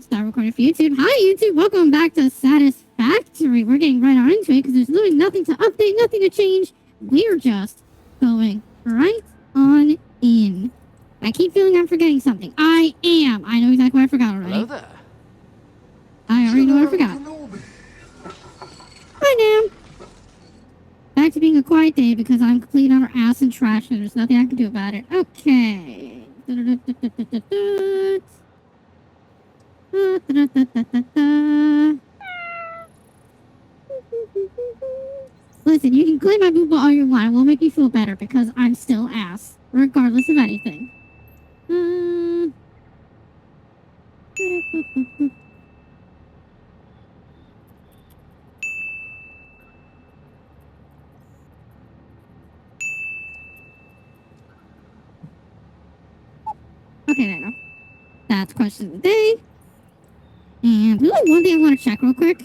start recording for YouTube. Hi, YouTube. Welcome back to Satisfactory. We're getting right on into it because there's literally nothing to update, nothing to change. We're just going right on in. I keep feeling I'm forgetting something. I am. I know exactly what I forgot already. Hello there. I already know what I forgot. Hi, Nam. Back to being a quiet day because I'm complete utter ass and trash and there's nothing I can do about it. Okay. Listen, you can claim my booba all you want. It will make me feel better because I'm still ass, regardless of anything. Okay, there you go. That's question of the day. And really one thing I want to check real quick.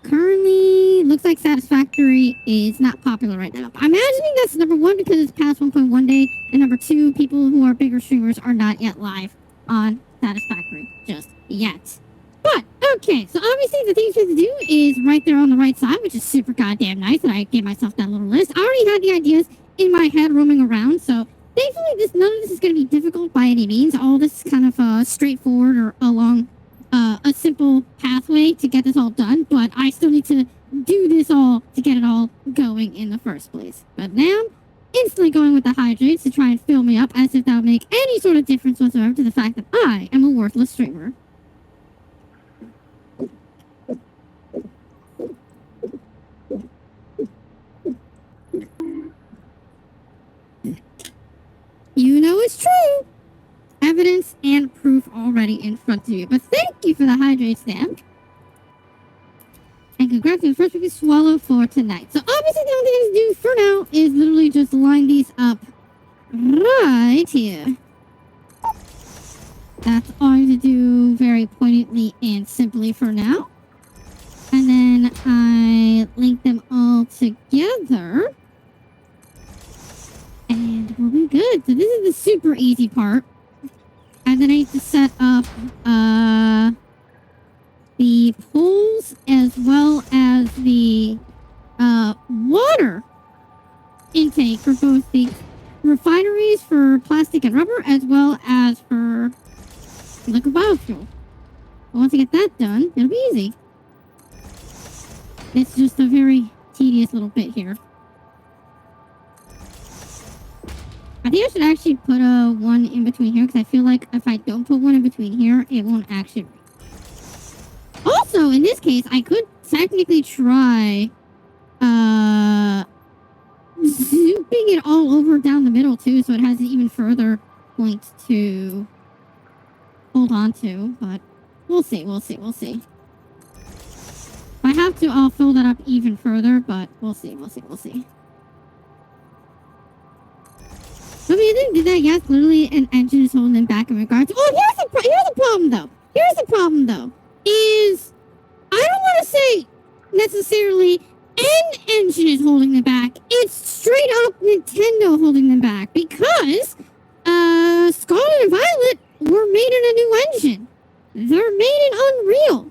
Currently, looks like Satisfactory is not popular right now. I'm imagining that's number one because it's past 1.1 day, and number two, people who are bigger streamers are not yet live on Satisfactory just yet. But, okay, so obviously the things we have to do is right there on the right side, which is super goddamn nice that I gave myself that little list. I already had the ideas in my head roaming around, so thankfully none of this is going to be difficult by any means. All this is kind of straightforward or along a simple pathway to get this all done, but I still need to do this all to get it all going in the first place. But now, instantly going with the hydrates to try and fill me up as if that would make any sort of difference whatsoever to the fact that I am a worthless streamer. You know it's true. Evidence and proof already in front of you. But thank you for the hydrate stamp. And congrats on the first week swallow for tonight. So obviously the only thing I have to do for now is literally just line these up right here. That's all I have to do very poignantly and simply for now. And then I link them all together. And we'll be good. So this is the super easy part. And then I need to set up the poles as well as the water intake for both the refineries for plastic and rubber as well as for liquid biofuel. Once I get that done, it'll be easy. It's just a very tedious little bit here. I think I should actually put a one in between here because I feel like if I don't put one in between here, it won't actually reach. Also, in this case, I could technically try zooping it all over down the middle too, so it has an even further point to hold on to, but we'll see. If I have to, I'll fill that up even further, but we'll see. I mean, I didn't do that. Yes, literally an engine is holding them back in regards. Oh, here's the problem, though. Is I don't want to say necessarily an engine is holding them back. It's straight up Nintendo holding them back because Scarlet and Violet were made in a new engine. They're made in Unreal.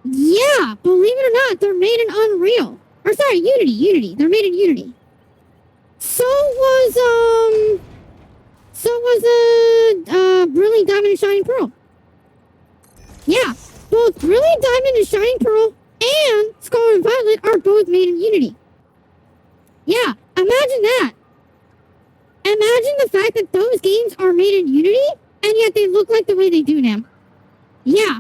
Yeah, believe it or not, they're made in Unreal. Or sorry, Unity. They're made in Unity. So was Brilliant Diamond and Shining Pearl. Yeah, both Brilliant Diamond and Shining Pearl and Scarlet and Violet are both made in Unity. Yeah, imagine that. Imagine the fact that those games are made in Unity, and yet they look like the way they do now. Yeah,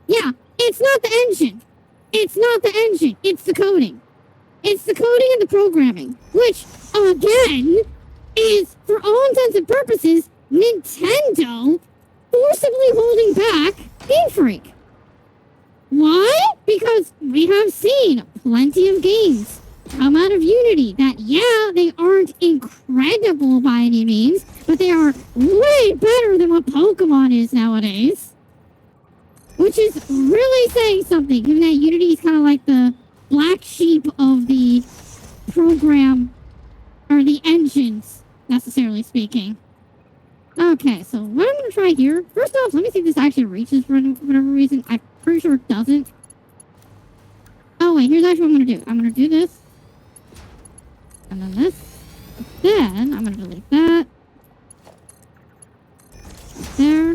Yeah, it's not the engine. It's the coding. It's the coding and the programming, which, again, is, for all intents and purposes, Nintendo forcibly holding back Game Freak. Why? Because we have seen plenty of games come out of Unity that, yeah, they aren't incredible by any means, but they are way better than what Pokemon is nowadays. Which is really saying something, given that Unity is kind of like the black sheep of the program, or the engines, necessarily speaking. Okay, so what I'm gonna try here, first off, let me see if this actually reaches for whatever reason. I'm pretty sure it doesn't. Oh wait, here's actually what I'm gonna do. I'm gonna do this. And then this. Then, I'm gonna delete that. There.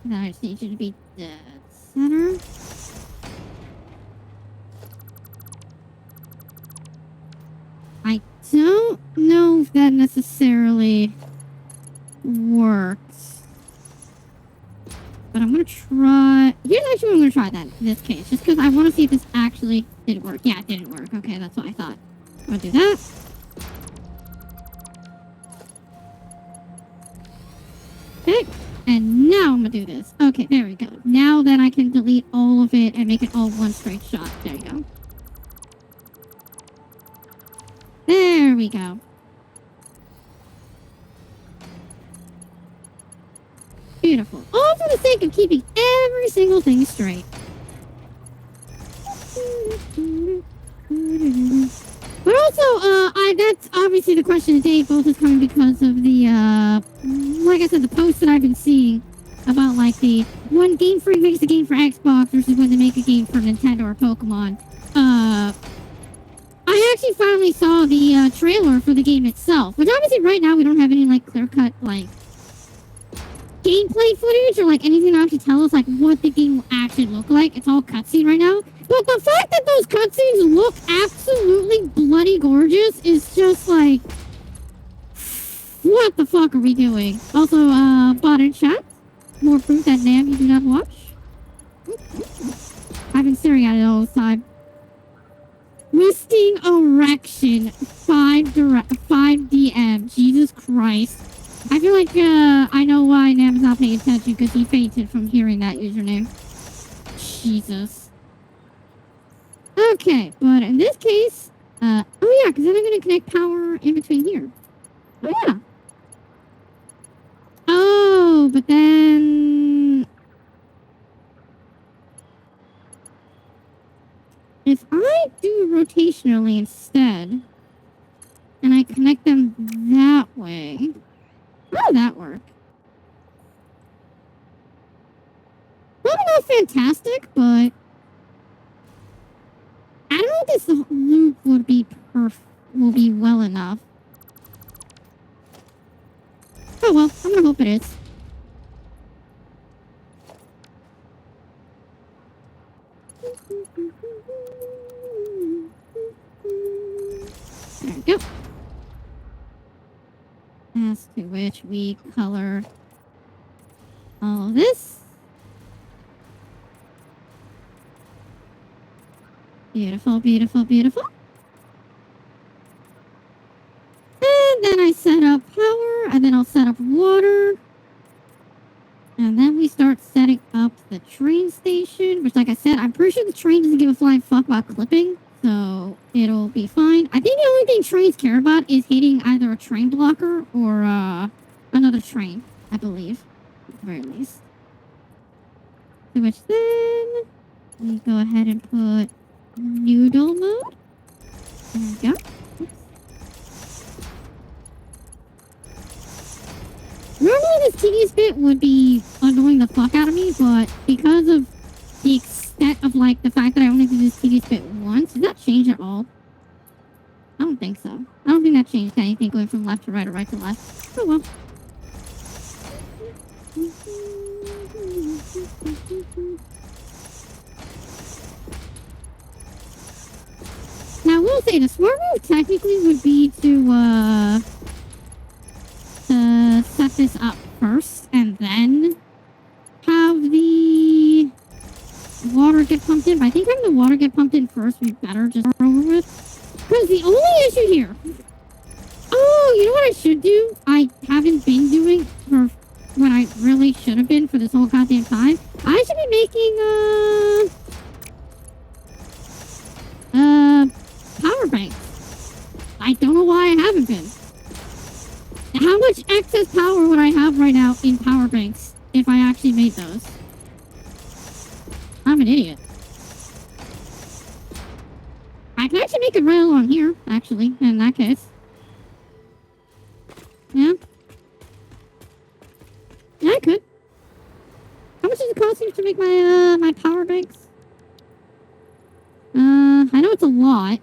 And then I just need you to be dead center. I don't know if that necessarily works. But I'm gonna try... Here's actually what I'm gonna try then, in this case. Just because I want to see if this actually did work. Yeah, it didn't work. Okay, that's what I thought. I'm gonna do that. Okay. And now I'm gonna do this. Okay, there we go. Now then I can delete all of it and make it all one straight shot. There you go. There we go. Beautiful. All for the sake of keeping every single thing straight. But also, that's obviously the question today, both is coming because of the, like I said, the posts that I've been seeing about, like, the when Game Freak makes a game for Xbox versus when they make a game for Nintendo or Pokemon. I actually finally saw the, trailer for the game itself, which obviously right now we don't have any, like, clear-cut, like, gameplay footage or, like, anything to actually tell us, like, what the game will actually look like. It's all cutscene right now. But the fact that those cutscenes look absolutely bloody gorgeous is just like... What the fuck are we doing? Also, bot in chat. More proof that Nam you do not watch. I've been staring at it all the time. Resting erection. 5 DM. Jesus Christ. I feel like, I know why Nam is not paying attention because he fainted from hearing that username. Jesus. Okay, but in this case, oh yeah, because then I'm going to connect power in between here. Oh yeah. Oh, but then... If I do rotationally instead, and I connect them that way, how would that work? Probably not fantastic, but... I don't know if this loop would be well enough. Oh well, I'm gonna hope it is. There we go. As to which we color all of this. Beautiful, beautiful, beautiful. And then I set up power, and then I'll set up water. And then we start setting up the train station, which, like I said, I'm pretty sure the train doesn't give a flying fuck about clipping, so it'll be fine. I think the only thing trains care about is hitting either a train blocker or another train, I believe, at the very least. To which then we go ahead and put noodle mode. There we go. Normally this tedious bit would be annoying the fuck out of me, but because of the extent of, like, the fact that I only did this tedious bit once, does that change at all? I don't think so. I don't think that changed anything going from left to right or right to left. Oh well. Now, I will say the smart move technically would be to set this up first and then have the water get pumped in. But I think having the water get pumped in first would be better just over with. Because the only issue here... Oh, you know what I should do? I haven't been doing for when I really should have been for this whole goddamn time. I should be making, power banks. I don't know why I haven't been. How much excess power would I have right now in power banks if I actually made those? I'm an idiot. I can actually make it right along here, actually, in that case. Yeah? Yeah, I could. How much does it cost you to make my power banks? I know it's a lot.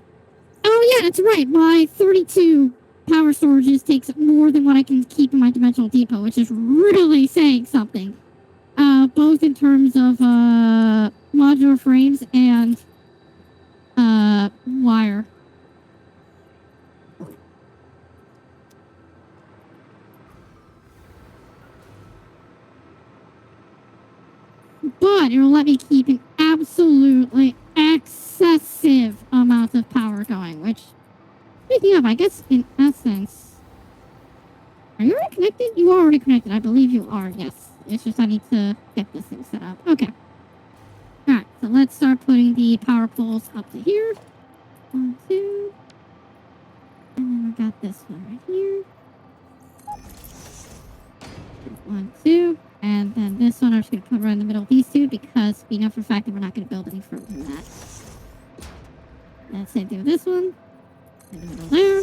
Oh, yeah, that's right. My 32 power storages takes more than what I can keep in my dimensional depot, which is really saying something. Both in terms of, modular frames and, wire. But it'll let me keep an absolutely excessive amount of power going, which, speaking of, I guess in essence, are you already connected? You are already connected. I believe you are, yes. It's just I need to get this thing set up. Okay. Alright, so let's start putting the power poles up to here. 1, 2. And then we got this one right here. 1, 2. And then this one I'm just going to put right in the middle of these two because we know for a fact that we're not going to build any further than that. And same thing with this one. In the middle there.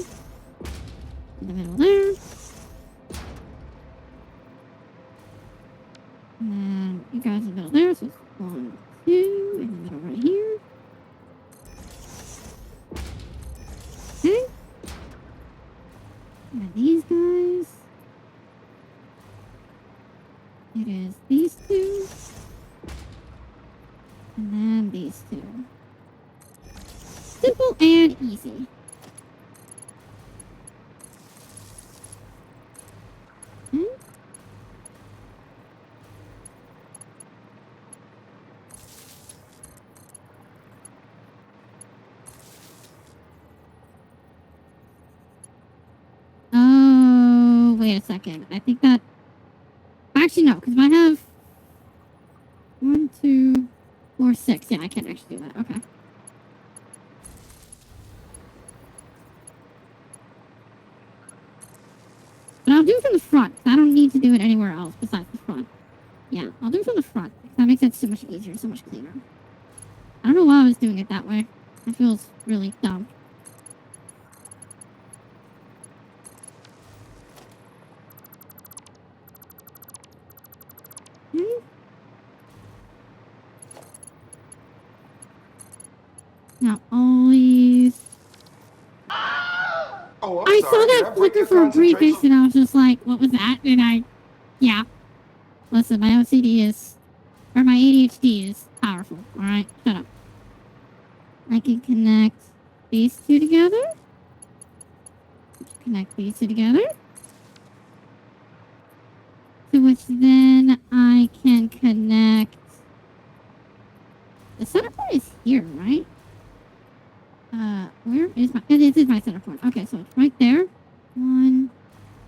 In the middle there. And then you guys in the middle there. So it's 1, 2. In the middle right here. Okay. And these guys. It is these two. And then these two. Simple and easy. Okay. Oh, wait a second. I think that... Actually, no, because I have 1, 2, 4, 6. Yeah, I can't actually do that. Okay. But I'll do it from the front. I don't need to do it anywhere else besides the front. Yeah, I'll do it from the front. That makes it so much easier, so much cleaner. I don't know why I was doing it that way. It feels really dumb. Now, always... Oh, I saw that flicker for a brief instant, and I was just like, what was that? And yeah. Listen, my OCD is, or my ADHD is powerful, alright? Shut up. I can connect these two together. Connect these two together. To which then I can connect... The center point is here, right? Where is my... This is my center point. Okay, so it's right there. 1,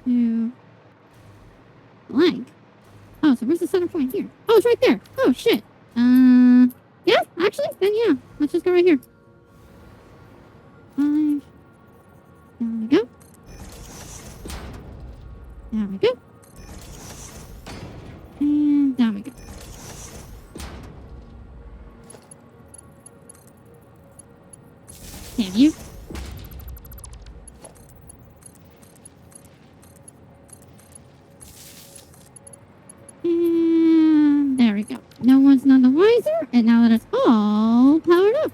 2... Blank. Oh, so where's the center point here? Oh, it's right there. Oh, shit. Yeah, actually, then yeah. Let's just go right here. 5. There we go. There we go. And down we go. Damn you. And there we go. No one's none the wiser, and now that it's all powered up.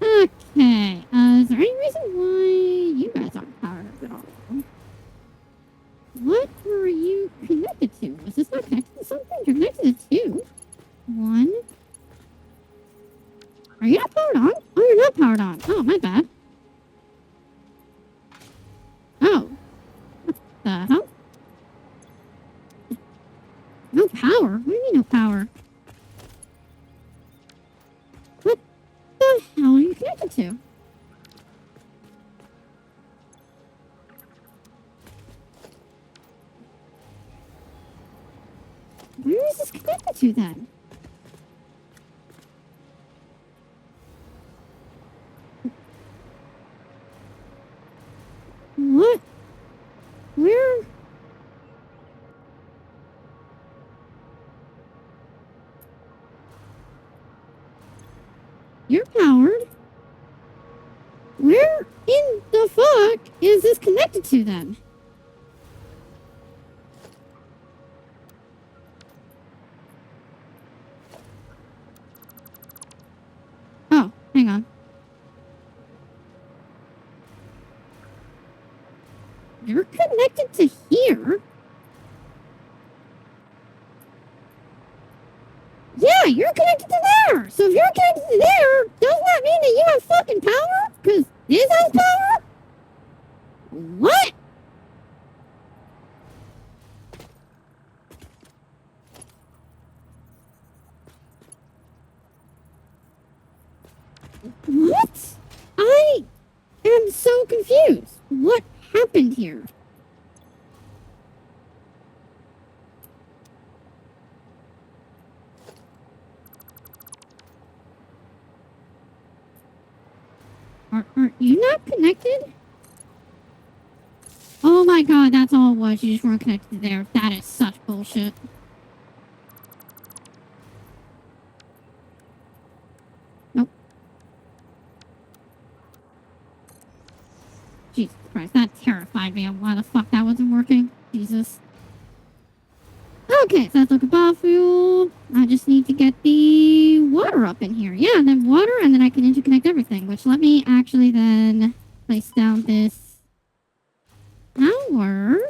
Okay, is there any reason why you guys aren't powered up at all? What were you connected to? Was this not connected to something? You're connected to 2. 1. Are you not powered on? Oh, you're not powered on. Oh, my bad. Oh. What the hell? No power? What do you mean no power? What the hell are you connected to? Where is this connected to then? What? Where? You're powered. Where in the fuck is this connected to? to then? Oh, hang on. You're connected to here? Yeah, you're connected to there! So if you're connected to there, doesn't that mean that you have fucking power? Because this has power? What? What? I am so confused. What happened here? Are you not connected? Oh my god, that's all it was. You just weren't connected there. That is such bullshit. Nope. Jesus Christ, that terrified me on why the fuck that wasn't working. Jesus. Okay, so that's like a biofuel. I just need to get the water up in here. Yeah, and then water, and then I can interconnect everything. Which let me actually then place down this power.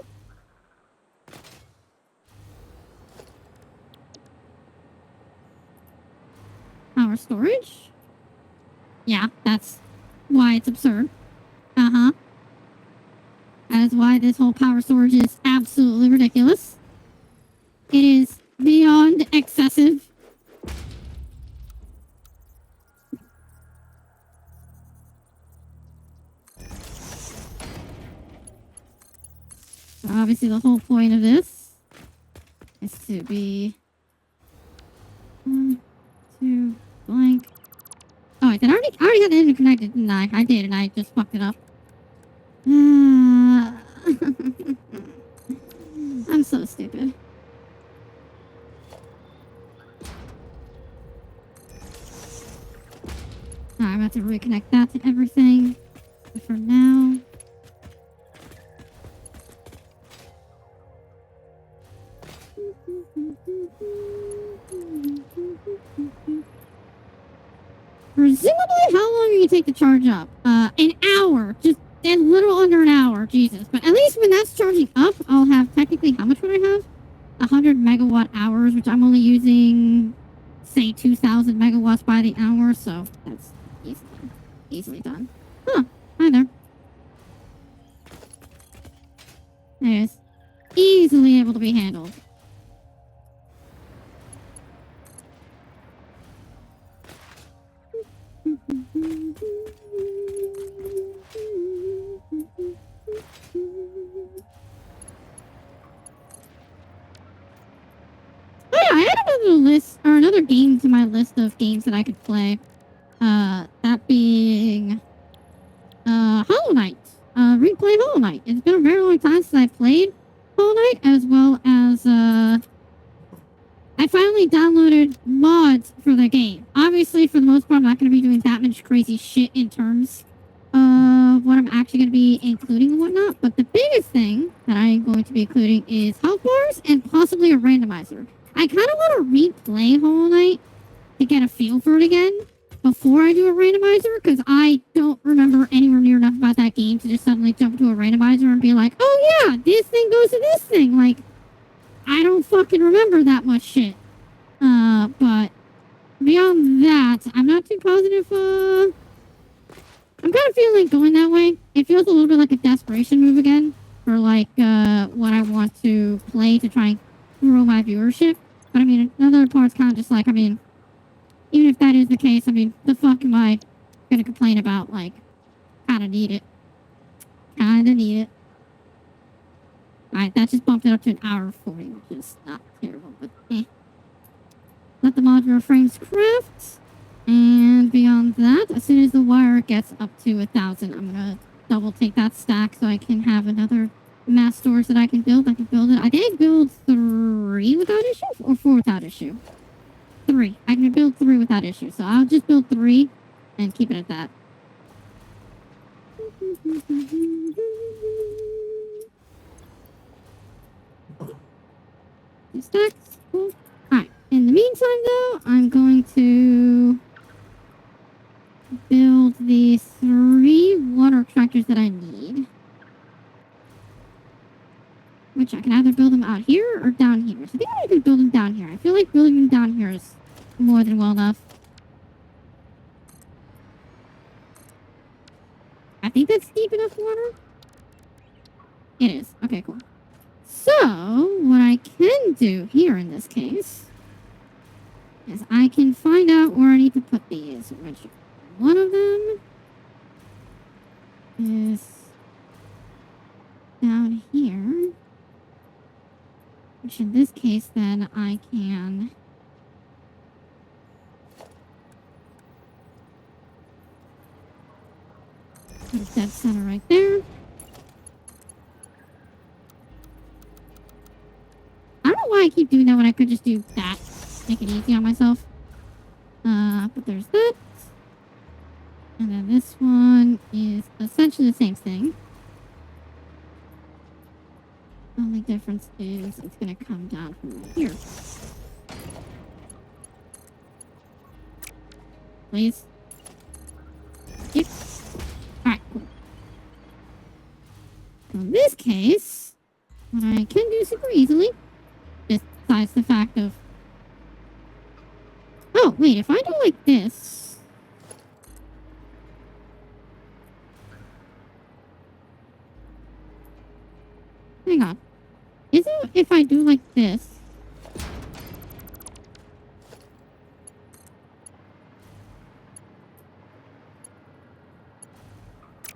Power storage? Yeah, that's why it's absurd. Uh-huh. That is why this whole power storage is absolutely ridiculous. It is beyond excessive. So obviously the whole point of this is to be 1, 2, blank. Oh, I already got the interconnected, didn't I? I did, and I just fucked it up. I'm so stupid. I'm about to reconnect that to everything. But for now. Presumably, how long do you take to charge up? An hour. Just a little under an hour. Jesus. But at least when that's charging up, I'll have technically, how much would I have? 100 megawatt hours, which I'm only using, say, 2,000 megawatts by the hour. So that's easily done. Huh. Hi there. There it is. Easily able to be handled. Oh yeah, I added another list, or another game to my list of games that I could play. That being, Hollow Knight. Replay Hollow Knight. It's been a very long time since I played Hollow Knight, as well as, I finally downloaded mods for the game. Obviously, for the most part, I'm not going to be doing that much crazy shit in terms of what I'm actually going to be including and whatnot, but the biggest thing that I'm going to be including is health bars and possibly a randomizer. I kind of want to replay Hollow Knight to get a feel for it again before I do a randomizer, because I don't remember anywhere near enough about that game to just suddenly jump to a randomizer and be like, oh yeah, this thing goes to this thing. Like, I don't fucking remember that much shit. But beyond that, I'm not too positive, I'm kind of feeling like going that way. It feels a little bit like a desperation move again for, like, what I want to play to try and grow my viewership. But, I mean, another part's kind of just like, I mean, even if that is the case, I mean, the fuck am I gonna complain about? Like, kinda need it. Kinda need it. Alright, that just bumped it up to an hour 40, which is not terrible, but eh. Let the modular frames craft. And beyond that, as soon as the wire gets up to 1,000, I'm gonna double take that stack so I can have another mass storage that I can build. I can build it. I did build 3 without issue, or 4 without issue. 3. I can build 3 without issue, so I'll just build 3 and keep it at that. 2 stacks. Cool. Alright. In the meantime, though, I'm going to build the 3 water tractors that I need. Which I can either build them out here or down here. So I think I can build them down here. I feel like building them down here is more than well enough. I think that's deep enough water. It is. Okay, cool. So, what I can do here in this case is I can find out where I need to put these. Which one of them is down here. Which in this case, then, I can put a dead center right there. I don't know why I keep doing that when I could just do that. Make it easy on myself. But there's that. And then this one is essentially the same thing. The only difference is it's going to come down from right here. Please. Yep. Alright, cool. So in this case, what I can do super easily, besides the fact of... Oh, wait, if I do like this... Hang on. Is it if I do like this?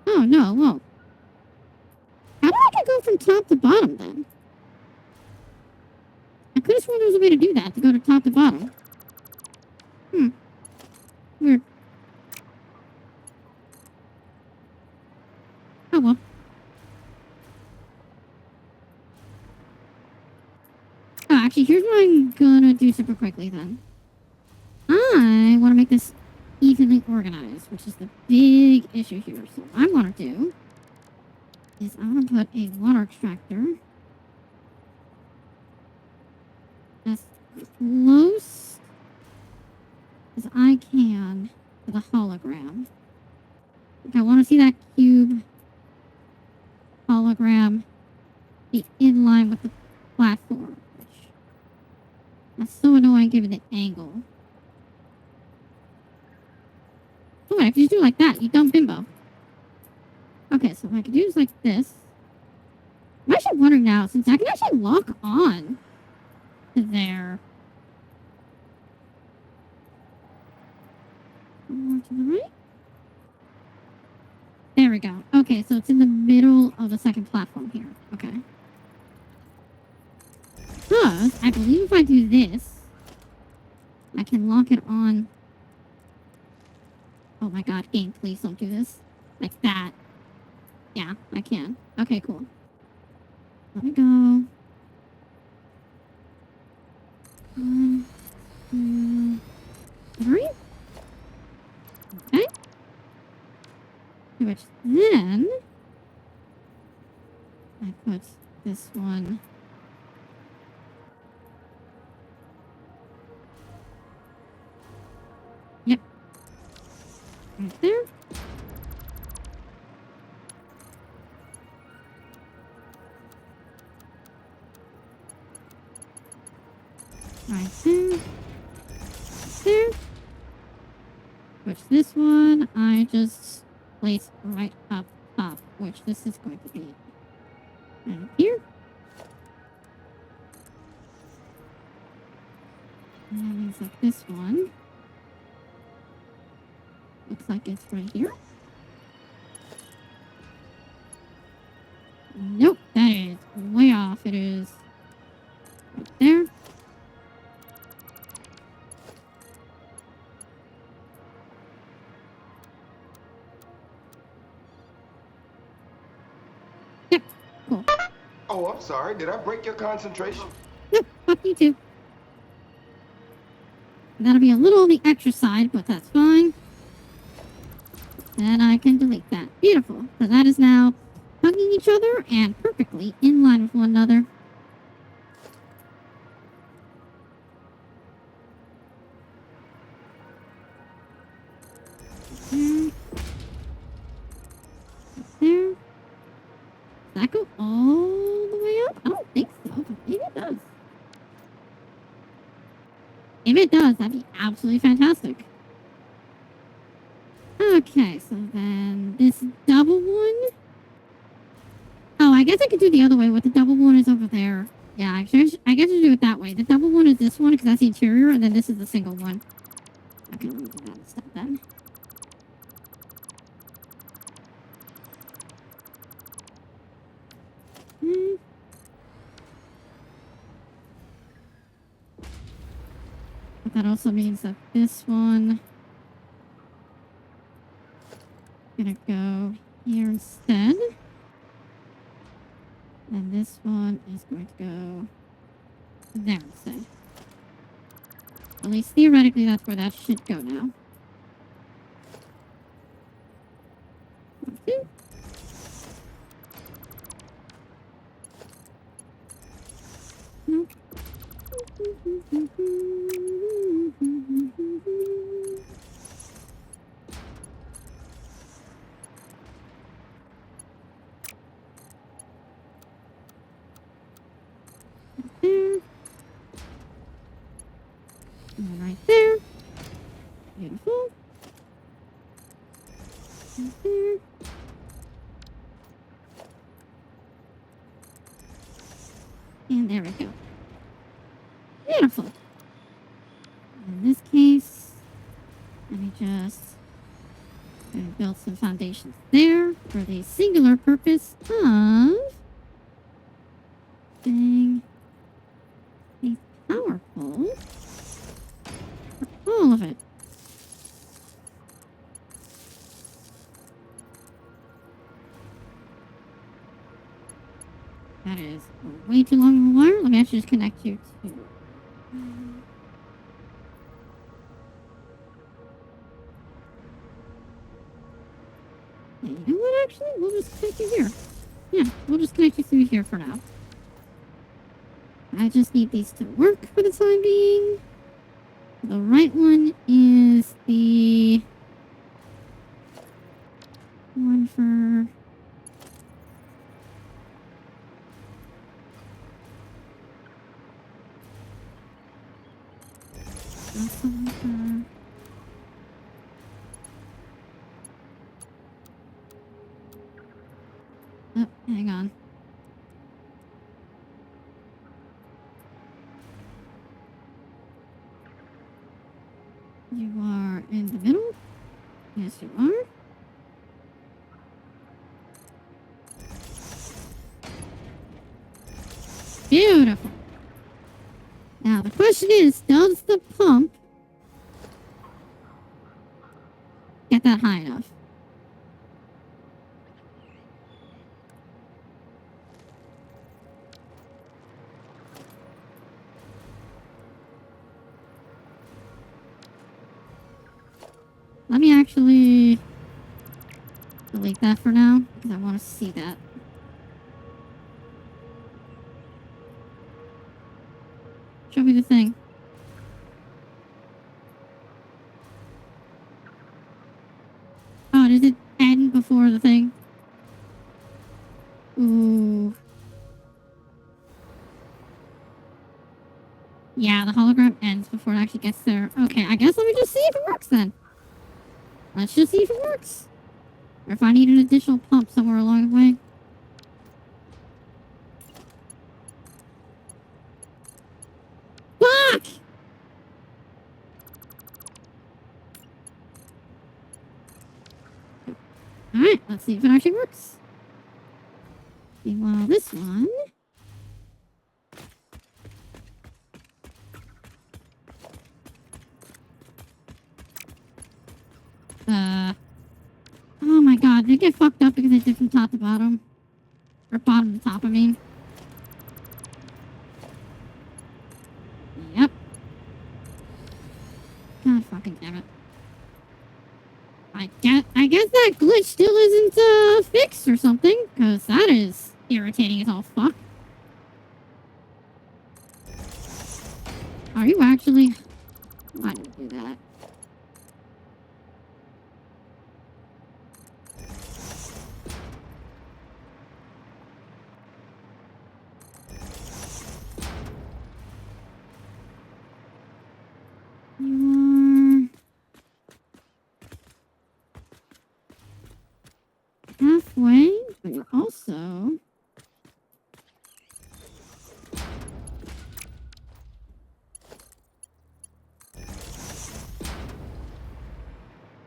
Oh, no, whoa. How do I go from top to bottom, then? I could have sworn there was a way to do that, to go to top to bottom. Weird. Oh, well. Oh, actually, here's what I'm gonna do super quickly, then. I want to make this evenly organized, which is the big issue here. So what I want to do is I want to put a water extractor as close as I can to the hologram. I want to see that cube hologram be in line with the platform. That's so annoying given the angle. Oh, wait, if you just do it like that, you dumb bimbo. Okay, so what I can do is like this. I'm actually wondering now, since I can actually lock on to there. More to the right. There we go. Okay, so it's in the middle of the second platform here. Okay. Because I believe if I do this, I can lock it on. Oh my god, game, please don't do this. Like that. Yeah, I can. Okay, cool. Let me go. 1, 2, 3. Okay. Which then I put this one. Yep. Right there. Right there. There. Which this one I just place right up top, which this is going to be right here. And that means like this one. Looks like it's right here. Nope, that is way off. It is right there. Yep, cool. Oh, I'm sorry. Did I break your concentration? Nope, fuck you too. That'll be a little on the extra side, but that's fine. And I can delete that. Beautiful. So that is now hugging each other and perfectly in line with one another. all the way up? I don't think so, but maybe it does. If it does, that'd be absolutely fantastic. Okay, so then this double one. Oh, I guess I could do the other way. What the double one is over there. Yeah, I guess I do it that way. The double one is this one because that's the interior, and then this is the single one. Okay, let me do that instead then. But that also means that this one is gonna go here instead. And this one is going to go there instead. At least theoretically, that's where that should go now. Okay. Nope. There. And right there. Beautiful. Right there. And there we go. Beautiful. In this case, let me just build some foundations there for the singular purpose of being a power pole for all of it. That is way too long of a wire. Let me actually just connect you to. You know what, actually? We'll just connect you here. Yeah, we'll just connect you through here for now. I just need these to work for the time being. The right one is the one for... That's the one for... Oh, hang on. You are in the middle? Yes, you are. Beautiful. Now, the question is, does the pump get that high enough? Let me actually delete that for now, because I want to see that. Show me the thing. Oh, does it end before the thing? Ooh. Yeah, the hologram ends before it actually gets there. Okay, I guess let me just see if it works then. Let's just see if it works. Or if I need an additional pump somewhere along the way. Fuck! Alright, let's see if it actually works. Meanwhile, this one... Oh my god, did it get fucked up because I did from top to bottom? Or bottom to top, I mean. Yep. God fucking damn it. I guess that glitch still isn't, fixed or something, because that is irritating as all fuck. Are you actually... Why did you do that? way, but you're also...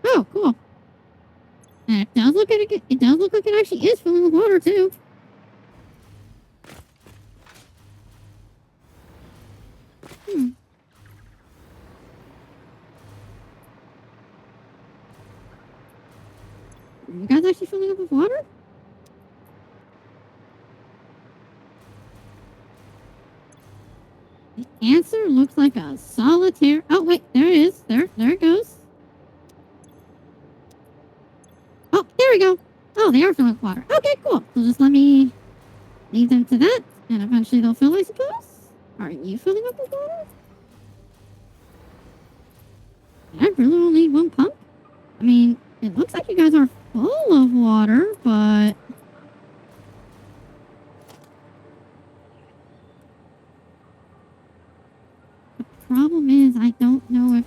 Oh, cool. And it does look like it actually is filling with water too. Are you guys actually filling up with water? The answer looks like a solitaire. Oh wait, there it is. There it goes. Oh, there we go. Oh, they are filling with water. Okay, cool. So just let me lead them to that, and eventually they'll fill, I suppose. Are you filling up with water? I really only need one pump. I mean, it looks like you guys are full of water, but... The problem is, I don't know if...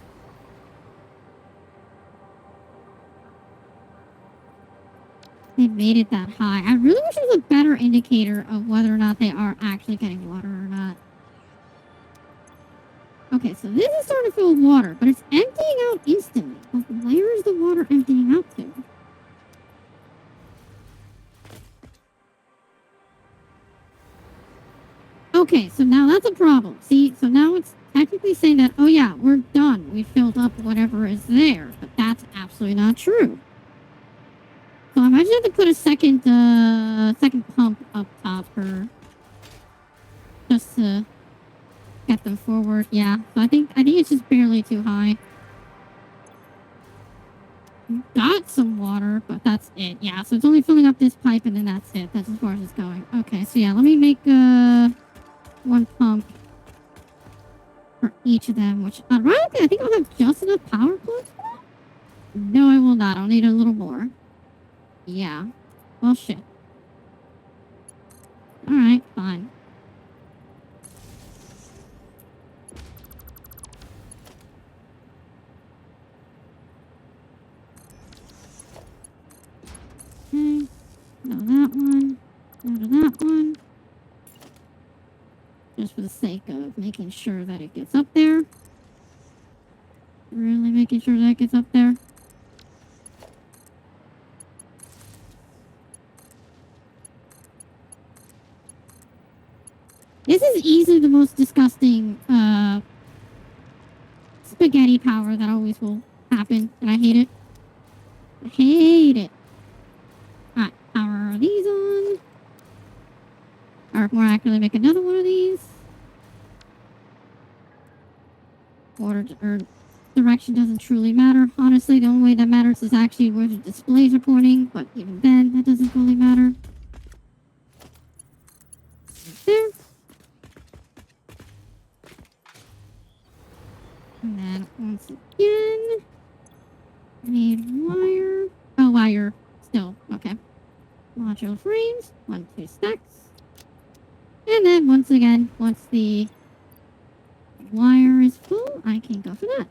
they made it that high. I really wish there was a better indicator of whether or not they are actually getting water or not. Okay, so this is starting to fill with water, but it's emptying out instantly. But where is the water emptying out to? Okay, so now that's a problem. See, so now it's technically saying that, oh yeah, we're done. We filled up whatever is there. But that's absolutely not true. So I might just have to put a second pump up top for just to get them forward. Yeah, so I think it's just barely too high. Got some water, but that's it. Yeah, so it's only filling up this pipe and then that's it. That's as far as it's going. Okay, so yeah, let me make one pump for each of them, which ironically I think I'll have just enough power plugs for that. No, I will not. I'll need a little more. Yeah. Well, shit. Alright, fine. Okay. No, that one. No to that one. Just for the sake of making sure that it gets up there. Really making sure that it gets up there. This is easily the most disgusting spaghetti power that always will happen, and I hate it. I hate it. Alright, power these on. Or more accurately, make another one of these. Or direction doesn't truly matter. Honestly, the only way that matters is actually where the displays are pointing, but even then, that doesn't fully matter. There. And then once again, I need wire. Oh, wire. Still. Okay. Module frames. 1, 2 stacks. And then once again, once the wire is full, I can go for that.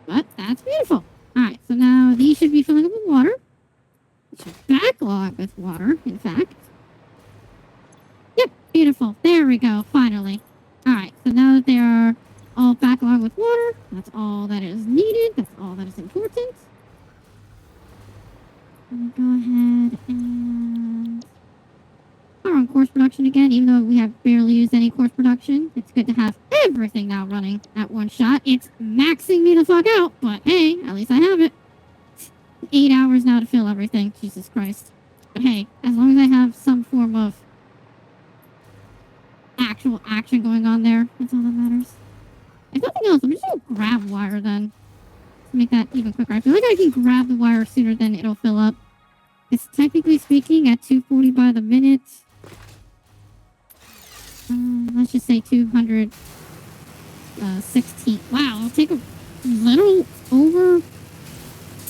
But that's beautiful. Alright, so now these should be filling up with water. It should backlog with water, in fact. Yep, beautiful. There we go, finally. Alright, so now that they are all backlogged with water, that's all that is needed. That's all that is important. Let me go ahead and power on course production again, even though we have barely used any course production. It's good to have everything now running at one shot. It's maxing me the fuck out, but hey, at least I have it. 8 hours now to fill everything. Jesus Christ. But hey, as long as I have some form of actual action going on there, that's all that matters. If nothing else, I'm just gonna grab wire then. To make that even quicker. I feel like I can grab the wire sooner than it'll fill up. It's technically speaking at 240 by the minute. Let's just say 216. Wow, it'll take a little over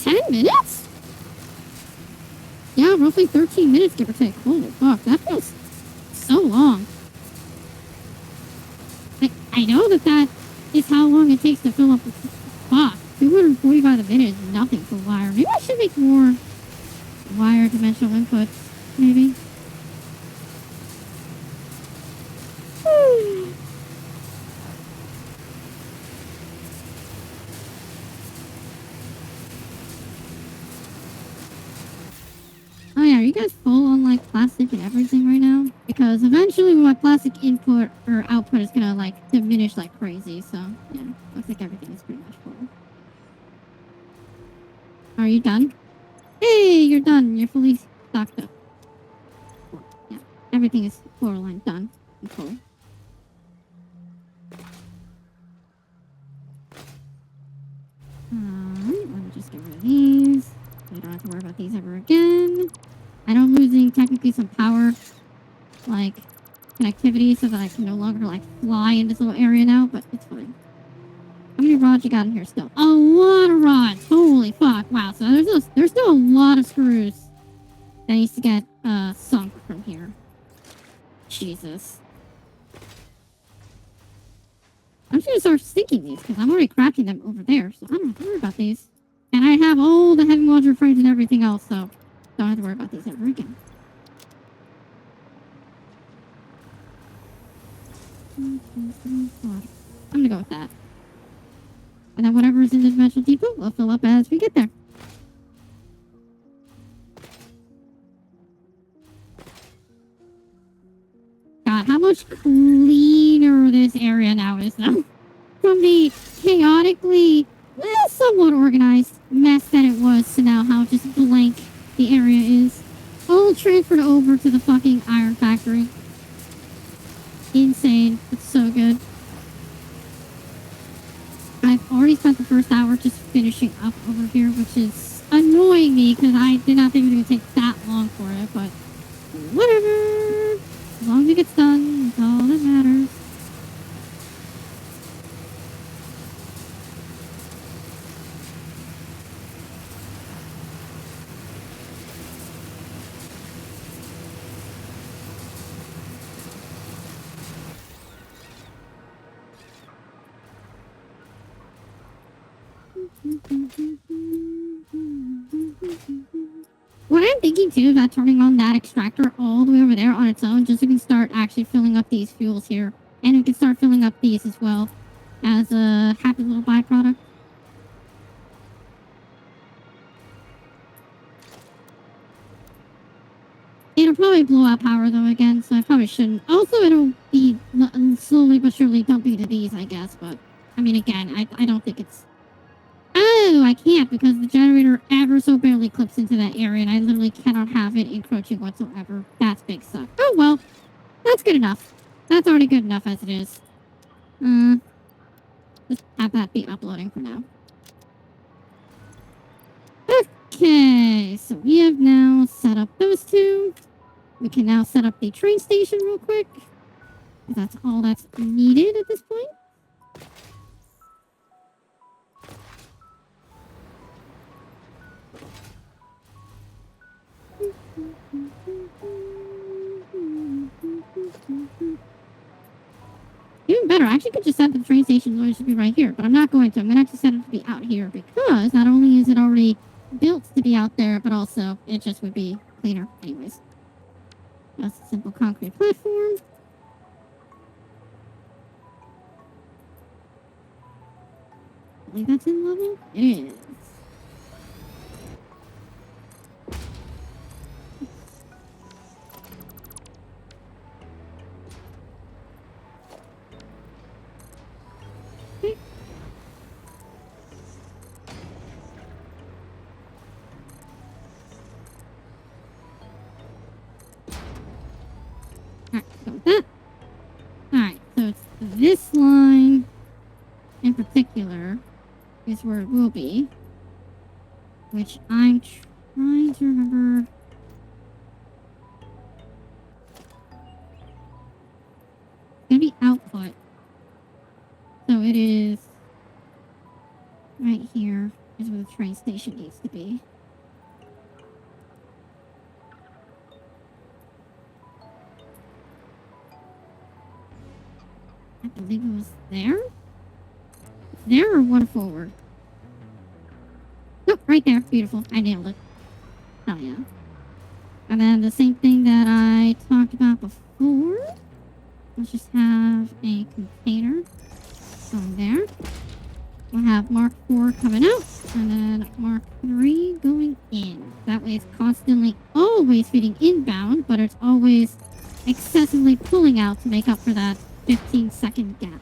10 minutes? Yeah, roughly 13 minutes, give or take. Holy fuck, that feels so long. I know that is how long it takes to fill up the... Fuck. 245 a minute is nothing for wire. Maybe I should make more wire dimensional inputs. Maybe. Oh yeah, are you guys full on like plastic and everything right now? Because eventually my plastic input or output is gonna like diminish like crazy, so yeah, looks like everything is pretty much full. Are you done? Hey, you're done. You're fully stocked up. Cool. Yeah, everything is borderline done and full. Let me just get rid of these. We don't have to worry about these ever again. I know I'm losing technically some power, like connectivity, so that I can no longer like fly in this little area now, but it's fine. How many rods you got in here still? A lot of rods. Holy fuck! Wow. So there's still a lot of screws that needs to get sunk from here. Jesus. I'm just gonna start sinking these because I'm already cracking them over there, so I don't have to worry about these. And I have all the heavy module frames and everything else, so don't have to worry about these ever again. I'm gonna go with that. And then whatever is in the dimensional depot, we'll fill up as we get there. God, how much cleaner this area now is, though. From the chaotically, somewhat organized mess that it was to now how just blank the area is. All transferred over to the fucking iron factory. Insane. It's so good. I've already spent the first hour just finishing up over here, which is annoying me because I did not think it was going to take that long for it, but whatever. As long as it gets done, that's all that matters. What I'm thinking too about turning on that extractor all the way over there on its own, just so we can start actually filling up these fuels here. And we can start filling up these as well as a happy little byproduct. It'll probably blow out power though again, so I probably shouldn't. Also, it'll be slowly but surely dumping to these, I guess, but I mean, again, I don't think it's... Oh, I can't because the generator ever so barely clips into that area and I literally cannot have it encroaching whatsoever. That's big suck. Oh, well, that's good enough. That's already good enough as it is. Just have that be uploading for now. Okay, so we have now set up those two. We can now set up the train station real quick. That's all that's needed at this point. Even better, I actually could just set the train station noise to be right here, but I'm not going to. I'm going to actually set it to be out here because not only is it already built to be out there, but also it just would be cleaner anyways. Just a simple concrete platform. I believe that's in level? It is. Okay. Alright, go with that. Alright, so it's this line in particular is where it will be. Which I'm trying to remember. It's gonna be output. So it is right here is where the train station needs to be. I believe it was there? There or one forward? Right there. Beautiful. I nailed it. Oh, yeah. And then the same thing that I talked about before. Let's just have a container going there. We'll have Mark 4 coming out, and then Mark 3 going in. That way it's constantly always feeding inbound, but it's always excessively pulling out to make up for that 15-second gap.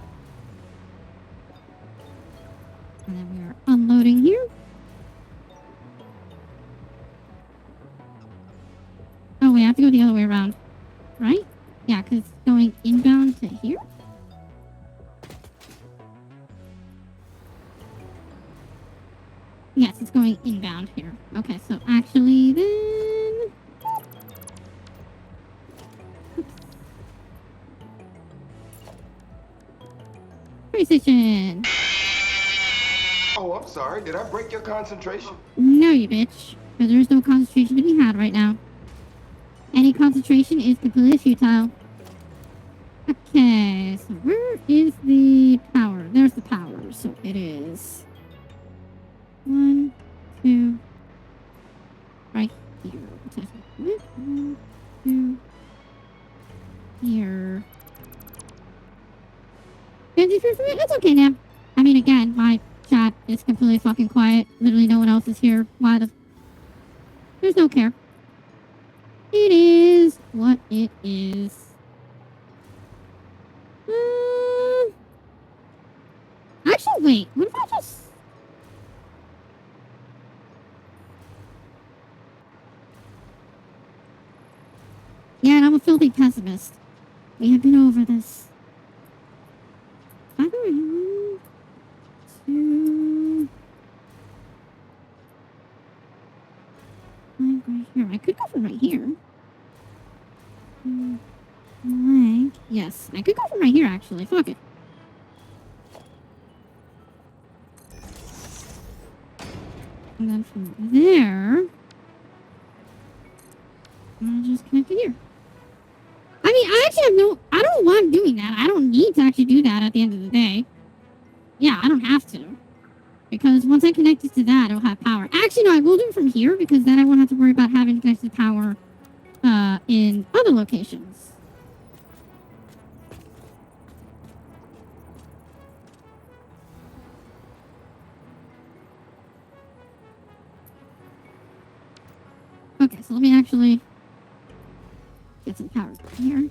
And then we are unloading here. Oh, wait, I have to go the other way around. Right? Yeah, because it's going inbound to here. Yes, it's going inbound here. Okay, so actually then... PlayStation! Oh, I'm sorry. Did I break your concentration? No, you bitch. Because there's no concentration to be had right now. Any concentration is completely futile. Okay, so where is the power? There's the power. So it is 1, 2, right here. 1, 2, here. 53 for me? That's okay, now. I mean, again, my chat is completely fucking quiet. Literally no one else is here. Why the... There's no care. It is what it is. Actually, wait. What if I just... Yeah, and I'm a filthy pessimist. We have been over this. By the way, 1, 2... Like right here. I could go from right here. Like... Yes, I could go from right here, actually. Fuck it. And then from there... I'll just connect it here. I mean, I actually have no... I don't know why I'm doing that. I don't need to actually do that at the end of the day. Yeah, I don't have to. Because once I connect it to that, it'll have power. Actually, no, I will do it from here because then I won't have to worry about having to connect to power in other locations. Okay, so let me actually get some power here.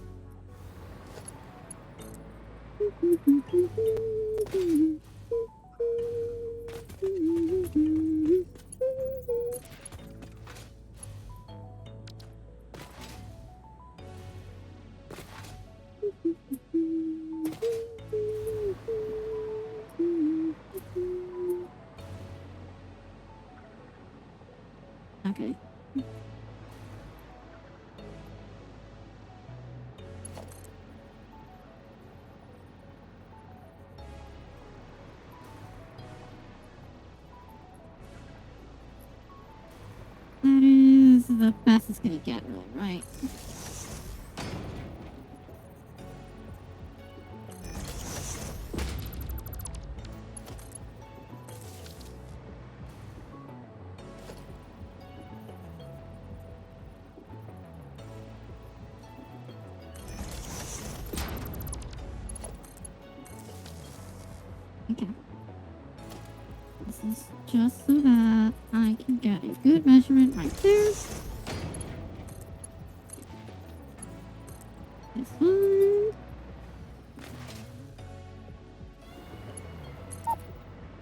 Okay. That is the best it's gonna get, really, right? Okay. This is just so that I can get a good measurement right there. This one.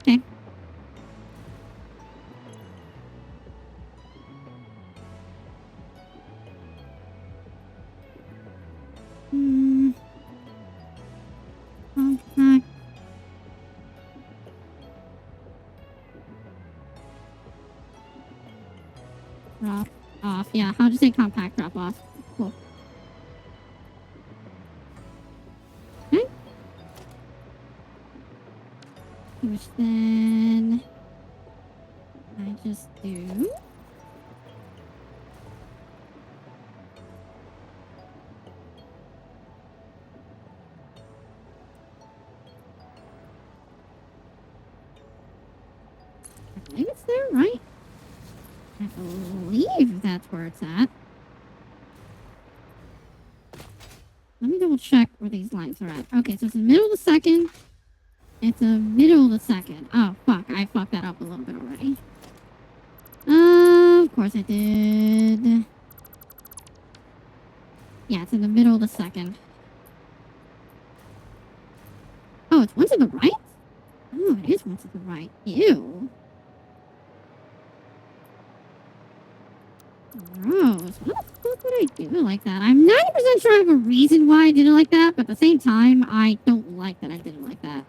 Okay. Compact. Drop off. Yeah, how to say compact drop off. Cool. Okay. Which then I just do. I think it's there, right? believe that's where it's at. Let me double check where these lines are at. Okay, so it's in the middle of the second. It's the middle of the second. Oh, fuck. I fucked that up a little bit already. Of course I did. Yeah, it's in the middle of the second. Oh, it's one to the right? Oh, it is one to the right. Ew. Gross. What the fuck would I do like that? I'm 90% sure I have a reason why I did it like that, but at the same time, I don't like that I did it like that.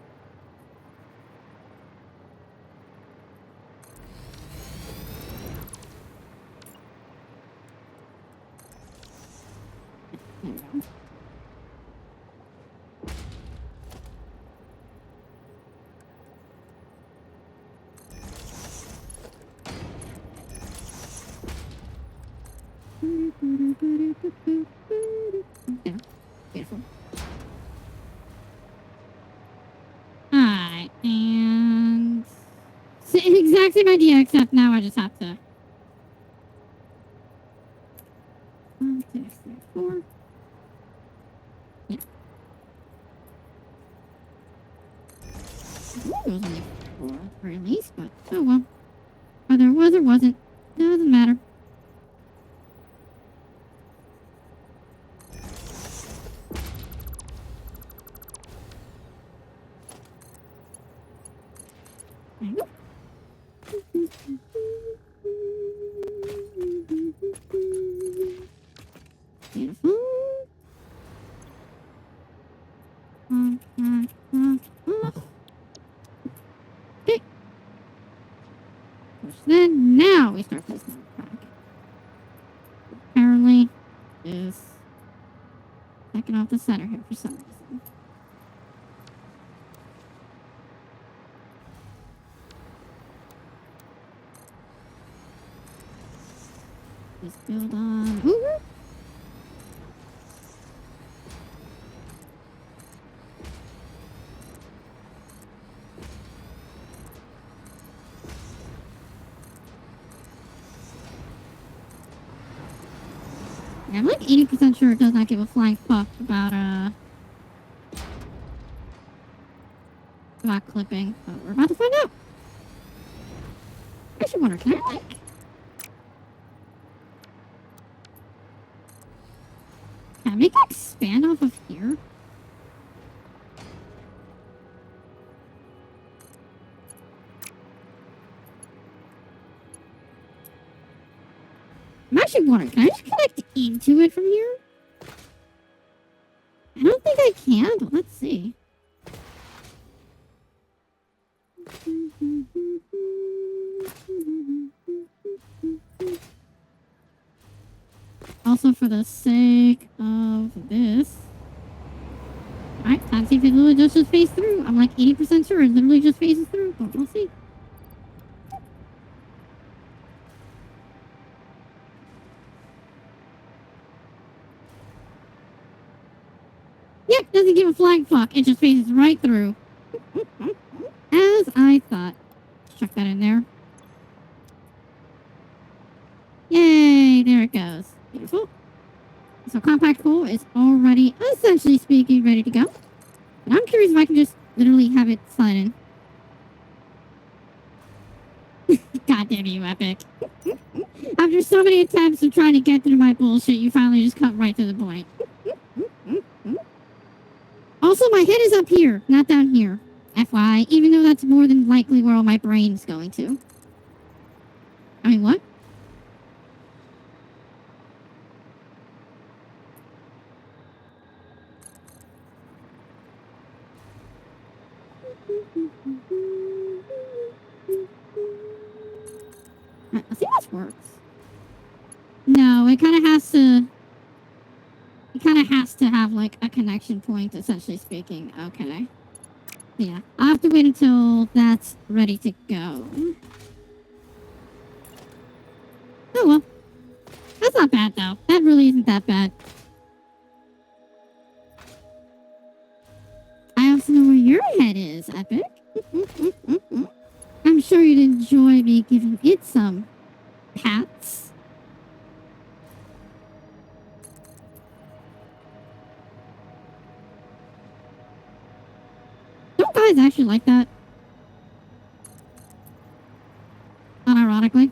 There we go. Yeah, beautiful. Alright, and exact same idea, except now I just have to 1, 2, 3, 4. Yeah. I think it was only 4 at the very least, but oh well. Whether it was or wasn't, doesn't matter. There you go. Beautiful. Okay. Push then. Now we start placing the crack. Apparently, is backing off the center here for some reason. Just build on over. Yeah, I'm like 80% sure it does not give a flying fuck about clipping, but we're about to find out. I should wonder, can I like... Can I make it expand off of here? I'm actually wondering, can I just connect into it from here? I don't think I can, but let's see. Also, for the sake of this... Alright, time to see if it literally just phase through. I'm like 80% sure it literally just phases through, but we'll see. Yep, doesn't give a flying fuck. It just phases right through. As I thought. Chuck that in there. Yay, there it goes. Beautiful. So compact core is already, essentially speaking, ready to go. And I'm curious if I can just literally have it slide in. God damn you, Epic. After so many attempts of trying to get through my bullshit, you finally just cut right to the point. Also, my head is up here, not down here. FYI, even though that's more than likely where all my brain's going to. I mean, what? Let's see if this works. No, it kind of has to... It kind of has to have, like, a connection point, essentially speaking. Okay. Yeah, I'll have to wait until that's ready to go. Oh, well. That's not bad, though. That really isn't that bad. I also know where your head is, Epic. I'm sure you'd enjoy me giving it some pats. guys actually like that? Unironically.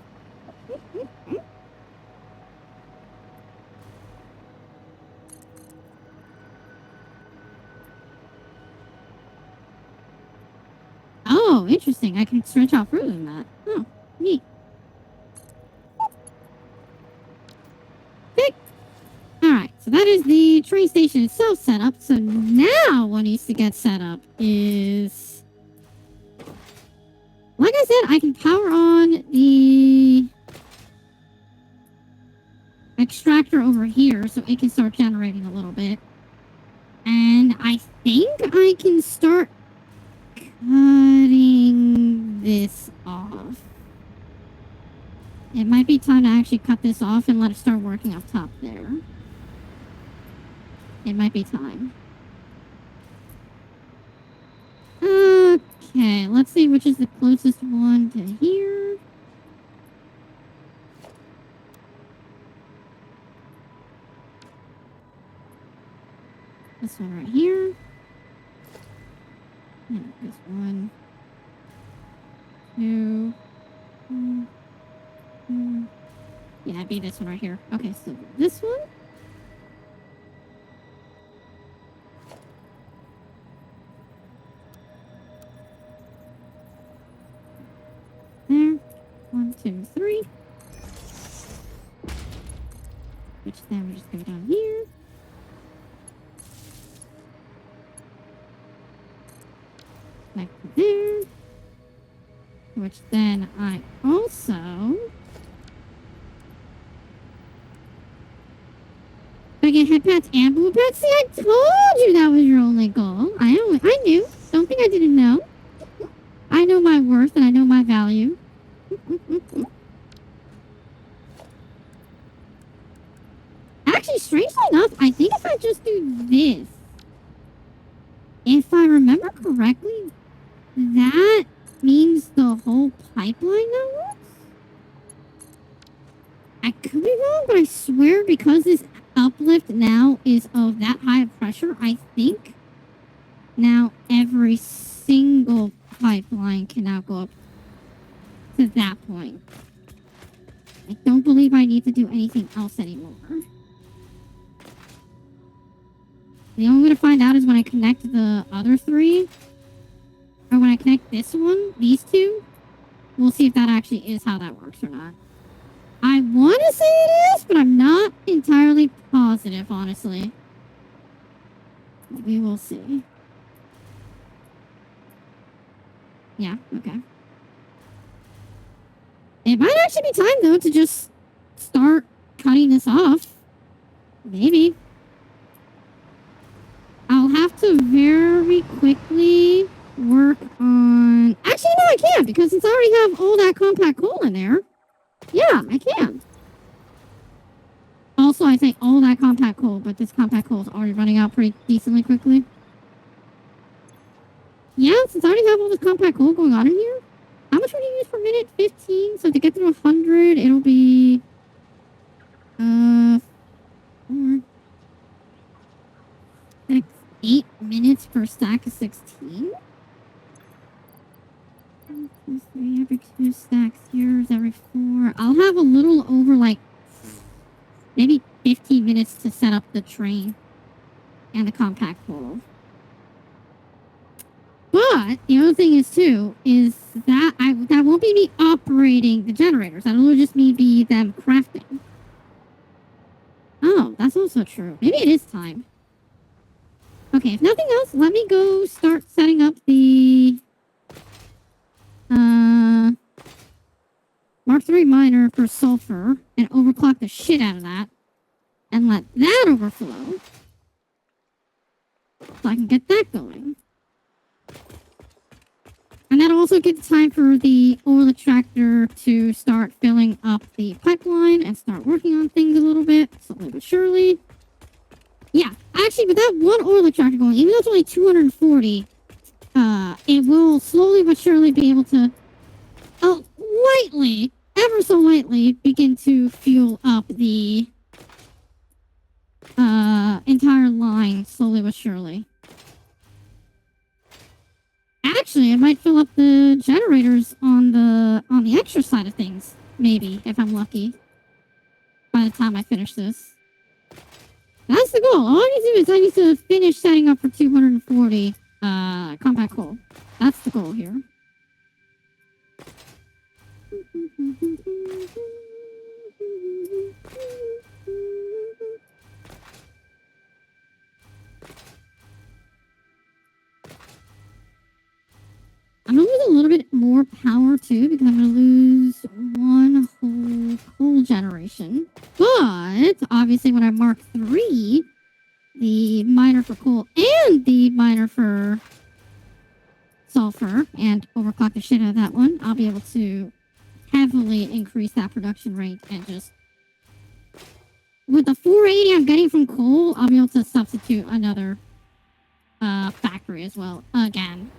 Oh, interesting. I can stretch out further than that. Oh, neat. Okay. Alright, so that is the train station itself set up. So now what needs to get set up is... Like I said, I can power on the extractor over here so it can start generating a little bit. And I think I can start cutting this off. It might be time to actually cut this off and let it start working up top there. It might be time. Okay, let's see which is the closest one to here. This one right here. And this one. 2. Yeah, it'd be this one right here. Okay, so this one. There. 1, 2, 3. Which then we just go down here. Back to there. Which then I also... I get head pads and blue pads? See, I told you that was your only goal. I knew. Don't think I didn't know. I know my worth and I know my value. Actually, strangely enough, I think if I just do this, if I remember correctly, that means the whole pipeline now works? I could be wrong, but I swear because this uplift now is of that high of pressure, I think now every single pipeline can now go up to that point. I don't believe I need to do anything else anymore. The only way to find out is when I connect the other 3. Or when I connect this one, these 2. We'll see if that actually is how that works or not. I want to say it is, but I'm not entirely positive, honestly. We will see. Yeah, okay. It might actually be time, though, to just start cutting this off. Maybe. I'll have to very quickly work on... Actually, no, I can't, because since I already have all that compact coal in there, yeah, I can. Also, I say all that compact coal, but this compact coal is already running out pretty decently quickly. Yeah, since I already have all this compact coal going on in here, how much would you use per minute? 15. So to get to 100, it'll be... 4... 6, 8 minutes per stack of 16. 1, 2, 3, every 2 stacks here is every 4. I'll have a little over like maybe 15 minutes to set up the train and the compact coal. But the other thing is too is that that won't be me operating the generators. That'll just be them crafting. Oh, that's also true. Maybe it is time. Okay, if nothing else, let me go start setting up the Mark III miner for sulfur and overclock the shit out of that and let that overflow so I can get that going. And that'll also give time for the oil extractor to start filling up the pipeline and start working on things a little bit, slowly but surely. Yeah, actually, with that one oil extractor going, even though it's only 240, it will slowly but surely be able to, lightly, ever so lightly, begin to fuel up the entire line slowly but surely. Actually, I might fill up the generators on the extra side of things. Maybe, if I'm lucky. By the time I finish this. That's the goal. All I need to do is I need to finish setting up for 240 compact coal. That's the goal here. I'm gonna lose a little bit more power too because I'm gonna lose one whole coal generation. But obviously when I mark 3, the miner for coal and the miner for sulfur, and overclock the shit out of that one, I'll be able to heavily increase that production rate and just... With the 480 I'm getting from coal, I'll be able to substitute another factory as well, again.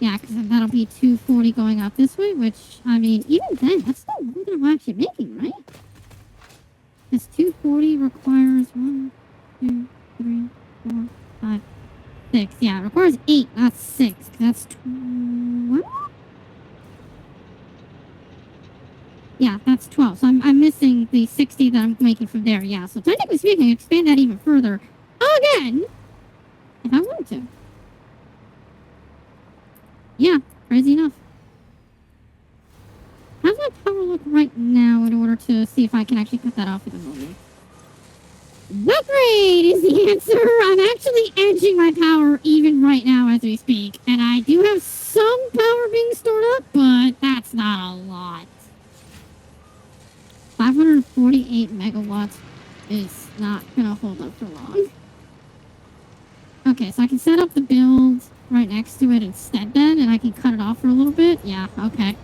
Yeah, because that'll be 240 going up this way, which, I mean, even then, that's still more than I'm actually making, right? This 240 requires 1, 2, 3, 4, 5, 6. Yeah, it requires 8, not 6. That's 12? Yeah, that's 12. So I'm missing the 60 that I'm making from there. Yeah, so technically speaking, expand that even further again if I wanted to. Yeah, crazy enough. How's my power look right now in order to see if I can actually cut that off at the moment? Upgrade is the answer. I'm actually edging my power even right now as we speak. And I do have some power being stored up, but that's not a lot. 548 megawatts is not going to hold up for long. Okay, so I can set up the build right next to it instead then, and I can cut it off for a little bit. Yeah, okay.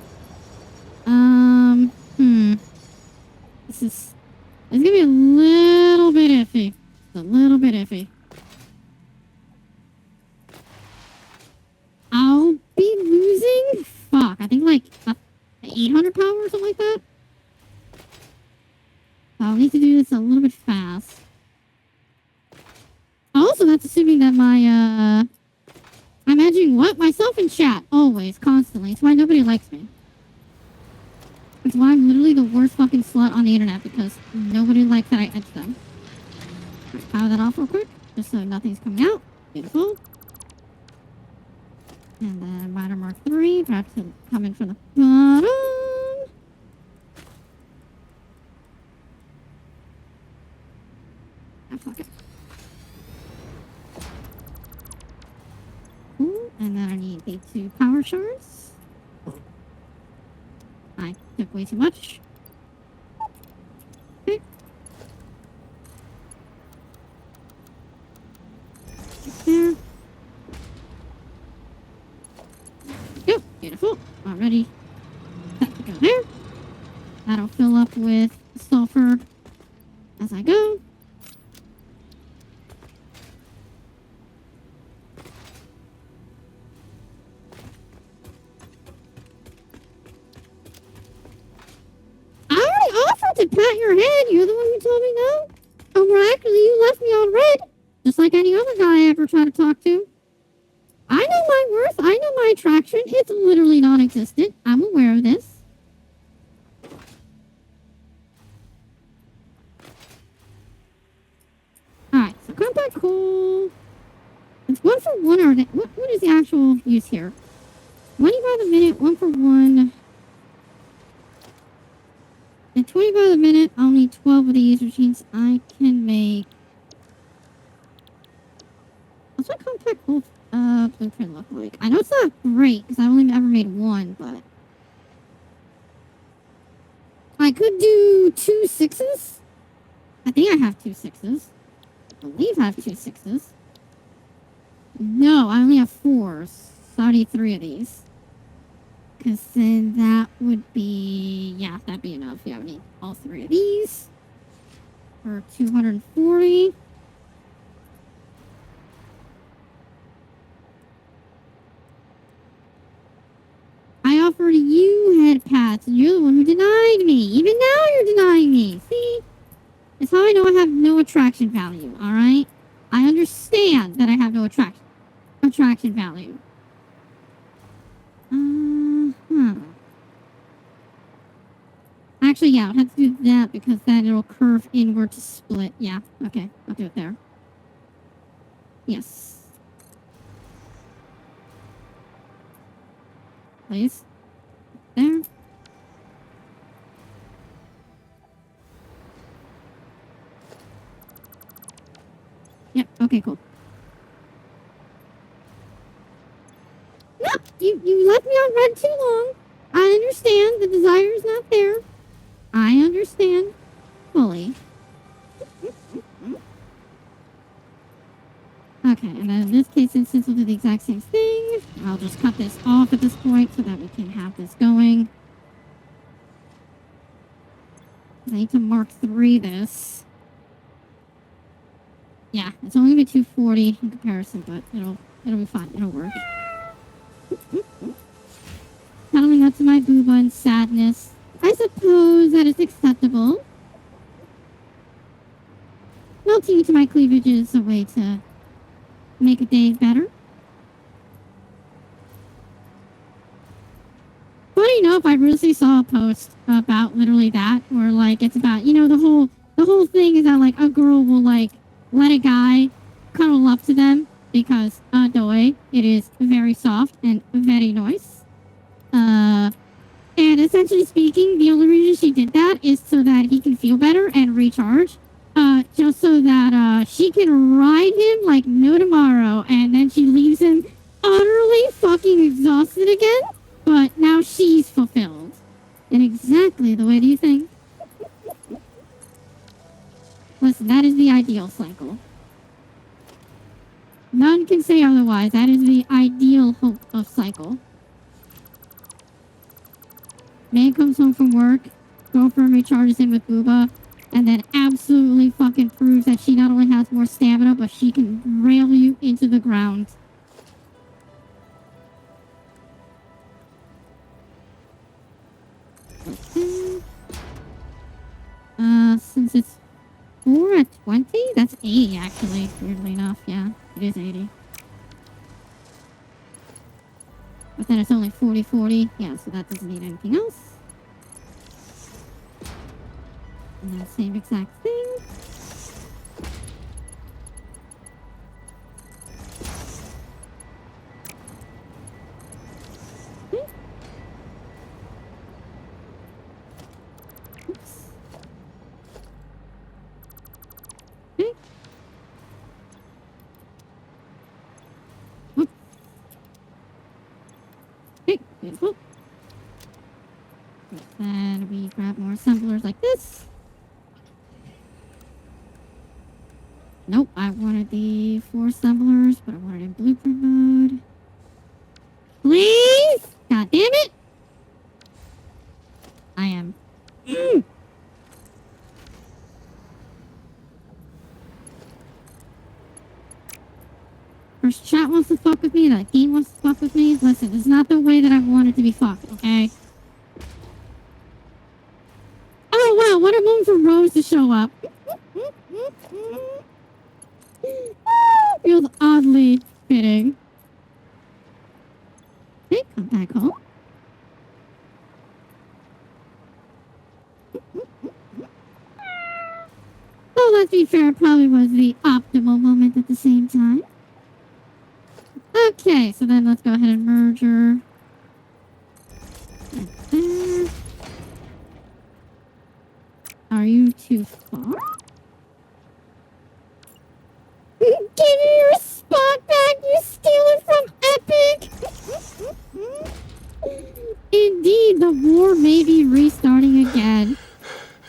It's gonna be a little bit iffy. A little bit iffy. I'll be losing, I think like 800 power or something like that. I'll need to do this a little bit fast. Also, that's assuming that my, I'm edging what? Myself in chat. Always, constantly. It's why nobody likes me. It's why I'm literally the worst fucking slut on the internet, because nobody likes that I edge them. Right, power that off real quick, just so nothing's coming out. Beautiful. And then miner mark 3, perhaps to come in from the bottom. Ah, fuck it. Cool. And then I need the 2 power shards. I took way too much. Okay. There. Yep, beautiful. Already set to go there. That'll fill up with sulfur as I go. To pat your head, you're the one who told me no. Oh, miraculously, you left me on red, just like any other guy I ever try to talk to. I know my worth, I know my attraction, it's literally non-existent. I'm aware of this. Alright, so compact coal. It's 1 for 1, or what is the actual use here? 20 by the minute, 1 for 1. At 20 by the minute, I'll need 12 of these, which means I can make... What's my compact coal blueprint look like? I know it's not great, because I only ever made 1, but... I could do 2 6s. I think I have 2 6s. I believe I have 2 6s. No, I only have 4s. So I need 3 of these. Because then that would be... Yeah, that'd be enough. Yeah, we need all 3 of these. For 240. I offered you head pads, and you're the one who denied me. Even now you're denying me. See? That's how I know I have no attraction value, alright? I understand that attraction value. Actually, yeah, I'll have to do that because then it'll curve inward to split. Yeah, okay, I'll do it there. Yes. Please. There. Yep, okay, cool. No, you left me on red too long. I understand the desire is not there. I understand fully. Okay, and then in this case, since we'll do the exact same thing, I'll just cut this off at this point so that we can have this going. I need to mark 3 this. Yeah, it's only gonna be 240 in comparison, but it'll be fine. It'll work. Telling that to my booba in sadness. I suppose that is acceptable. Melting to my cleavage is a way to make a day better. Funny enough, I recently saw a post about literally that, where like it's about, you know, the whole thing is that like a girl will like let a guy cuddle up to them because doy, it is very soft and very nice. And essentially speaking, the only reason she did that is so that he can feel better and recharge. Just so that she can ride him like no tomorrow, and then she leaves him utterly fucking exhausted again. But now she's fulfilled. In exactly the way do you think? Listen, that is the ideal cycle. None can say otherwise. That is the ideal hope of cycle. Man comes home from work, girlfriend recharges him with booba, and then absolutely fucking proves that she not only has more stamina, but she can rail you into the ground. Okay. Since it's 4 at 20, that's 80 actually, weirdly enough. Yeah, it is 80. But then it's only 40-40. Yeah, so that doesn't need anything else. And then same exact thing. Okay. Oops. Okay. Oops. Okay, beautiful. Then we grab more assemblers like this. Nope, I wanted the 4 assemblers, but I wanted it in blueprint mode. Please! God damn it! I am. First chat wants to fuck with me, that game wants to fuck with me. Listen, this is not the way that I wanted to be fucked, okay? Oh wow, what a moment for Rose to show up. Feels oddly fitting. Okay, come back home. Oh, let's be fair, it probably was the optimal moment at the same time. Okay, so then let's go ahead and merge her. Right there. Are you too far? Give me your spot back, you steal it from Epic! Indeed, the war may be restarting again.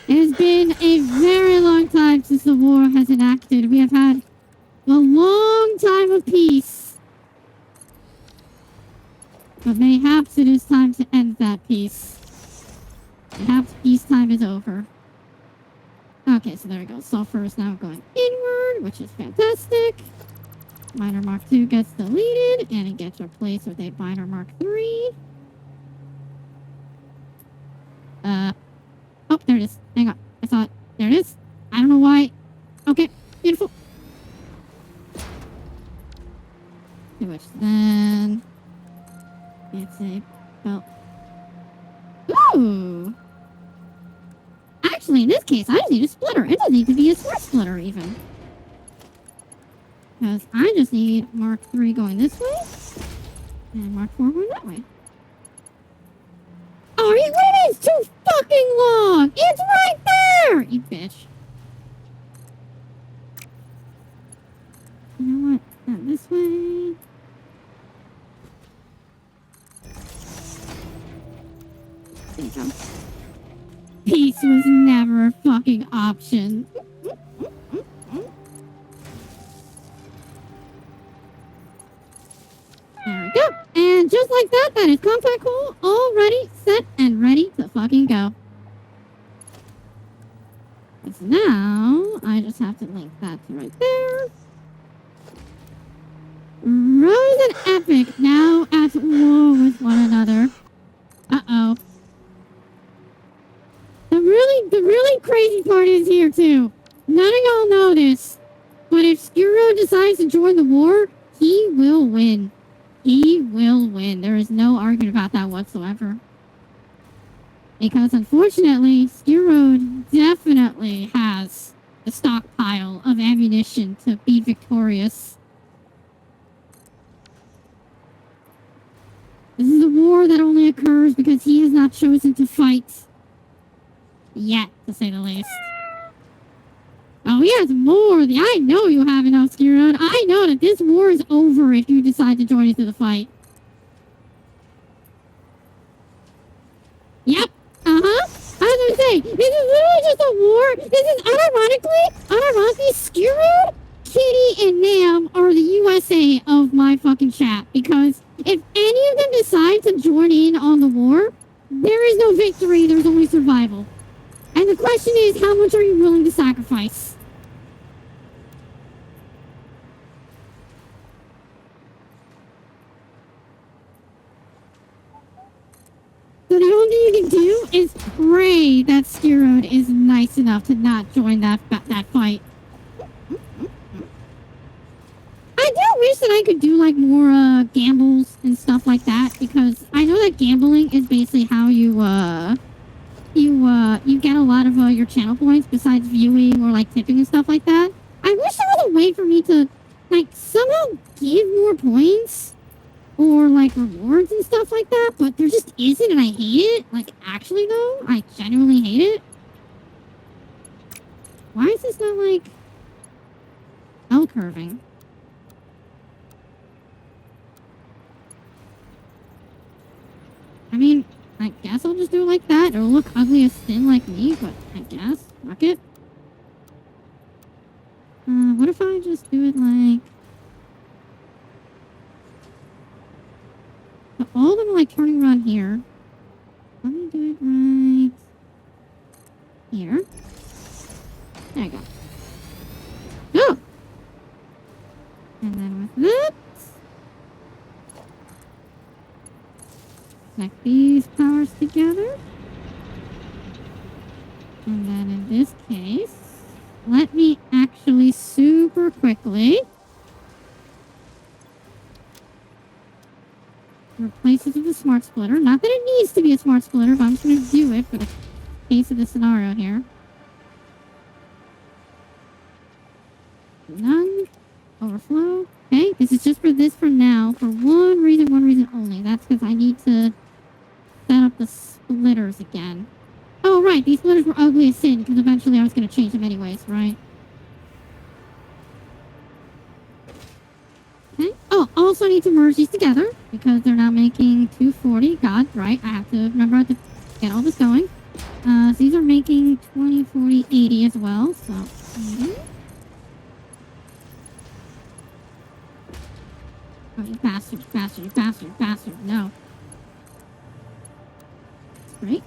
It has been a very long time since the war has enacted. We have had a long time of peace. But mayhaps it is time to end that peace. Perhaps peacetime is over. Okay, so there we go. Sulfur is now going inward, which is fantastic. Miner Mark 2 gets deleted, and it gets replaced with a Miner Mark 3. Oh, there it is. Hang on. I saw it. There it is. I don't know why. Okay, beautiful. Do which then it's a belt. Ooh! Actually, in this case, I just need a splitter. It doesn't need to be a smart splitter, even. Because I just need Mark 3 going this way, and Mark 4 going that way. Oh, you wait, it's too fucking long! It's right there! You bitch. You know what? Not this way. There you go. Peace was never a fucking option. There we go. And just like that, that is contact hole all ready, set, and ready to fucking go. Because now, I just have to link that to right there. Rose and Epic now at war with one another. Uh-oh. The really crazy part is here, too. None of y'all know this, but if Skiro decides to join the war, he will win. He will win. There is no argument about that whatsoever. Because unfortunately, Skiro definitely has a stockpile of ammunition to be victorious. This is a war that only occurs because he has not chosen to fight. Yet, to say the least. Oh, he has more. I know you have enough, Skiro. I know that this war is over if you decide to join into the fight. Yep. Uh-huh. I was gonna say, this is literally just a war. This is unironically, Skiro, Kitty, and Nam are the USA of my fucking chat. Because if any of them decide to join in on the war, there is no victory, there's only survival. And the question is, how much are you willing to sacrifice? So the only thing you can do is pray that Skirod is nice enough to not join that fight. I do wish that I could do like more gambles and stuff like that, because I know that gambling is basically how you get a lot of your channel points besides viewing or like tipping and stuff like that. I wish there was a way for me to like somehow give more points or like rewards and stuff like that, but there just isn't, and I hate it. Like, actually though, I genuinely hate it. Why is this not like L curving? I mean, I guess I'll just do it like that. It'll look ugly as thin like me, but I guess. Fuck it. What if I just do it like... So all of them are like turning around here. Let me do it right... here. There you go. Oh! And then with that... connect these powers together. And then in this case, let me actually super quickly replace it with a smart splitter. Not that it needs to be a smart splitter, but I'm just going to do it for the case of the scenario here. None. Overflow. Okay, this is just for this for now. For one reason only. That's because I need to set up the splitters again. Oh, right. These splitters were ugly as sin because eventually I was going to change them anyways, right? Okay. Oh, also I need to merge these together because they're now making 240. God, right. I have to remember how to get all this going. So these are making 20, 40, 80 as well. So, 80. Oh, you bastard, bastard, bastard, bastard. No. Straight.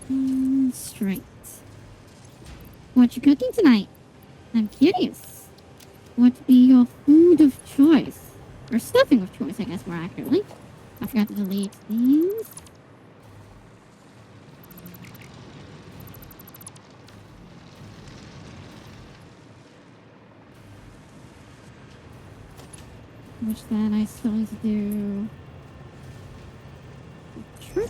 And straight. What you cooking tonight? I'm curious. What be your food of choice? Or stuffing of choice, I guess, more accurately. I forgot to delete these. which then I still need to do a trick.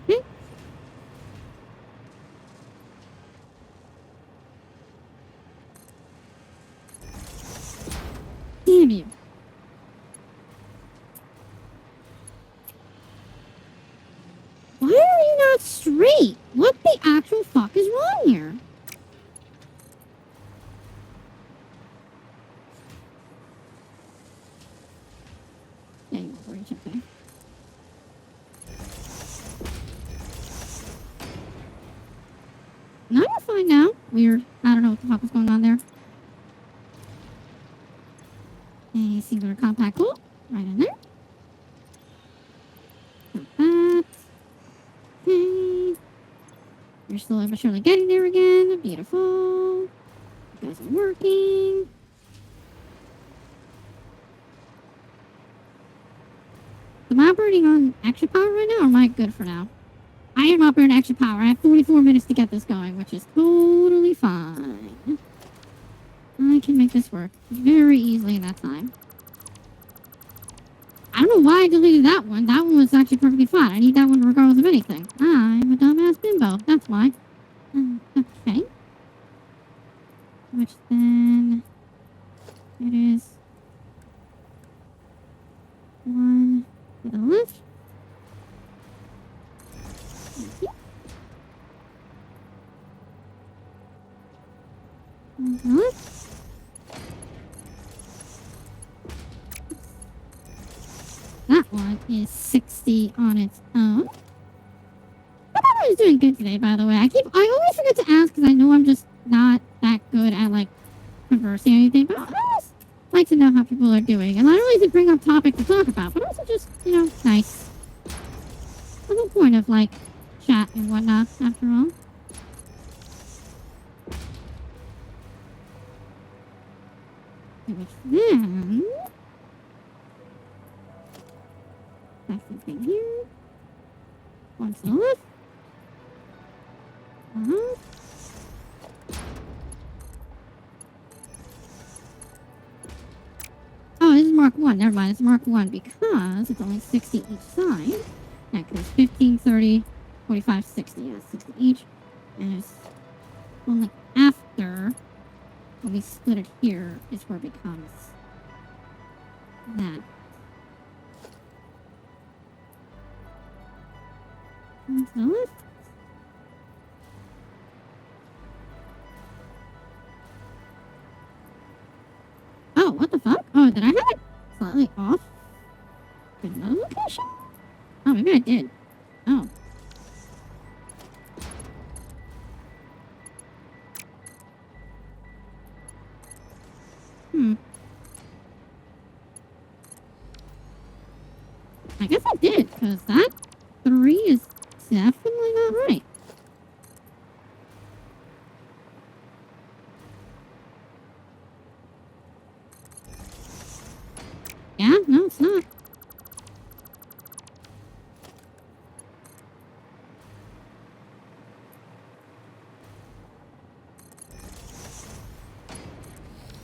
Okay. Damn you. Why are you not straight? What the actual fuck is wrong here? Yeah, you were right, okay. No, you're fine now. Weird. I don't know what the fuck was going on there. A singular compact hole. Right in there. Like that. Okay. You're slowly but surely getting there again. Beautiful. You guys are working. Am I operating on extra power right now, or am I good for now? I am operating extra power. I have 44 minutes to get this going, which is totally fine. I can make this work very easily in that time. I don't know why I deleted that one. That one was actually perfectly fine. I need that one regardless of anything. I'm a dumbass bimbo. That's why. Okay. Which then... It is... One to the left. Thank you. One to the left. That one is 60 on its own. I thought I was doing good today, by the way. I always forget to ask because I know I'm just not that good at, like, conversing or anything, but I always like to know how people are doing. And not only to bring up topics to talk about, but also just, you know, nice. The whole point of, like, chat and whatnot, after all. Which then... That's the thing here. One to the left. Oh, this is Mark 1. Never mind, it's Mark 1 because it's only 60 each side. Yeah, because 15, 30, 45, 60. Yeah, 60 each. And it's only after when we split it here is where it becomes that. One to the left. Oh, what the fuck? Oh, did I have it slightly off? Another location? Oh, maybe I did. Oh. I guess I did, because that 3 is definitely not right. Yeah, no, it's not.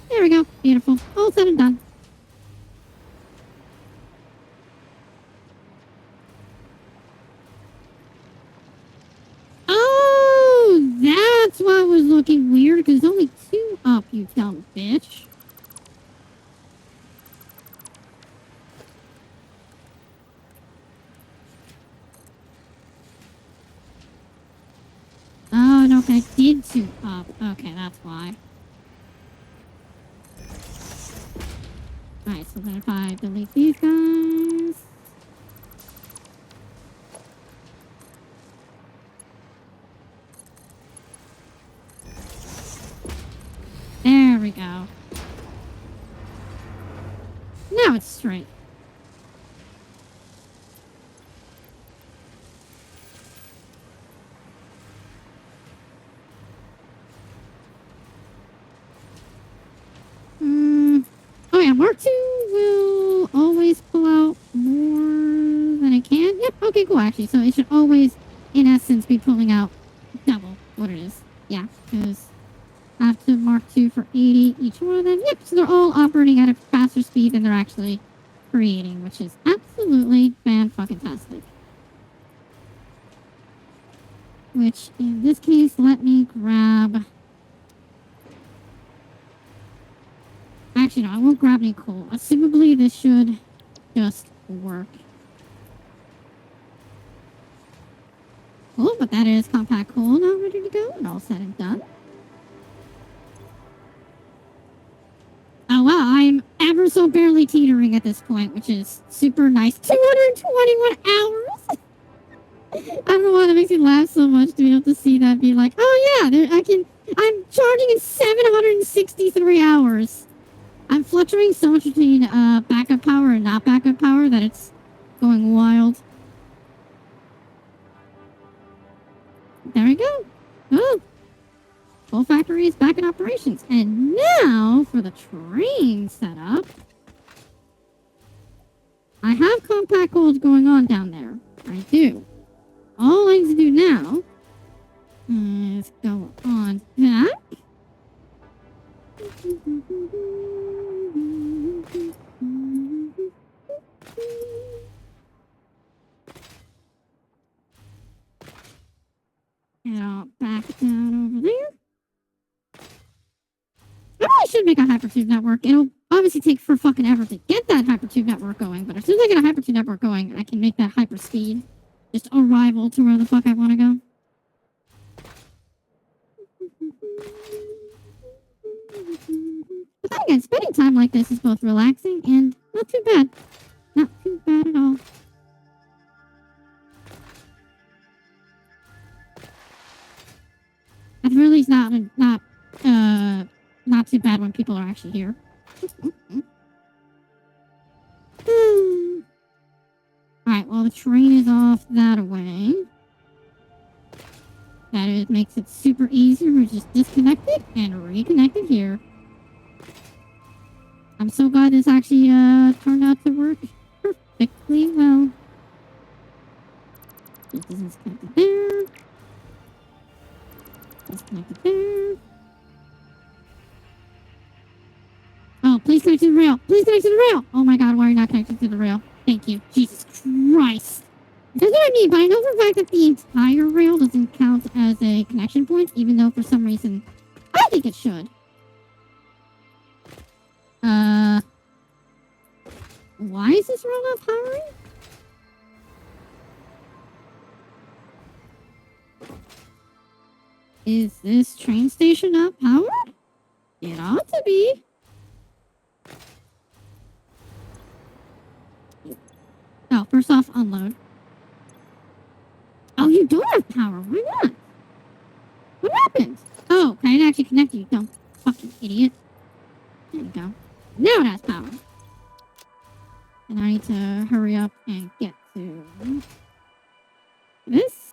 There we go. Beautiful. All said and done. Oh, that's why it was looking weird, because there's only 2 up, you dumb bitch. Oh, no, I did 2 up. Okay, that's why. Alright, so then if I delete these guys... There we go. Now it's straight. Oh yeah, Mark 2 will always pull out more than it can. Yep, okay, cool, actually. So it should always in essence, be pulling out double what it is. Yeah, because I have to mark 2 for 80 each one of them. Yep, so they're all operating at a faster speed than they're actually creating, which is absolutely fan-fucking-tastic. Which, in this case, let me grab... Actually, no, I won't grab any coal. Assumably, this should just work. Cool, but that is compact coal now ready to go and all said and done. Oh wow, I'm ever so barely teetering at this point, which is super nice. 221 hours! I don't know why that makes me laugh so much to be able to see that and be like, oh yeah, I'm charging in 763 hours. I'm fluctuating so much between backup power and not backup power that it's going wild. There we go. Oh, coal factory is back in operations. And now for the train setup. I have compact coals going on down there. I do. All I need to do now is go on back. And I'll back down over there. I really should make a hypertube network. It'll obviously take for fucking ever to get that hypertube network going, but as soon as I get a hypertube network going, I can make that hyperspeed just arrival to where the fuck I want to go. But then again, spending time like this is both relaxing and not too bad. Not too bad at all. It really is not too bad when people are actually here. Alright, well the train is off that way. That makes it super easy. We're just disconnected and reconnected here. I'm so glad this actually turned out to work perfectly well. This is disconnected there. Disconnected there. Oh, please connect to the rail. Please connect to the rail. Oh my god, why are you not connected to the rail? Thank you. Jesus Christ. That's what I mean, but I know for a fact that the entire rail doesn't count as a connection point, even though for some reason I think it should. Why is this rail not powering? Is this train station not powered? It ought to be. Oh, first off, unload. Oh, you don't have power. Why not? What happened? Oh, I didn't actually connect you, dumb fucking idiot. There you go. Now it has power. And I need to hurry up and get to this.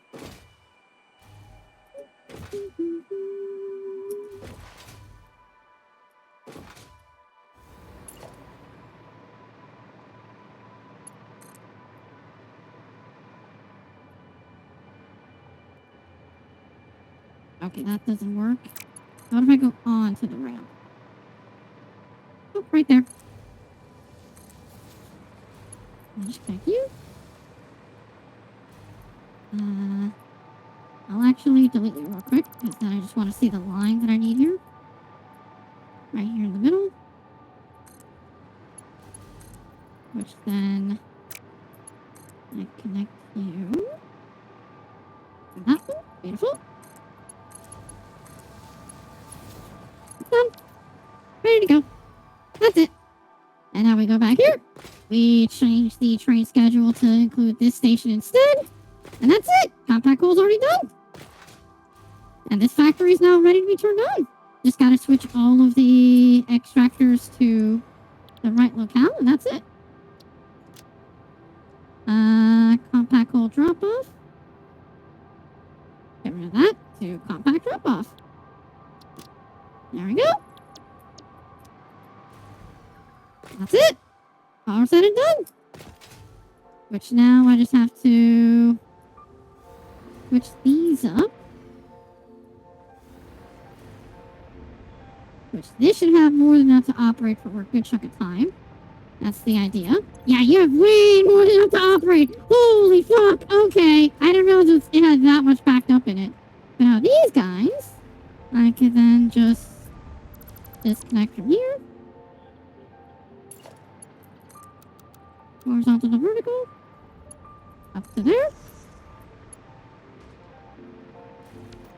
Okay, that doesn't work. What if I go on to the rail? Oh, right there. I'll just connect you. I'll actually delete you real quick, because then I just want to see the line that I need here. Right here in the middle. Which then I connect you. And that one. Beautiful. Done. Ready to go. That's it. And now we go back here. We change the train schedule to include this station instead. And that's it. Compact coal's already done. And this factory is now ready to be turned on. Just gotta switch all of the extractors to the right locale, and that's it. Compact coal drop-off. Get rid of that to compact drop-off. There we go. That's it. Power set and done. Which now I just have to switch these up. Which this should have more than enough to operate for a good chunk of time. That's the idea. Yeah, you have way more than enough to operate. Holy fuck. Okay. I didn't realize it had that much backed up in it. But now these guys, I could then just disconnect from here. Horizontal to vertical. Up to there.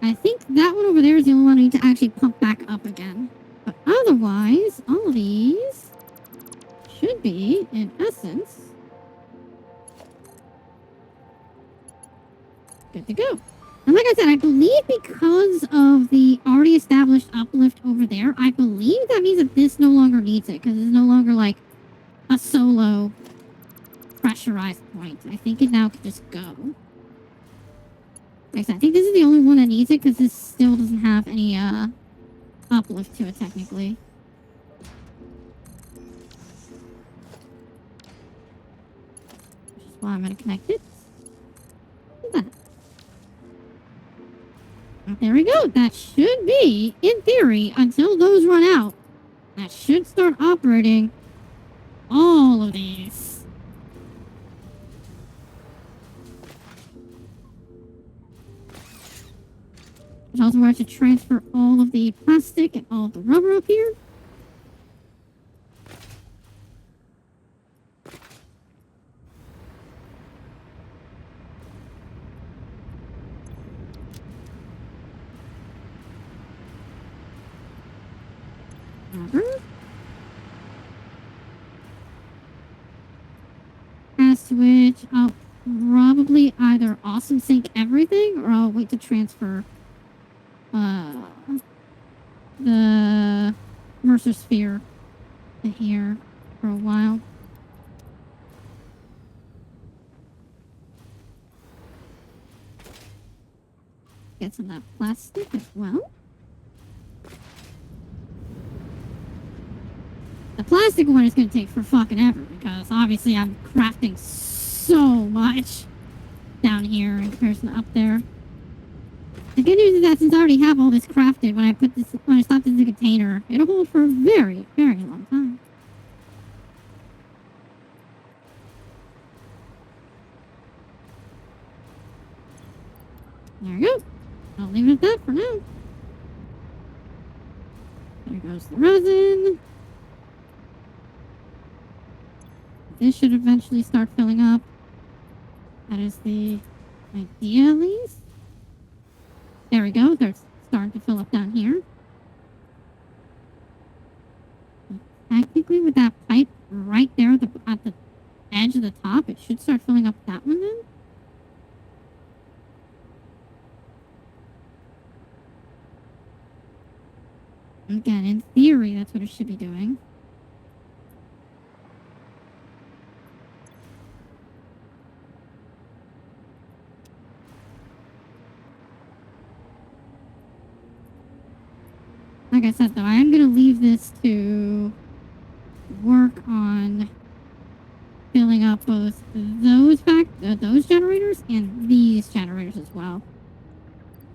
I think that one over there is the only one I need to actually pump back up again. But otherwise, all of these should be, in essence, good to go. And like I said, I believe because of the already established uplift over there, I believe that means that this no longer needs it, because it's no longer like a solo pressurized point. I think it now can just go. Like I said, I think this is the only one that needs it, because this still doesn't have any uplift to it, technically. Which is why I'm going to connect it. Look at that. There we go. That should be, in theory, until those run out, that should start operating all of these. There's also where I should transfer all of the plastic and all of the rubber up here. As to which I'll probably either awesome sync everything or I'll wait to transfer the Mercer sphere to here for a while. Get some of that plastic as well. The plastic one is going to take for fucking ever because obviously I'm crafting so much down here in comparison to up there. The good news is that since I already have all this crafted, when I stop this in the container, it'll hold for a very, very long time. There we go. I'll leave it at that for now. There goes the resin. This should eventually start filling up. That is the idea, at least. There we go. They're starting to fill up down here. Technically, with that pipe right there at the edge of the top, it should start filling up that one then. Again, in theory, that's what it should be doing. Like I said, though, I am going to leave this to work on filling up both those generators and these generators as well.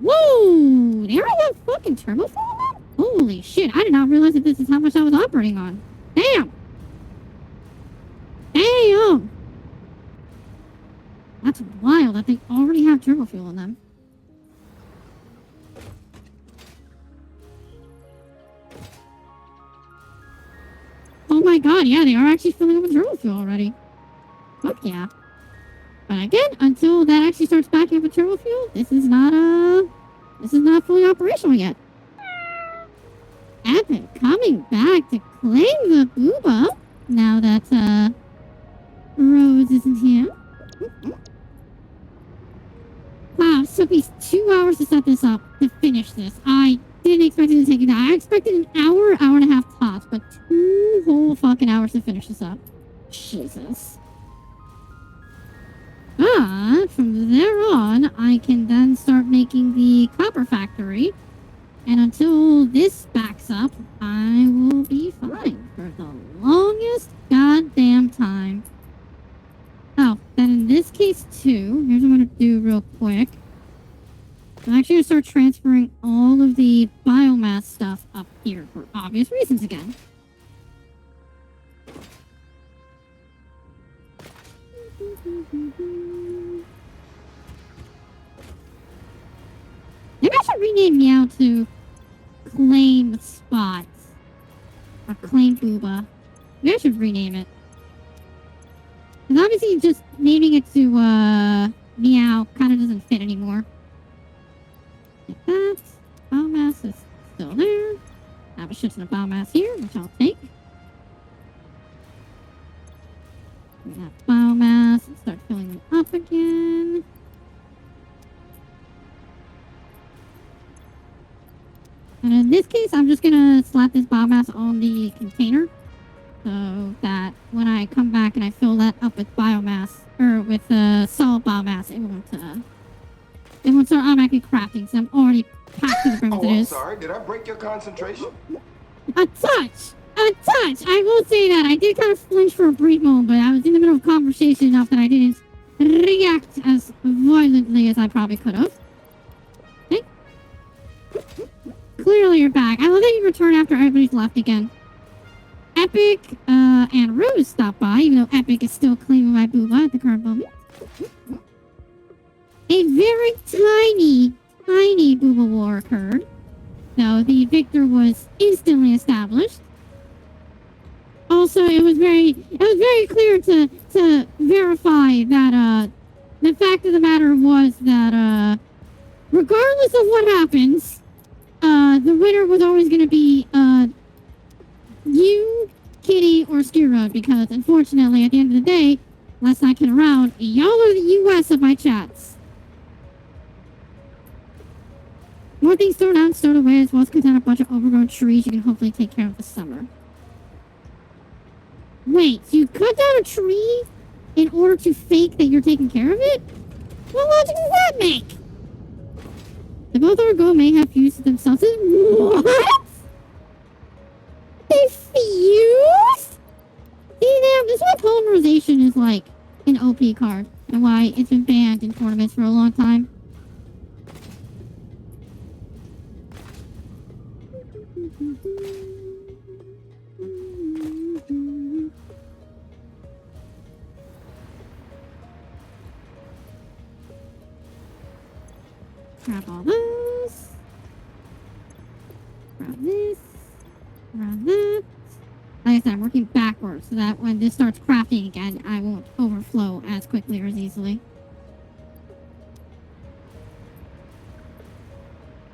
Whoa! They already have fucking turbo fuel on? Holy shit, I did not realize that this is how much I was operating on. Damn! Damn! That's wild that they already have turbo fuel on them. Oh my god, yeah, they are actually filling up with turbo fuel already. Fuck yeah. But again, until that actually starts backing up with turbo fuel, this is not fully operational yet. Epic coming back to claim the booba now that Rose isn't here. Wow, it took me 2 hours to set this up, to finish this. I didn't expect it to take that. I expected an hour and a half tops, but 2 whole fucking hours to finish this up. Jesus. But from there on, I can then start making the copper factory. And until this backs up, I will be fine for the longest goddamn time. Oh, then in this case too, here's what I'm going to do real quick. I'm actually gonna start transferring all of the biomass stuff up here for obvious reasons again. Maybe I should rename Meow to Claim Spots. Or Claim Booba. Maybe I should rename it. Because obviously just naming it to, Meow kind of doesn't fit anymore. Like that. Biomass is still there. I have a shit ton of biomass here, which I'll take. We have biomass and start filling them up again. And in this case, I'm just gonna slap this biomass on the container so that when I come back and I fill that up with biomass, or with solid biomass, it won't start automatically crafting, so I'm already packed to the brim as Oh, it I'm is. sorry. Did I break your concentration? A touch! A touch! I will say that. I did kind of flinch for a brief moment, but I was in the middle of a conversation enough that I didn't react as violently as I probably could have. Okay. Clearly you're back. I love that you return after everybody's left again. Epic, and Rose stopped by, even though Epic is still claiming my booba at the current moment. A very tiny booba war occurred. So the victor was instantly established. Also, it was very clear to verify that, the fact of the matter was that, regardless of what happens, the winner was always going to be, you, Kitty, or Skirod, because unfortunately, at the end of the day, last I can around, y'all are the US of my chats. More things thrown out and stowed away, as well as cut down a bunch of overgrown trees you can hopefully take care of this summer. Wait, so you cut down a tree in order to fake that you're taking care of it? What logic does that make? The both Argo may have fused themselves. What? They fused? See, now, this is why polymerization is like an OP card, and why it's been banned in tournaments for a long time. Grab all those. Grab this. Grab that. Like I said, I'm working backwards so that when this starts crafting again, I won't overflow as quickly or as easily.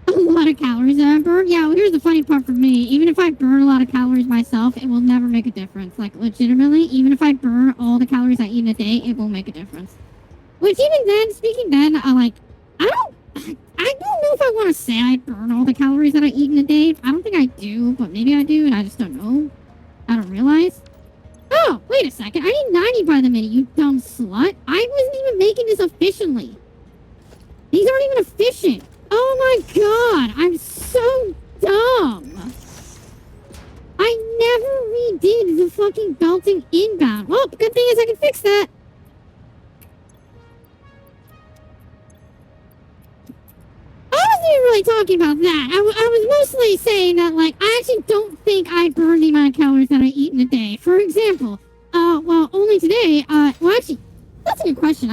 A lot of calories that I burn? Yeah, well, here's the funny part for me. Even if I burn a lot of calories myself, it will never make a difference. Like, legitimately, even if I burn all the calories I eat in a day, it won't make a difference. Which even then, speaking then, I don't know if I want to say I burn all the calories that I eat in a day. I don't think I do, but maybe I do, and I just don't know. I don't realize. Oh, wait a second. I need 90 by the minute, you dumb slut. I wasn't even making this efficiently. These aren't even efficient. Oh my god, I'm so dumb. I never redid the fucking belting inbound. Well, the good thing is I can fix that. I wasn't even really talking about that. I was mostly saying that, like, I actually don't think I burn the amount of calories that I eat in a day. For example, well, only today, well, actually, that's a good question.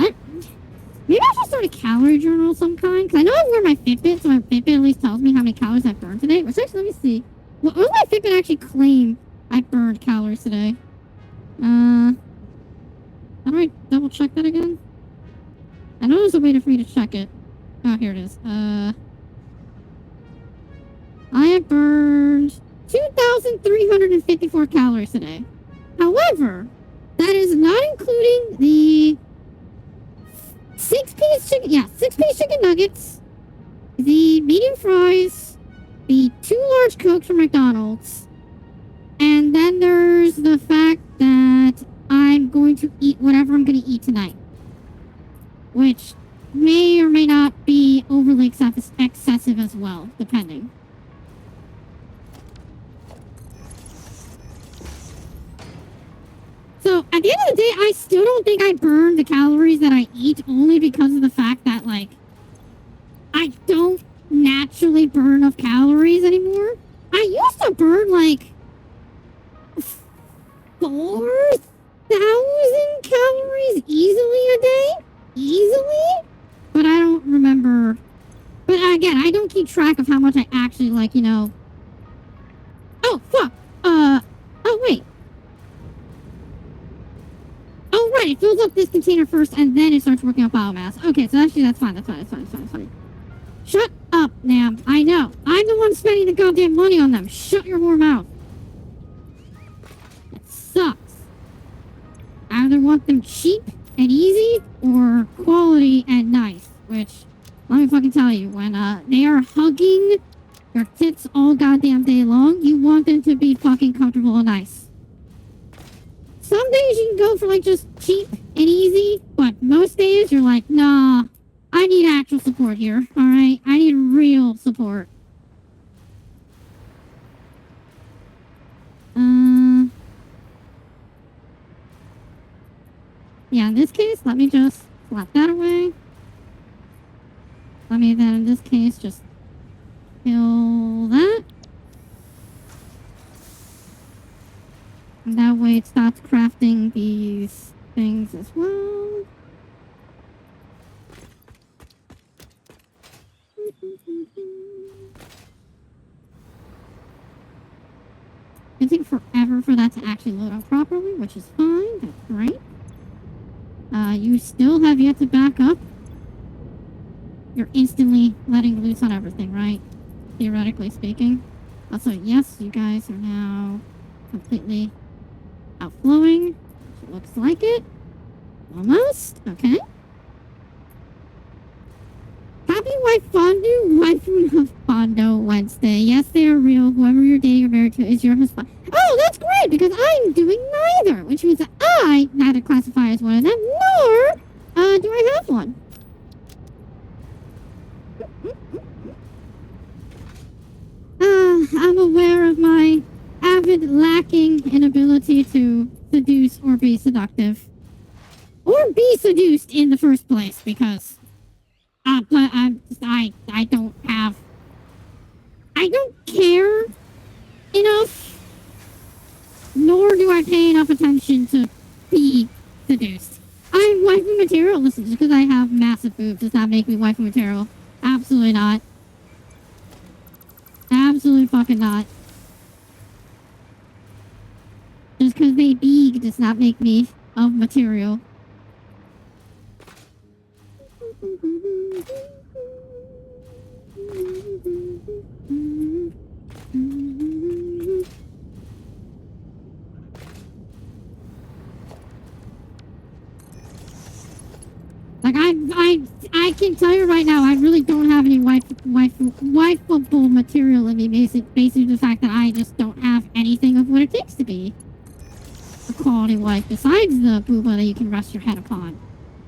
Maybe I should start a calorie journal of some kind, because I know I wear my Fitbit, so my Fitbit at least tells me how many calories I burned today. Which actually, let me see. What does my Fitbit actually claim I burned calories today? How do I double check that again? I know there's a way for me to check it. Oh, here it is. I have burned 2,354 calories today. However, that is not including the 6-piece chicken nuggets, the medium fries, the 2 large Cokes from McDonald's, and then there's the fact that I'm going to eat whatever I'm going to eat tonight, which may or may not be overly excessive as well, depending. So, at the end of the day, I still don't think I burn the calories that I eat, only because of the fact that, like, I don't naturally burn enough calories anymore. I used to burn like 4,000 calories easily a day. Easily? But I don't remember. But again, I don't keep track of how much I actually like, Oh, fuck. Oh, wait. Oh, right. It fills up this container first and then it starts working up biomass. Okay, so actually that's fine. That's fine. Shut up, Nam. I know. I'm the one spending the goddamn money on them. Shut your whore mouth. It sucks. I either want them cheap and easy or quality and nice. Which, let me fucking tell you, when they are hugging your tits all goddamn day long, you want them to be fucking comfortable and nice. Some days you can go for like just cheap and easy, but most days you're like, nah, I need actual support here, alright? I need real support. Yeah, in this case, let me just slap that away. Let me then, in this case, just kill that. And that way it starts crafting these things as well. It takes forever for that to actually load up properly, which is fine. That's great. You still have yet to back up. You're instantly letting loose on everything, right? Theoretically speaking. Also, yes, you guys are now completely outflowing. It looks like it. Almost. Okay. Happy Wife Fondue, Wife Fondue Wednesday. Yes, they are real. Whoever you're dating or married to is your husband. Oh, that's great, because I'm doing neither, which means that I neither classify as one of them, nor do I have one. I'm aware of my avid lacking in ability to seduce or be seductive. Or be seduced in the first place, because but I don't have... I don't care enough, nor do I pay enough attention to be seduced. I'm waifu material. Listen, just because I have massive boobs does not make me waifu material. Absolutely not. Absolutely fucking not. Just because they big does not make me of material. Like, I can tell you right now, I really don't have any wifeable material in me, basically the fact that I just don't have anything of what it takes to be a quality wife besides the booba that you can rest your head upon.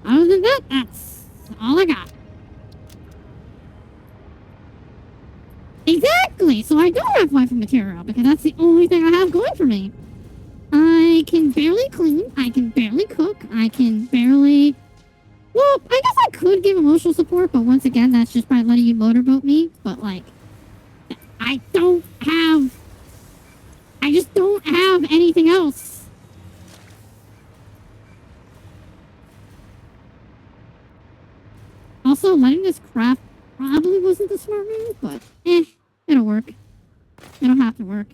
Other than that, that's all I got. Exactly! So I don't have waifu material, because that's the only thing I have going for me. I can barely clean, I can barely cook, I can barely... Well, I guess I could give emotional support, but once again, that's just by letting you motorboat me. But, like, I just don't have anything else. Also, letting this craft probably wasn't the smart move, but, it'll work. It'll have to work.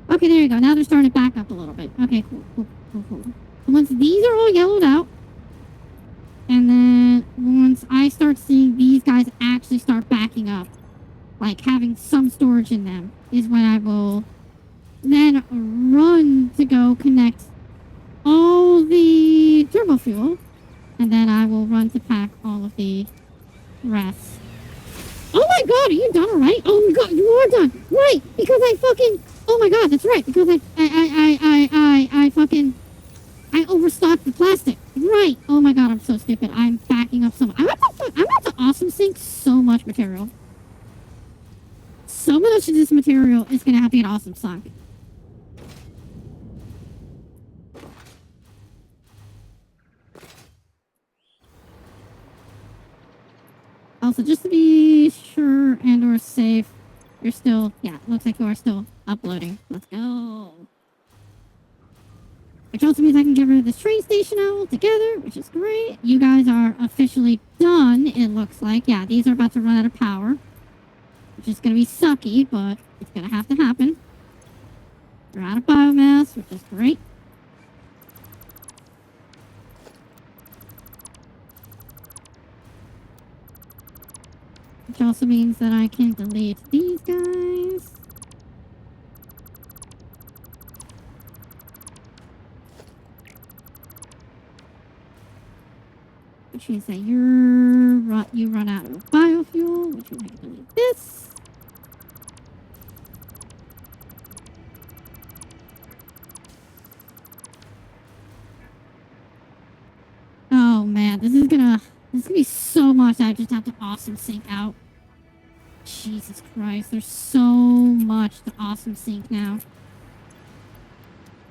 Okay, there you go. Now they're starting to back up a little bit. Okay, cool. Once these are all yellowed out, and then once I start seeing these guys actually start backing up, like having some storage in them, is when I will then run to go connect all the turbo fuel, and then I will run to pack all of the rest. Oh my god, are you done already? Oh my god, you are done! Right, because I fucking... Oh my god, that's right, because I overstocked the plastic. Right. Oh my god, I'm so stupid. I'm backing up so much. I'm about to awesome sink so much material. So much of this material is gonna have to get awesome sunk. also, just to be sure and or safe, you're still, yeah, looks like you are still uploading. Let's go. Which also means I can get rid of this train station altogether, which is great. You guys are officially done, it looks like. Yeah, these are about to run out of power. Which is going to be sucky, but it's going to have to happen. They're out of biomass, which is great. Which also means that I can delete these guys. Which means that you run out of biofuel, which means I can delete this. Oh man, this is gonna be so much. I just have to awesome sync out. Jesus Christ, there's so much to awesome sync now.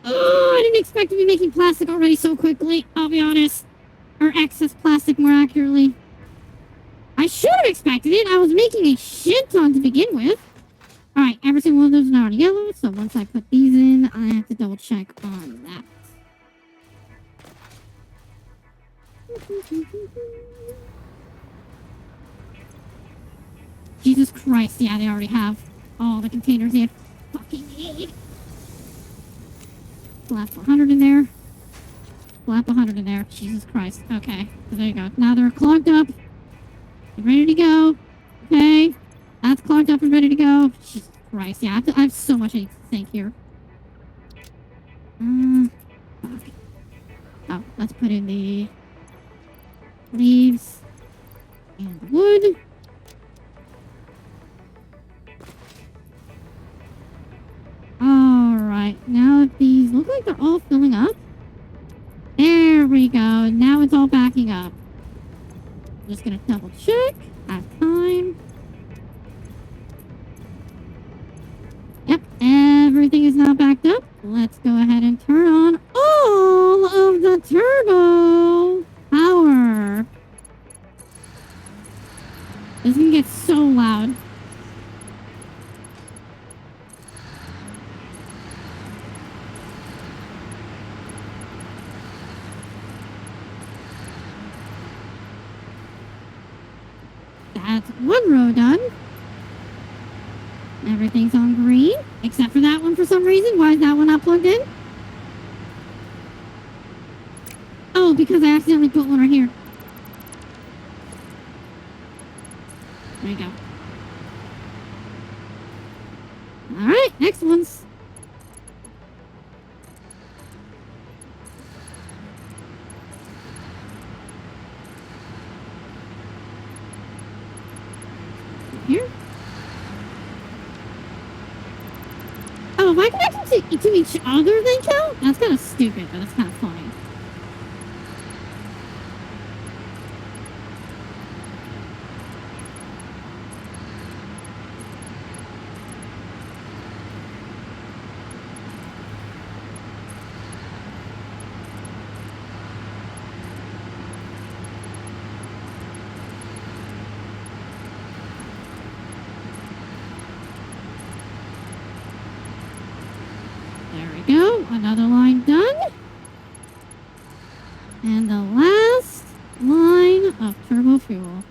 Oh, I didn't expect to be making plastic already so quickly, I'll be honest. Or excess plastic, more accurately. I should have expected it. I was making a shit ton to begin with. Alright, every single one of those are now on yellow, so once I put these in, I have to double check on that. Jesus Christ, yeah, they already have all the containers they fucking need. Slap 100 in there. Slap 100 in there. Jesus Christ. Okay, so there you go. Now they're clogged up. They're ready to go. Okay. That's clogged up and ready to go. Jesus Christ, yeah, I have so much I need to think here. Fuck. Oh, let's put in the leaves and the wood. Alright, now that these look like they're all filling up. There we go. Now it's all backing up. Just gonna double check. I have time. Yep, everything is now backed up. Let's go ahead and turn on all of the turbo power. This is gonna get so loud. That's one row done. Everything's on green, except for that one for some reason. Why is that one not plugged in? Oh, because I accidentally put one right here. There you go. Alright, next ones. Here. Oh, am I connected to each other then, Cal? That's kind of stupid, but that's kind of funny. Go, another line done. And the last line of turbo fuel.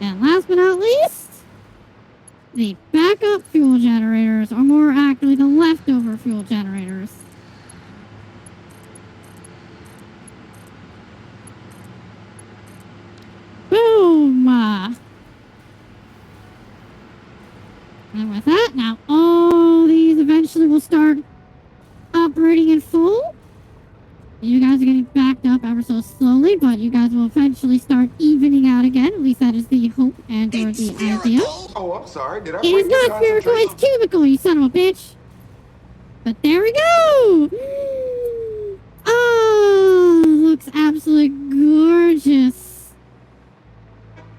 And last but not least, the backup fuel generators, or more accurately, the leftover fuel generators. Boom! And with that, now all these eventually will start operating in full. You guys are getting backed up ever so slowly, but you guys will eventually start evening out again. At least that is the hope and or the idea. Oh, I'm sorry. Did I It is not spherical, it's cubical, you son of a bitch. But there we go! Oh, looks absolutely gorgeous.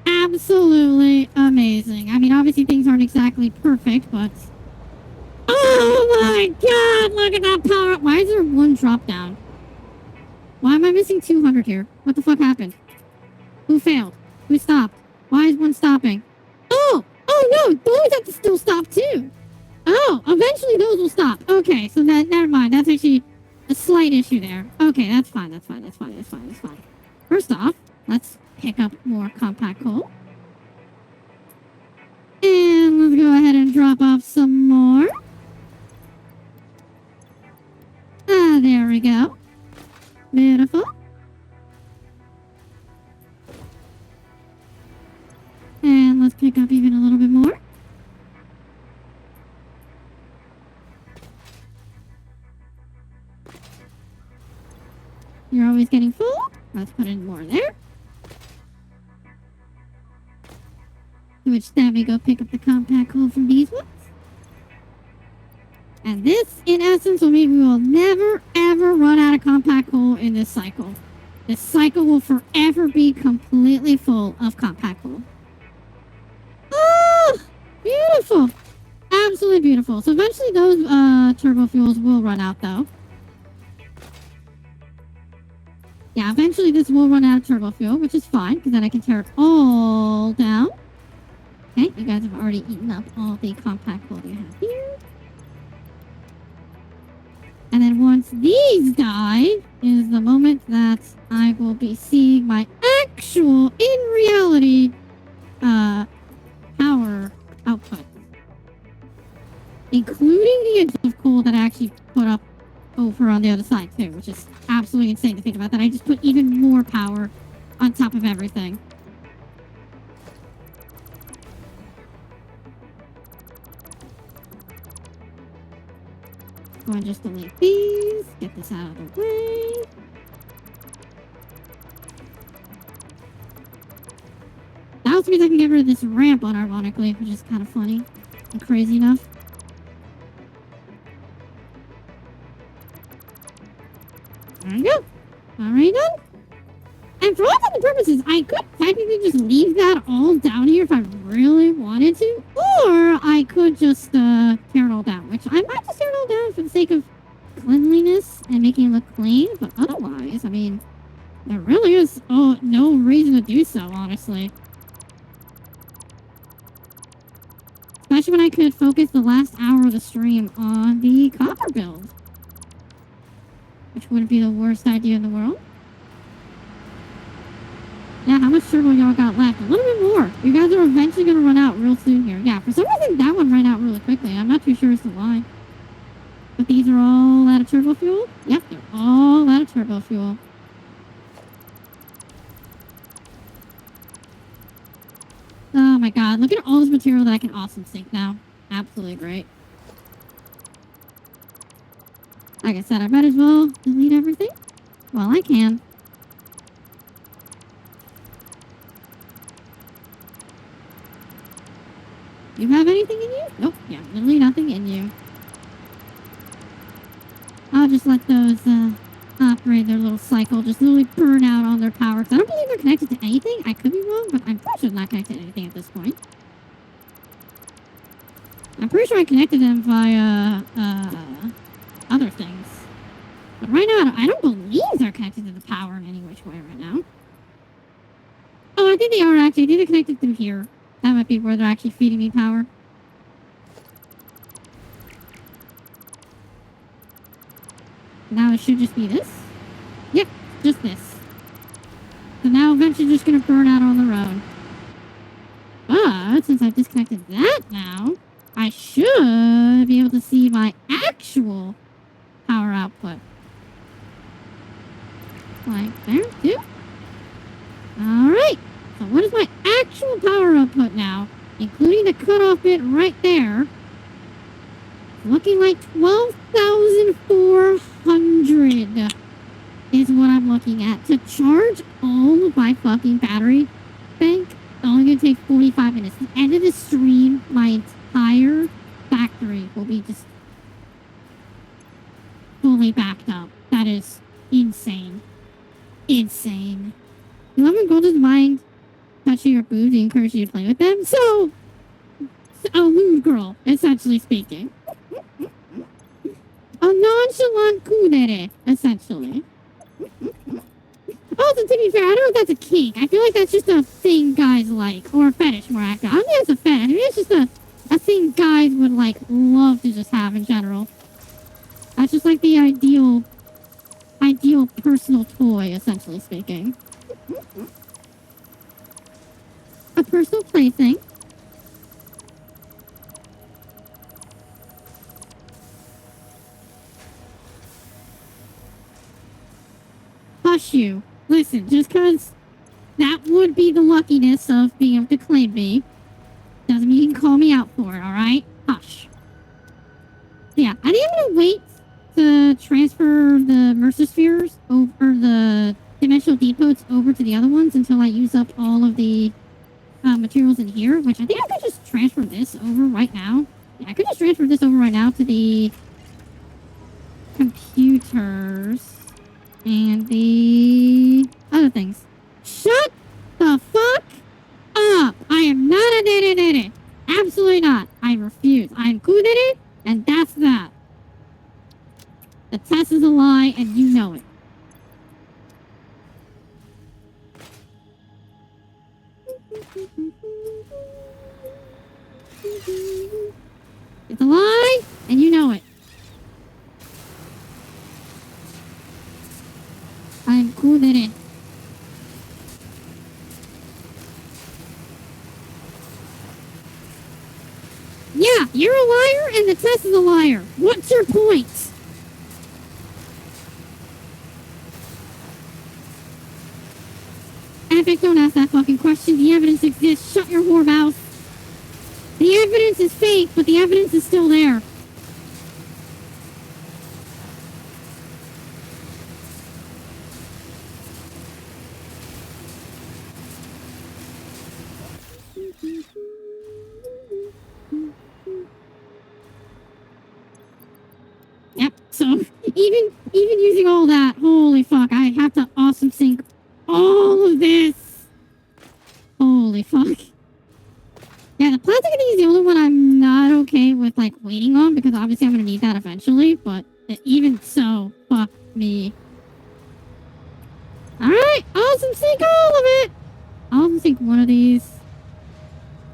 Absolutely amazing. obviously things aren't exactly perfect, but... Oh my god, look at that power! Why is there one drop down? Why am I missing 200 here? What the fuck happened? Who failed? Who stopped? Why is one stopping? Oh! Oh no! Those have to still stop too! Oh! Eventually those will stop. Okay, so never mind. That's actually a slight issue there. Okay, that's fine. That's fine. That's fine. That's fine. That's fine. First off, let's pick up more compact coal. And let's go ahead and drop off some more. Ah, there we go. Beautiful. And let's pick up even a little bit more. You're always getting full. Let's put in more there. To which then we go pick up the compact coal from these ones. And this, in essence, will mean we will never, ever run out of compact coal in this cycle. This cycle will forever be completely full of compact coal. Oh, beautiful. Absolutely beautiful. So eventually those turbo fuels will run out, though. Yeah, eventually this will run out of turbo fuel, which is fine, because then I can tear it all down. Okay, you guys have already eaten up all the compact coal you have here. And then once these die, is the moment that I will be seeing my actual, in reality, power output. Including the amount of coal that I actually put up over on the other side too, which is absolutely insane to think about that. I just put even more power on top of everything. Go and just delete these. Get this out of the way. That also means I can get rid of this ramp unironically, which is kind of funny and crazy enough. There we go. Already done. And for all intents and purposes, I could technically just leave that all down here if I really wanted to. Or I could just tear it all down, which I might just tear it all down for the sake of cleanliness and making it look clean. But otherwise, I mean, there really is no reason to do so, honestly. Especially when I could focus the last hour of the stream on the copper build. Which wouldn't be the worst idea in the world. Yeah, how much turbo y'all got left? A little bit more. You guys are eventually going to run out real soon here. Yeah, for some reason that one ran out really quickly. I'm not too sure as to why. But these are all out of turbo fuel? Yep, they're all out of turbo fuel. Oh my god, look at all this material that I can awesome sink now. Absolutely great. Like I said, I might as well delete everything while I can. You have anything in you? Nope. Yeah, literally nothing in you. I'll just let those operate their little cycle, just literally burn out on their power. Because I don't believe they're connected to anything. I could be wrong, but I'm pretty sure they're not connected to anything at this point. I'm pretty sure I connected them via other things. But right now, I don't believe they're connected to the power in any which way right now. Oh, I think they are actually. I think they're connected through here. That might be where they're actually feeding me power. Now it should just be this. Yep, just this. So now eventually just going to burn out on their own. But since I've disconnected that now, I should be able to see my actual power output. Like there, too. Alright. So what is my actual power output now, including the cutoff bit right there? Looking like 12,400 is what I'm looking at. To charge all of my fucking battery bank, it's only going to take 45 minutes. At the end of the stream, my entire factory will be just fully backed up. That is insane. Insane. 11 gold is mine. Touching your boobs, they encourage you to play with them. So, a lewd girl, essentially speaking. A nonchalant kundere, essentially. Also, to be fair, I don't know if that's a kink. I feel like that's just a thing guys like, or a fetish more active. I don't think it's a fetish. I think it's just a thing guys would like love to just have in general. That's just like the ideal personal toy, essentially speaking. A personal plaything. Hush you. Listen, just cause that would be the luckiness of being able to claim me, doesn't mean you can call me out for it, alright? Hush. Yeah, I think I'm gonna wait to transfer the Mercer spheres over the dimensional depots over to the other ones until I use up all of the materials in here, which I think I could just transfer this over right now. Yeah, I could just transfer this over right now to the computers and the other things. Shut the fuck up! I am not a dede. Absolutely not. I refuse. I am kudere, and that's that. The test is a lie, and you know it. It's a lie, and you know it. I'm kudere. Yeah, you're a liar, and the test is a liar. What's your point? Epic, don't ask that fucking question. The evidence exists. Shut your whore mouth. The evidence is fake, but the evidence is still there. Yep, so even using all that, holy fuck, I have to awesome sync all of this. Holy fuck. Yeah, the plastic thing is the only one I'm not okay with, like, waiting on, because obviously I'm gonna need that eventually, but even so, fuck me. Alright, awesome sync all of it! I'll sync one of these.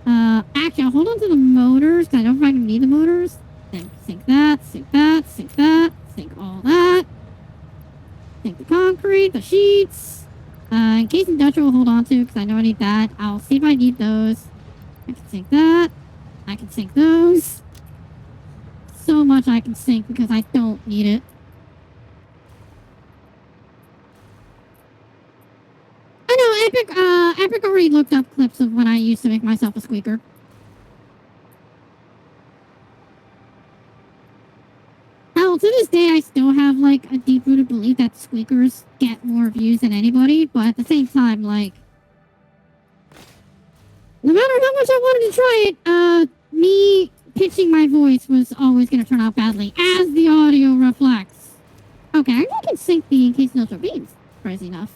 Actually, I'll hold on to the motors, because I don't know if I can need the motors. Then sync that, sync that, sync that, sync all that. Sync the concrete, the sheets. In case industrial, will hold on to, because I know I need that. I'll see if I need those. I can sync that. I can sync those. So much I can sync because I don't need it. I know, Epic already looked up clips of when I used to make myself a squeaker. Hell, to this day, I still have, like, a deep-rooted belief that squeakers get more views than anybody, but at the same time, like, no matter how much I wanted to try it, me pitching my voice was always going to turn out badly, as the audio reflects. Okay, I think I can sync the in case no beams, crazy enough.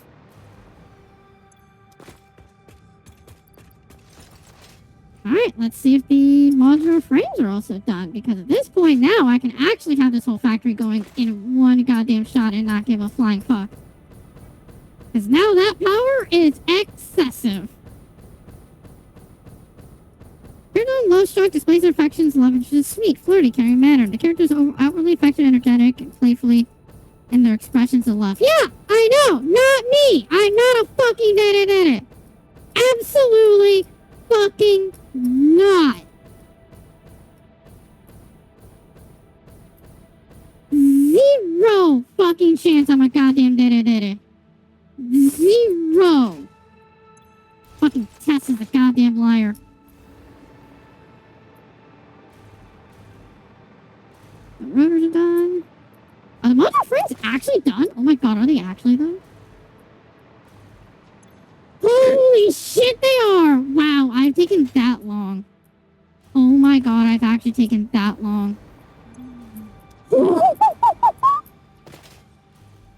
Alright, let's see if the modular frames are also done, because at this point now, I can actually have this whole factory going in one goddamn shot and not give a flying fuck. Because now that power is excessive. Turned on love struck, displays their affections, love interest, sweet, flirty, caring manner. The characters are outwardly affectionate, energetic, and playfully in their expressions of love. Yeah, I know, not me. I'm not a fucking dede. Absolutely fucking not. Zero fucking chance I'm a goddamn dede. Zero. Fucking Tess is a goddamn liar. The rotors are done. Are the modular frames actually done? Oh my god, are they actually done? Holy shit, they are! Wow, I've taken that long. Oh my god, I've actually taken that long.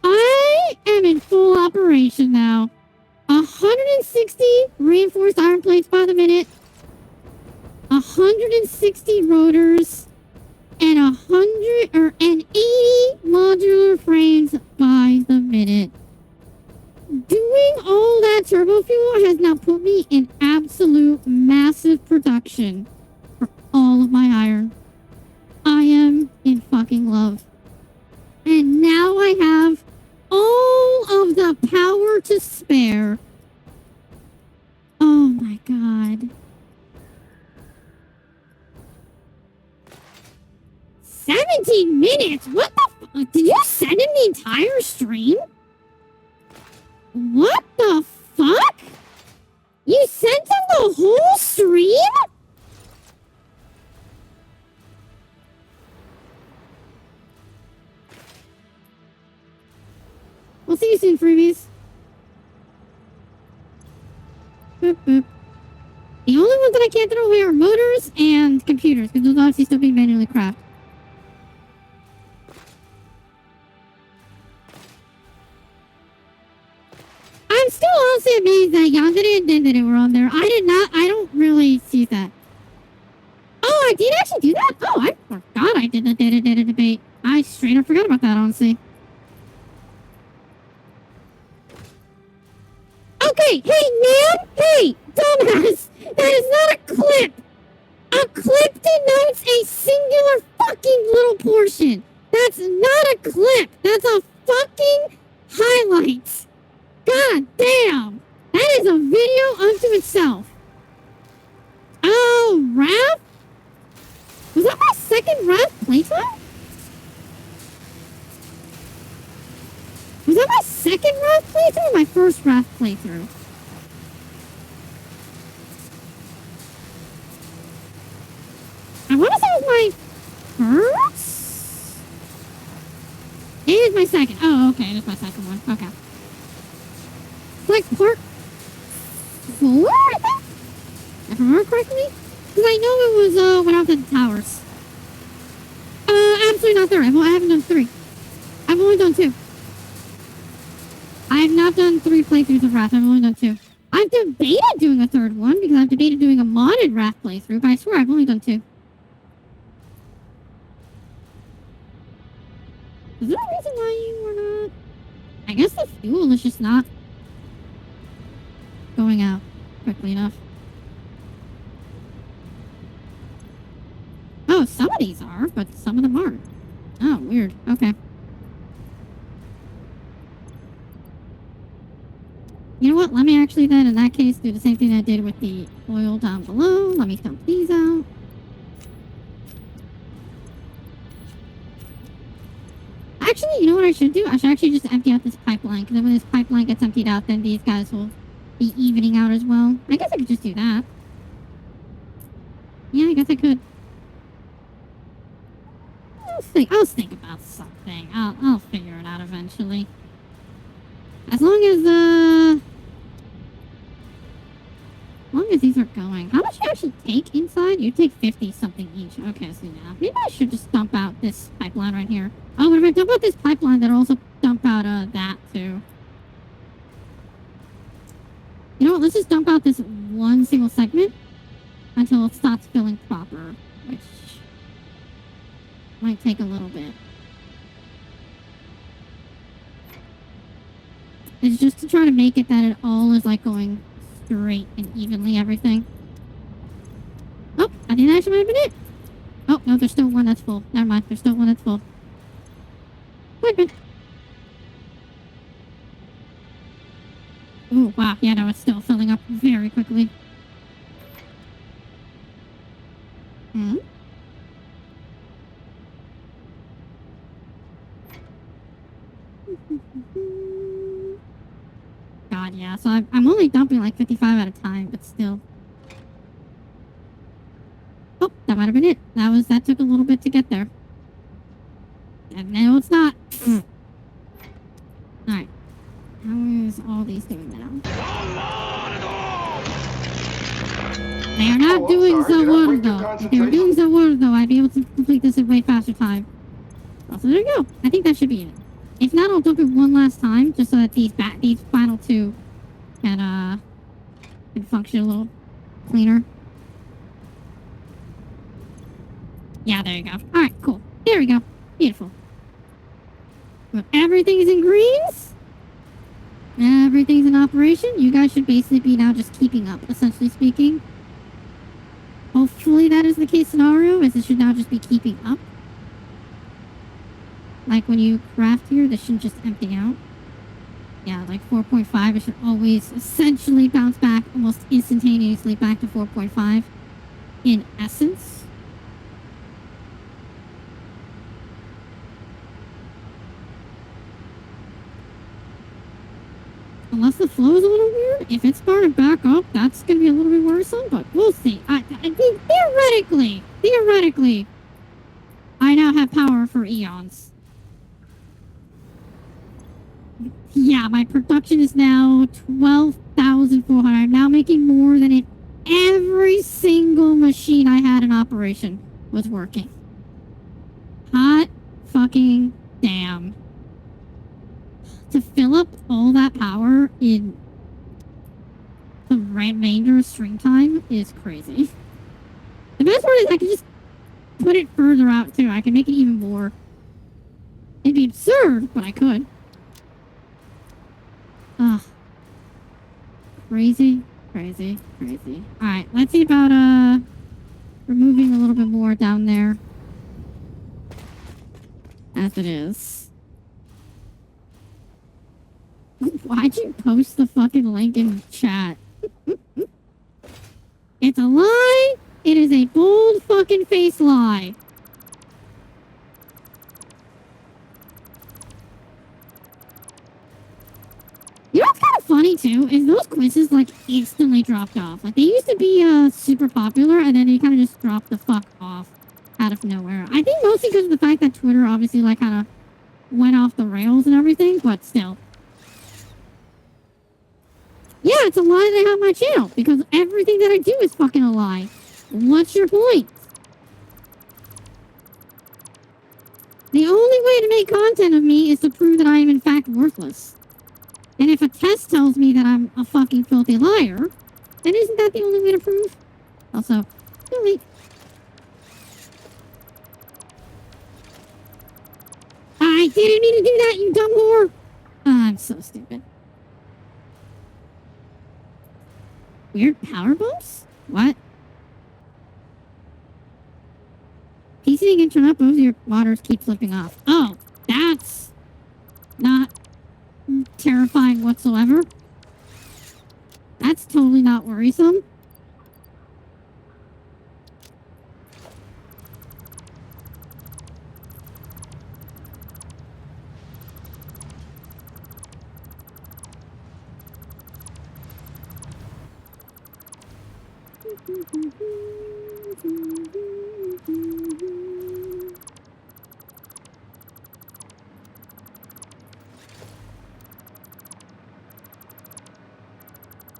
I am in full operation now. 160 reinforced iron plates by the minute. 160 rotors and 180 modular frames by the minute. Doing all that turbo fuel has now put me in absolute massive production for all of my iron. I am in fucking love. And now I have all of the power to spare. Oh my god. 17 minutes? What the fuck? Did you send in the entire stream? What the fuck? You sent in the whole stream? We'll see you soon, freebies. Boop, boop. The only ones that I can't throw away are motors and computers, because those obviously still being manually crafted. I'm still honestly amazed that Yandere and Dendere were on there. I don't really see that. Oh, I did actually do that? Oh, I forgot I did the Data debate. I straight up forgot about that, honestly. Okay, hey, man! Hey, dumbass! That is not a clip! A clip denotes a singular fucking little portion! That's not a clip! That's a fucking highlight! God damn! That is a video unto itself! Oh, Raph? Was that my second Raph playthrough? Was that my second Raph playthrough or my first Raph playthrough? I want to say it was my first? It is my second. Oh, okay. It is my second one. Okay. Like part 4, I think? If I remember correctly? Because I know it was when I was at the towers. Absolutely not 3. I haven't done 3. I've only done 2. I have not done 3 playthroughs of Wrath. I've only done 2. I've debated doing a 3rd one because I've debated doing a modded Wrath playthrough, but I swear I've only done 2. Is there a reason why you were not? I guess the fuel is just not going out quickly enough. Oh, some of these are, but some of them aren't. Oh, weird. Okay. You know what? Let me actually then, in that case, do the same thing I did with the oil down below. Let me dump these out. Actually, you know what I should do? I should actually just empty out this pipeline, because when this pipeline gets emptied out, then these guys will be evening out as well. I guess I could just do that. Yeah, I guess I could. I'll think about something. I'll figure it out eventually. As long as these are going. How much do you actually take inside? You take 50 something each. Okay, so yeah. Maybe I should just dump out this pipeline right here. Oh, but if I dump out this pipeline, that'll also dump out that too. You know what? Let's just dump out this one single segment until it stops filling proper, which might take a little bit. It's just to try to make it that it all is like going straight and evenly everything. Oh, I think that actually might have been it. Oh, no, there's still one that's full. Never mind, there's still one that's full. Wait a minute. Ooh, wow, yeah, no, it's still filling up very quickly. Hmm? God, yeah, so I'm only dumping like 55 at a time, but still. Oh, that might have been it. That took a little bit to get there. And no, it's not. Alright. How is all these doing now? They are not doing so well, though. If they were doing so well, though, I'd be able to complete this in way faster time. Oh, so there you go. I think that should be it. If not, I'll dump it one last time, just so that these final 2 can function a little cleaner. there you go. Alright, cool. There we go. Beautiful. Well, everything's in greens. Everything's in operation. You guys should basically be now just keeping up, essentially speaking. Hopefully that is the case scenario, is it should now just be keeping up. Like when you craft here, this shouldn't just empty out. Yeah, like 4.5, it should always essentially bounce back almost instantaneously back to 4.5 in essence. Unless the flow is a little weird. If it's started back up, that's going to be a little bit worrisome, but we'll see. I think theoretically, I now have power for eons. Yeah, my production is now 12,400. I'm now making more than it. Every single machine I had in operation was working. Hot fucking damn. To fill up all that power in the remainder of stream time is crazy. The best part is I can just put it further out too. I can make it even more. It'd be absurd, but I could. Ugh. Crazy. Alright, let's see about removing a little bit more down there. As it is. Why'd you post the fucking link in chat? It's a lie! It is a bold fucking face lie. You know what's kind of funny too is those quizzes like instantly dropped off. Like they used to be super popular and then they kind of just dropped the fuck off out of nowhere. I think mostly because of the fact that Twitter obviously like kind of went off the rails and everything, but still. Yeah, it's a lie that I have my channel because everything that I do is fucking a lie. What's your point? The only way to make content of me is to prove that I am in fact worthless. And if a test tells me that I'm a fucking filthy liar, then isn't that the only way to prove? Also, delete. I didn't mean to do that, you dumb whore! I'm so stupid. Weird power bumps? What? PCing internet both your waters keep flipping off. Oh, that's not terrifying whatsoever. That's totally not worrisome.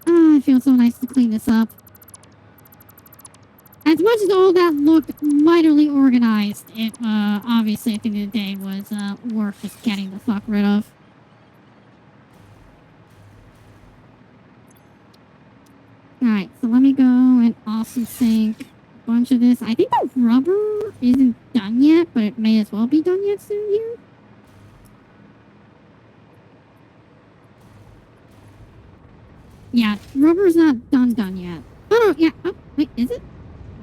Oh, it feels so nice to clean this up. As much as all that looked mightily organized, it obviously at the end of the day was worth just getting the fuck rid of. Alright, so let me go and also sync a bunch of this. I think the rubber isn't done yet, but it may as well be done yet soon here. Yeah, rubber's not done yet. Oh, no, yeah. Oh, wait, is it?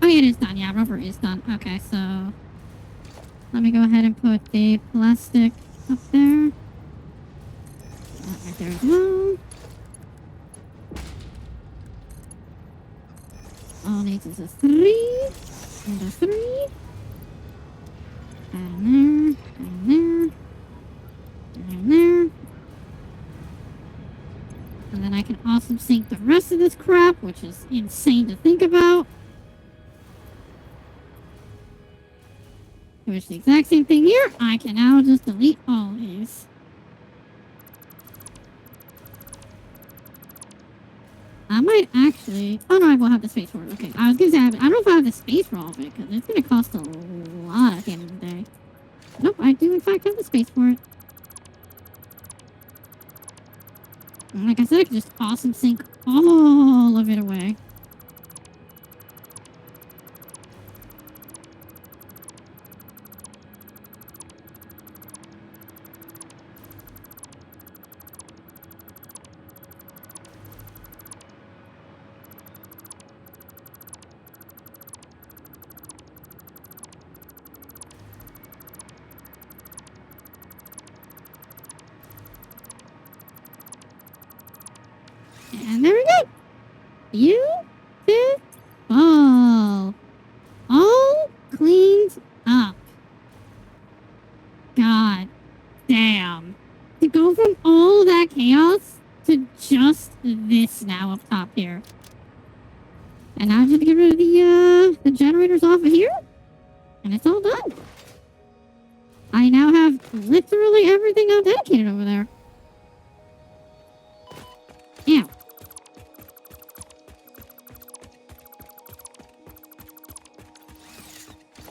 Oh, yeah, it is done. Yeah, rubber is done. Okay, so let me go ahead and put the plastic up there. That right there as well. All it needs is a 3 and a 3. Add in there, add in there. And then I can also sync the rest of this crap, which is insane to think about. Which is the exact same thing here. I can now just delete all of these. I might actually... Oh no, I will have the space for it. Okay, I was gonna say, I don't know if I have the space for all of it, because it's gonna cost a lot at the end of the day. Nope, I do in fact have the space for it. And like I said, I can just awesome sync all of it away. And there we go. Beautiful. All cleaned up. God damn. To go from all that chaos to just this now up top here. And now I just have to get rid of the generators off of here. And it's all done. I now have literally everything out dedicated over there. Yeah.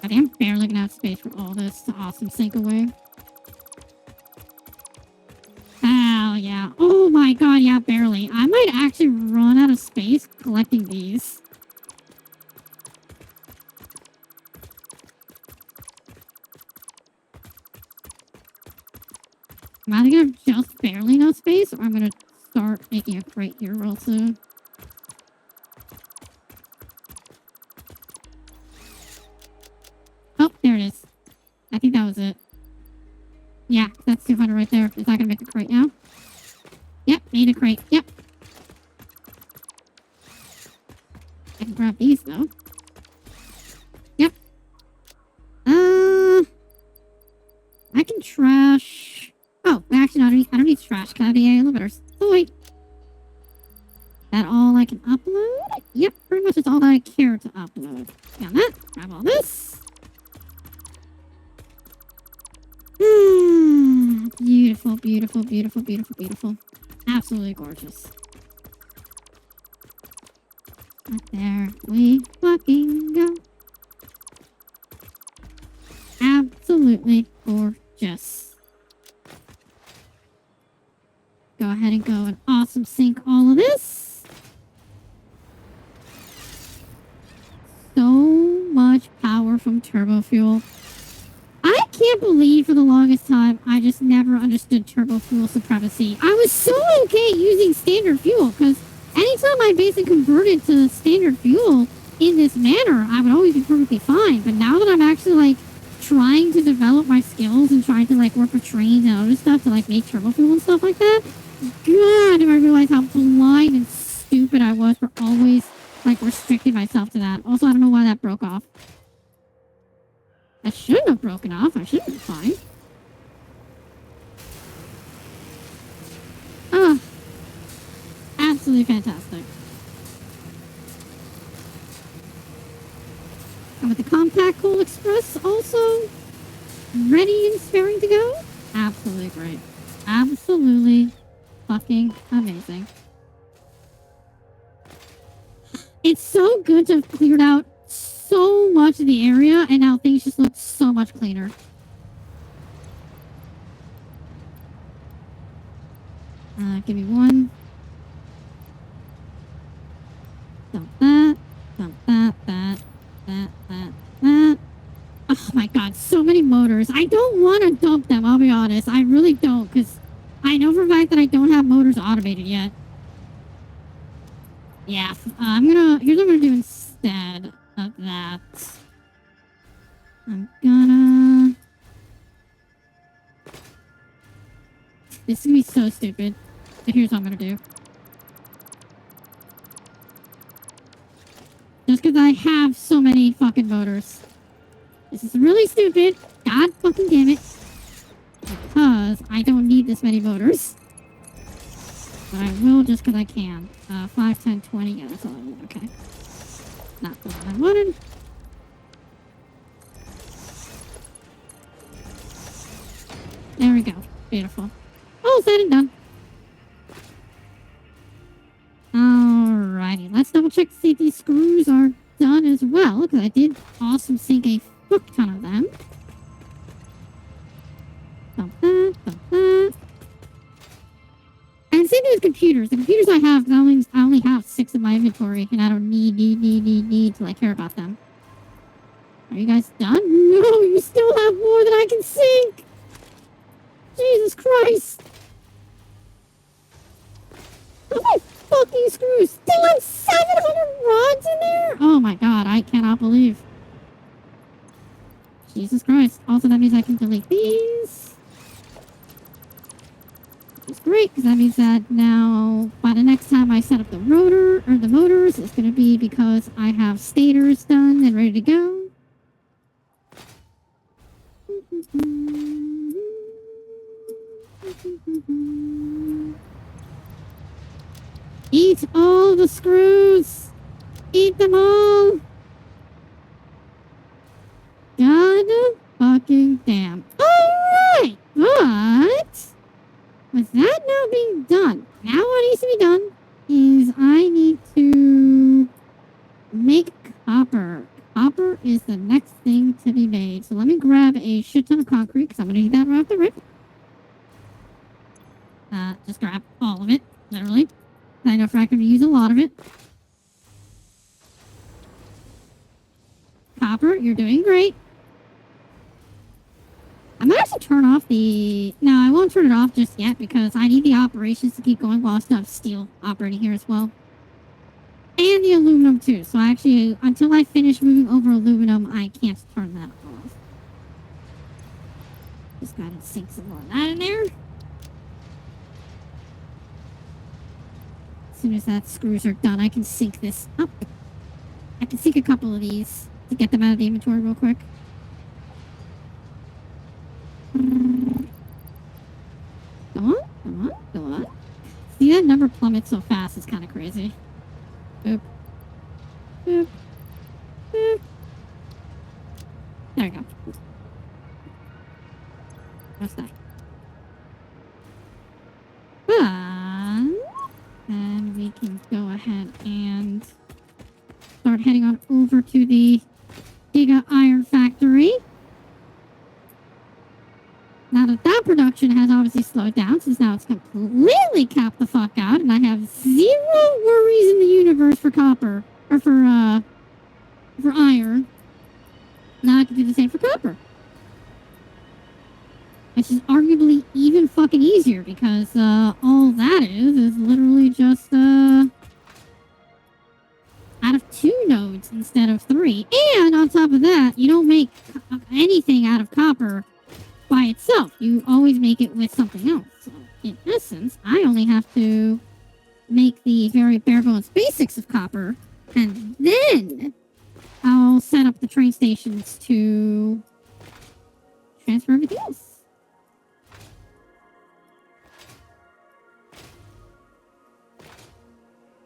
God, I'm barely gonna have space for all this awesome sink away. Hell yeah. Oh my god, yeah, barely. I might actually run out of space collecting these. I'm either gonna have just barely enough space, or I'm gonna start making a crate here real soon. Oh, there it is. I think that was it. Yeah, that's 200 right there. Is that gonna make a crate now? Yep, made a crate. Yep. I can grab these though. Yep. I can trash. Oh, actually, no, I don't need trash. Can I have the elevators? Oh wait. That all I can upload? Yep, pretty much it's all that I care to upload. Got that. Grab all this. Beautiful, beautiful, beautiful, beautiful, beautiful. Absolutely gorgeous. Right there we fucking go. Absolutely gorgeous. Go ahead and go and awesome sink all of this. So much power from turbo fuel. I can't believe for the longest time I just never understood turbo fuel supremacy. I was so okay using standard fuel because anytime I basically converted to standard fuel in this manner, I would always be perfectly fine. But now that I'm actually like trying to develop my skills and trying to like work with trains and other stuff to like make turbo fuel and stuff like that, God, do I realize how blind and stupid I was for always like restricting myself to that. Also, I don't know why that broke off. That shouldn't have broken off. I should have been fine. Ah, absolutely fantastic. And with the compact coal express also ready and sparing to go, absolutely great. Absolutely fucking amazing. It's so good to have cleared out so much of the area, and now things just look so much cleaner. Give me one. Dump that. Dump that. That. Oh my god, so many motors. I don't want to dump them, I'll be honest. I really don't, because I know for a fact that I don't have motors automated yet. Yeah, here's what I'm gonna do instead of that. I'm gonna... This is gonna be so stupid. But here's what I'm gonna do. Just because I have so many fucking motors. This is really stupid. God fucking damn it. Because I don't need this many motors. But I will just because I can. 5, 10, 20. Yeah, that's all I want. Okay. Not what I wanted. There we go. Beautiful. All said and done. Alrighty. Let's double check to see if these screws are done as well. Because I did awesome sink a fuck ton of them. Dump that. Dump that. And same thing with computers. The computers I have, I only have 6 in my inventory, and I don't need to like care about them. Are you guys done? No, you still have more than I can sink. Jesus Christ! How many fucking screws? Still have 700 rods in there? Oh my god, I cannot believe. Jesus Christ. Also, that means I can delete these. Which is great, because that means that now by the next time I set up the rotor, or the motors, it's going to be because I have stators done and ready to go. Eat all the screws! Eat them all! God fucking damn. Alright! But with that now being done, now what needs to be done is I need to make copper. Copper is the next thing to be made. So let me grab a shit ton of concrete because I'm going to need that right off the rip. Just grab all of it, literally. I know Frack going to use a lot of it. Copper, you're doing great. I might actually turn off the... No, I won't turn it off just yet because I need the operations to keep going while I still have steel operating here as well. And the aluminum too. So actually, until I finish moving over aluminum, I can't turn that off. Just gotta sink some more of that in there. As soon as that screws are done, I can sink this up. I can sink a couple of these to get them out of the inventory real quick. Go on, go on, go on. See, that number plummets so fast, it's kind of crazy. Boop. Boop. Boop. There we go. What's that? And we can go ahead and start heading on over to the Giga Iron Factory. Now that production has obviously slowed down, since now it's completely capped the fuck out, and I have 0 worries in the universe for copper, or for iron. Now I can do the same for copper. Which is arguably even fucking easier, because all that is literally just out of 2 nodes instead of 3. And on top of that, you don't make anything out of copper by itself. You always make it with something else. So in essence, I only have to make the very bare bones basics of copper, and then I'll set up the train stations to transfer everything else.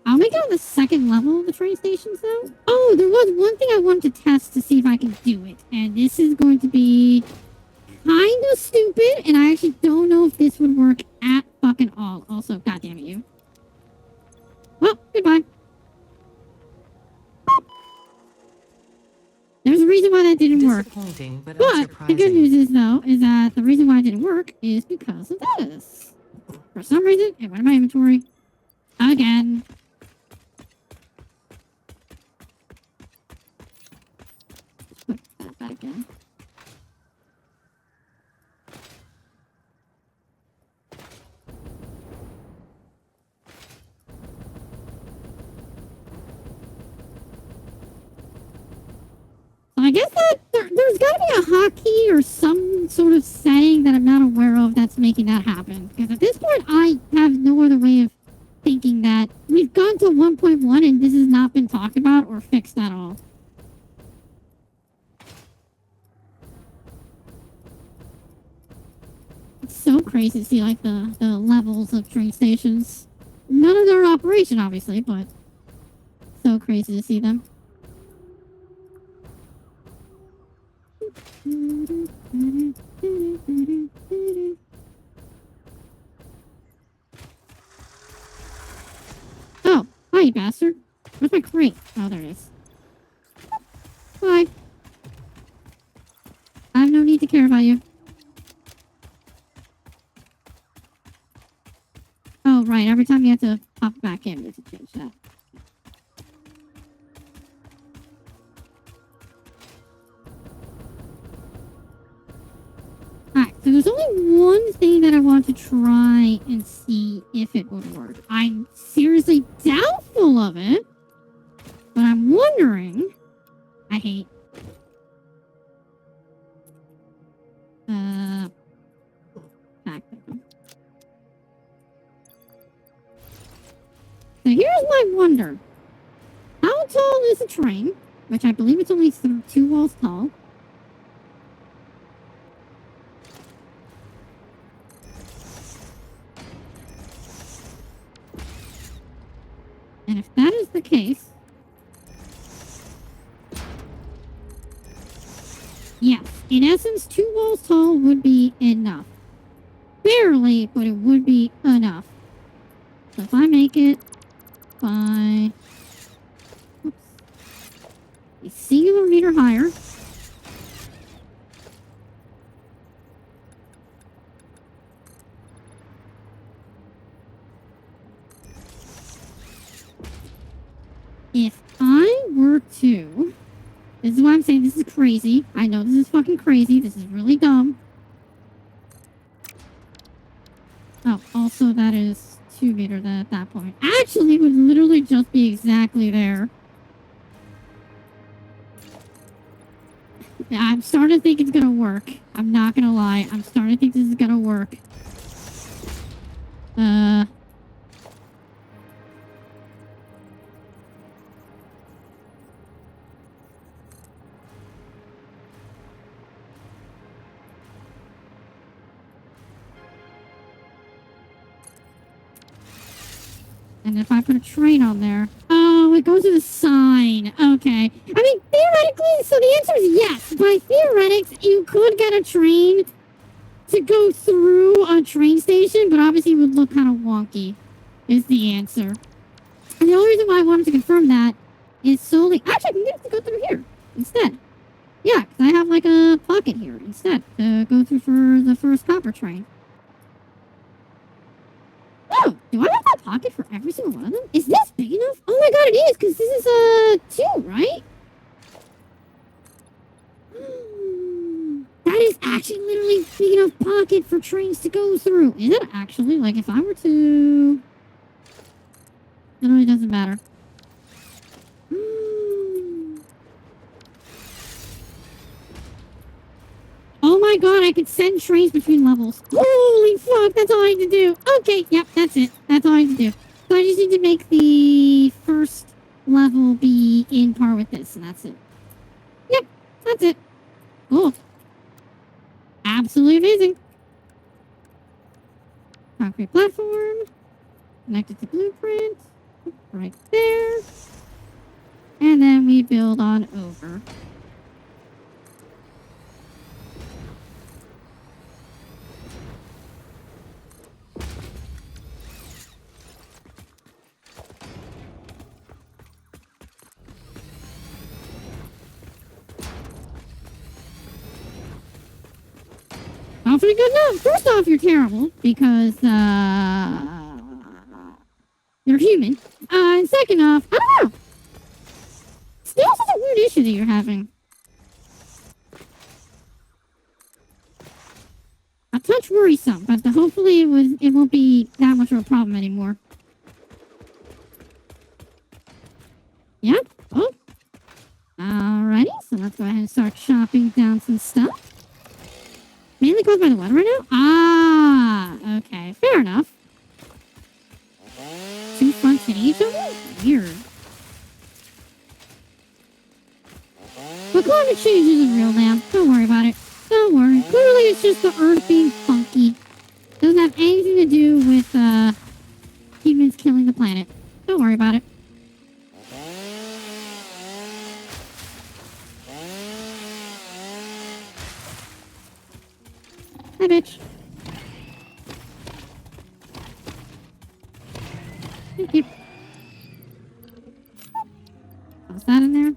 I'll make it on the second level of the train stations, though. Oh, there was one thing I wanted to test to see if I can do it, and this is going to be kind of stupid, and I actually don't know if this would work at fucking all. Also, goddamn it, you. Well, goodbye. There's a reason why that didn't work. But the good news is, though, is that the reason why it didn't work is because of this. For some reason, it went in my inventory. Again. Put that back in. I guess that there's got to be a hotkey or some sort of setting that I'm not aware of that's making that happen. Because at this point, I have no other way of thinking that we've gone to 1.1 and this has not been talked about or fixed at all. It's so crazy to see like the levels of train stations. None of them are in operation, obviously, but so crazy to see them. Oh, hi, you bastard. Where's my crate? Oh, there it is. Bye. I have no need to care about you. Oh, right. Every time you have to pop back in, you have to change that. Alright, so there's only one thing that I want to try and see if it would work. I'm seriously doubtful of it, but I'm wondering... I hate... back there. So here's my wonder. How tall is the train? Which I believe it's only 2 walls tall. And if that is the case, yes, in essence, 2 walls tall would be enough. Barely, but it would be enough. So if I make it by a singular meter higher, if I were to, this is why I'm saying this is crazy. I know this is fucking crazy. This is really dumb. Oh, also that is 2 meters at that point. Actually, it would literally just be exactly there. I'm starting to think it's gonna work. I'm not gonna lie. I'm starting to think this is gonna work. And if I put a train on there... Oh, it goes with a sign. Okay. I mean, theoretically, so the answer is yes. By theoretics, you could get a train to go through a train station, but obviously it would look kind of wonky, is the answer. And the only reason why I wanted to confirm that is solely... Actually, I can get it to go through here instead. Yeah, because I have like a pocket here instead to go through for the first copper train. Oh, do I have that pocket for every single one of them? Is this big enough? Oh my god, it is, because this is 2, right? That is actually literally big enough pocket for trains to go through. Is it actually? Like, if I were to... It really doesn't matter. Oh my god, I could send trains between levels. Holy fuck, that's all I need to do. Okay, yep, that's it. That's all I need to do. So I just need to make the first level be in par with this, and that's it. Yep, that's it. Cool. Absolutely amazing. Concrete platform. Connected to blueprint. Right there. And then we build on over. Pretty good enough. First off, you're terrible because you're human. And second off, I don't know. Still such a weird issue that you're having. A touch worrisome, but hopefully it won't be that much of a problem anymore. Yeah. Oh. Alrighty. So let's go ahead and start chopping down some stuff. Mainly caused by the weather right now? Ah, okay. Fair enough. 2 fronts hitting each other? Weird. But climate change isn't real, man. Don't worry about it. Don't worry. Clearly it's just the Earth being funky. Doesn't have anything to do with, humans killing the planet. Don't worry about it. Hi, bitch. Thank you. What's that in there?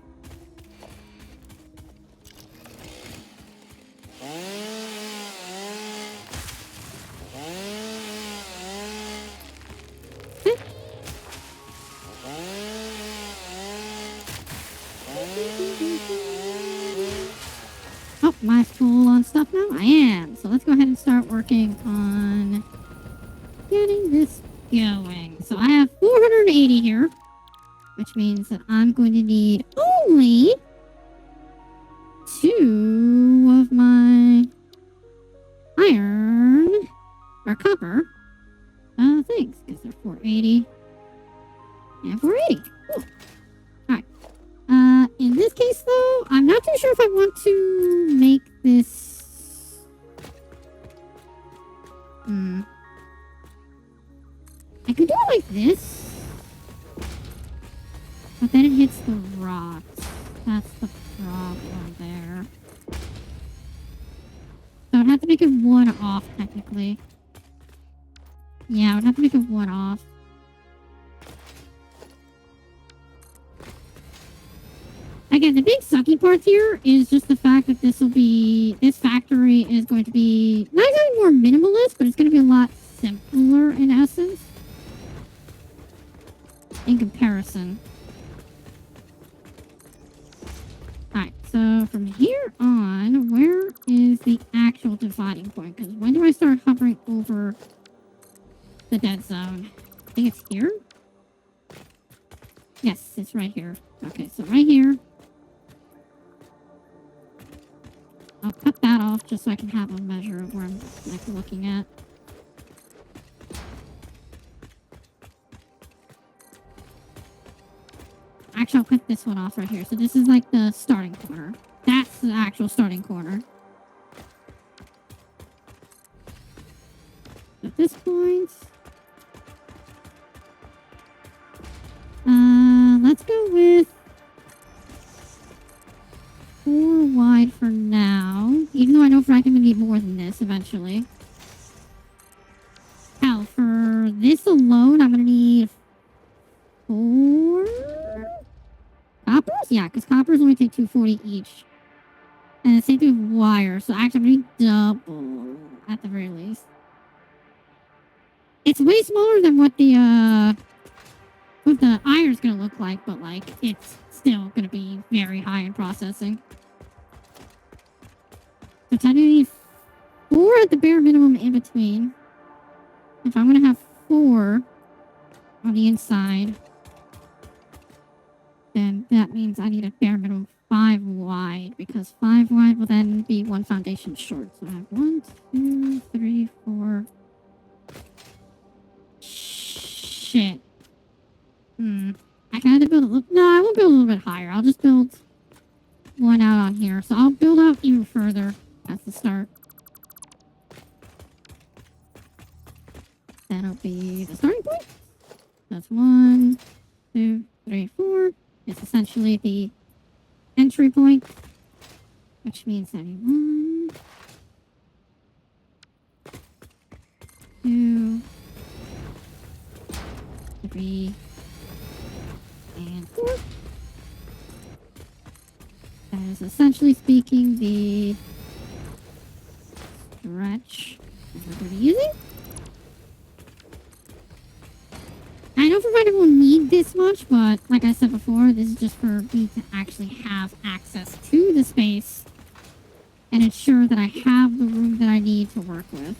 Oh, am I full on stuff now? I am. So let's go ahead and start working on getting this going. So I have 480 here, which means that I'm going to need only 2 of my iron or copper things, because they're 480. And 480. Cool. Alright. In this case, though, I'm not too sure if I want to make this... I could do it like this. But then it hits the rocks. That's the problem there. So I'd have to make it one off, technically. Yeah, I would have to make it one off. Again, the big sucky part here is just the fact that this factory is going to be not exactly more minimalist, but it's going to be a lot simpler in essence. In comparison. Alright, so from here on, where is the actual dividing point? Because when do I start hovering over the dead zone? I think it's here? Yes, it's right here. Okay, so right here. I'll cut that off just so I can have a measure of where I'm like looking at. Actually, I'll cut this one off right here. So this is like the starting corner. That's the actual starting corner. At this point, let's go with 4 wide for now. Even though I know for I'm gonna need more than this eventually. Hell, for this alone, I'm gonna need 4 coppers? Yeah, because coppers only take 240 each. And the same thing with wire, so actually I'm gonna need double at the very least. It's way smaller than what the iron's gonna look like, but like it's still gonna be very high in processing. So I need 4 at the bare minimum in between. If I'm gonna have 4 on the inside, then that means I need a bare minimum 5 wide, because 5 wide will then be 1 foundation short. So I have 1, 2, 3, 4. Shit. I can either build a little... No, I won't build a little bit higher. I'll just build one out on here. So I'll build out even further at the start. That'll be the starting point. That's 1, 2, 3, 4. It's essentially the entry point, which means that 1, 2, 3, and 4. That is essentially speaking the stretch that we're going to be using. I don't provide everyone need this much, but like I said before, this is just for me to actually have access to the space and ensure that I have the room that I need to work with.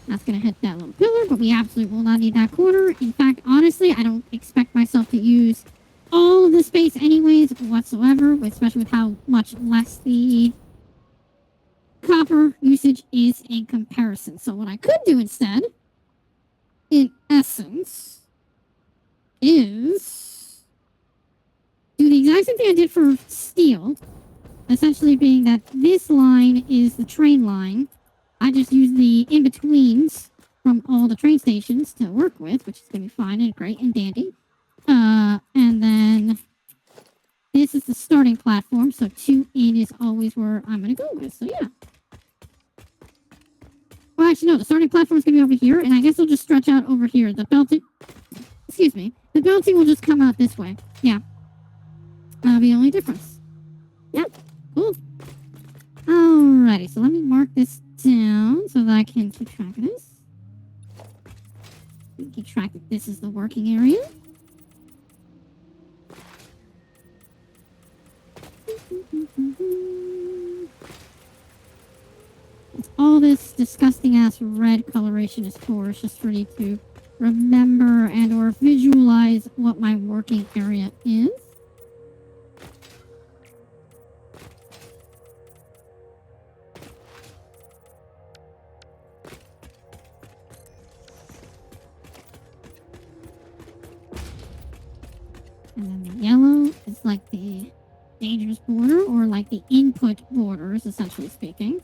That's going to hit that little pillar, but we absolutely will not need that corner. In fact, honestly, I don't expect myself to use all of the space anyways whatsoever, especially with how much less the copper usage is in comparison. So what I could do instead, in essence, is do the exact same thing I did for steel, essentially being that this line is the train line. I just use the in-betweens from all the train stations to work with, which is going to be fine and great and dandy. And then this is the starting platform, so 2 in is always where I'm going to go with, so yeah. Well, actually, no, the starting platform is going to be over here, and I guess it'll just stretch out over here. The belting... Excuse me. The belting will just come out this way. Yeah. That'll be the only difference. Yeah. Cool. Alrighty, so let me mark this down so that I can keep track of this. Keep track that this is the working area. That's all this disgusting ass red coloration is for. It's just for me to remember and or visualize what my working area is. And then the yellow is like the dangerous border, or like the input borders, essentially speaking.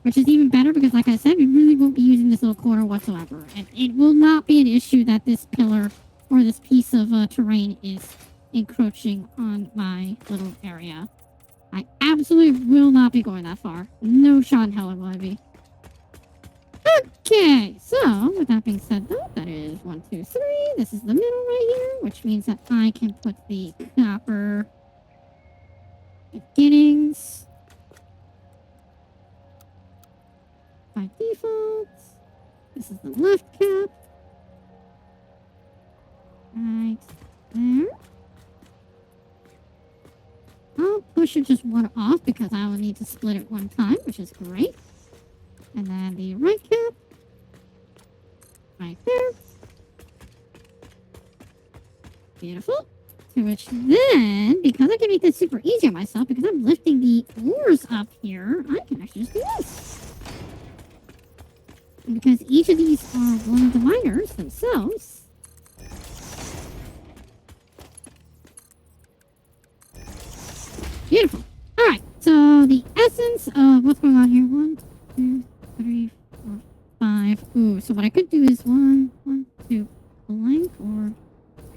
Which is even better because, like I said, we really won't be using this little corner whatsoever. And it will not be an issue that this pillar or this piece of terrain is encroaching on my little area. I absolutely will not be going that far. No shot in hell will I be. Okay, so with that being said, though, that is 1, 2, 3. This is the middle right here, which means that I can put the copper beginnings by default. This is the left cap. Right there. I'll push it just one off because I will need to split it one time, which is great. And then the right cap. Right there. Beautiful. To which then, because I can make this super easy on myself, because I'm lifting the ores up here, I can actually just do this. And because each of these are one of the miners themselves, beautiful. Alright, so the essence of what's going on here. 1, 2, 3, 4, 5. Ooh, so what I could do is 1, 2, blank, or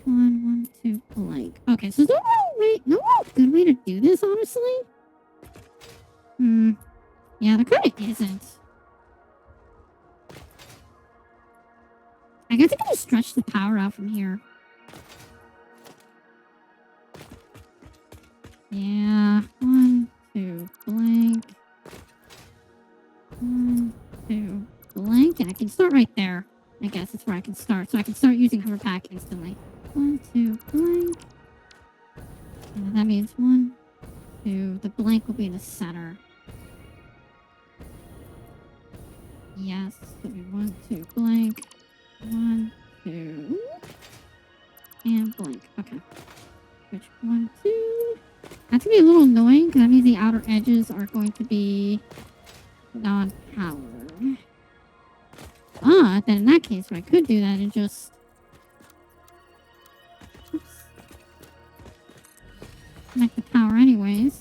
1, 2, blank. Okay, so there's no good way to do this, honestly. Yeah, there kind of isn't. I guess I can just stretch the power out from here. Yeah, 1, 2, blank. 1, 2, blank, and I can start right there. I guess that's where I can start. So I can start using hover pack instantly. 1, 2, blank. And that means 1, 2. The blank will be in the center. Yes, so 1, 2, blank. 1, 2. And blank. Okay. Switch 1, 2. That's going to be a little annoying because that means the outer edges are going to be non-powered. But then in that case, what I could do that and just... Oops. Connect the power anyways.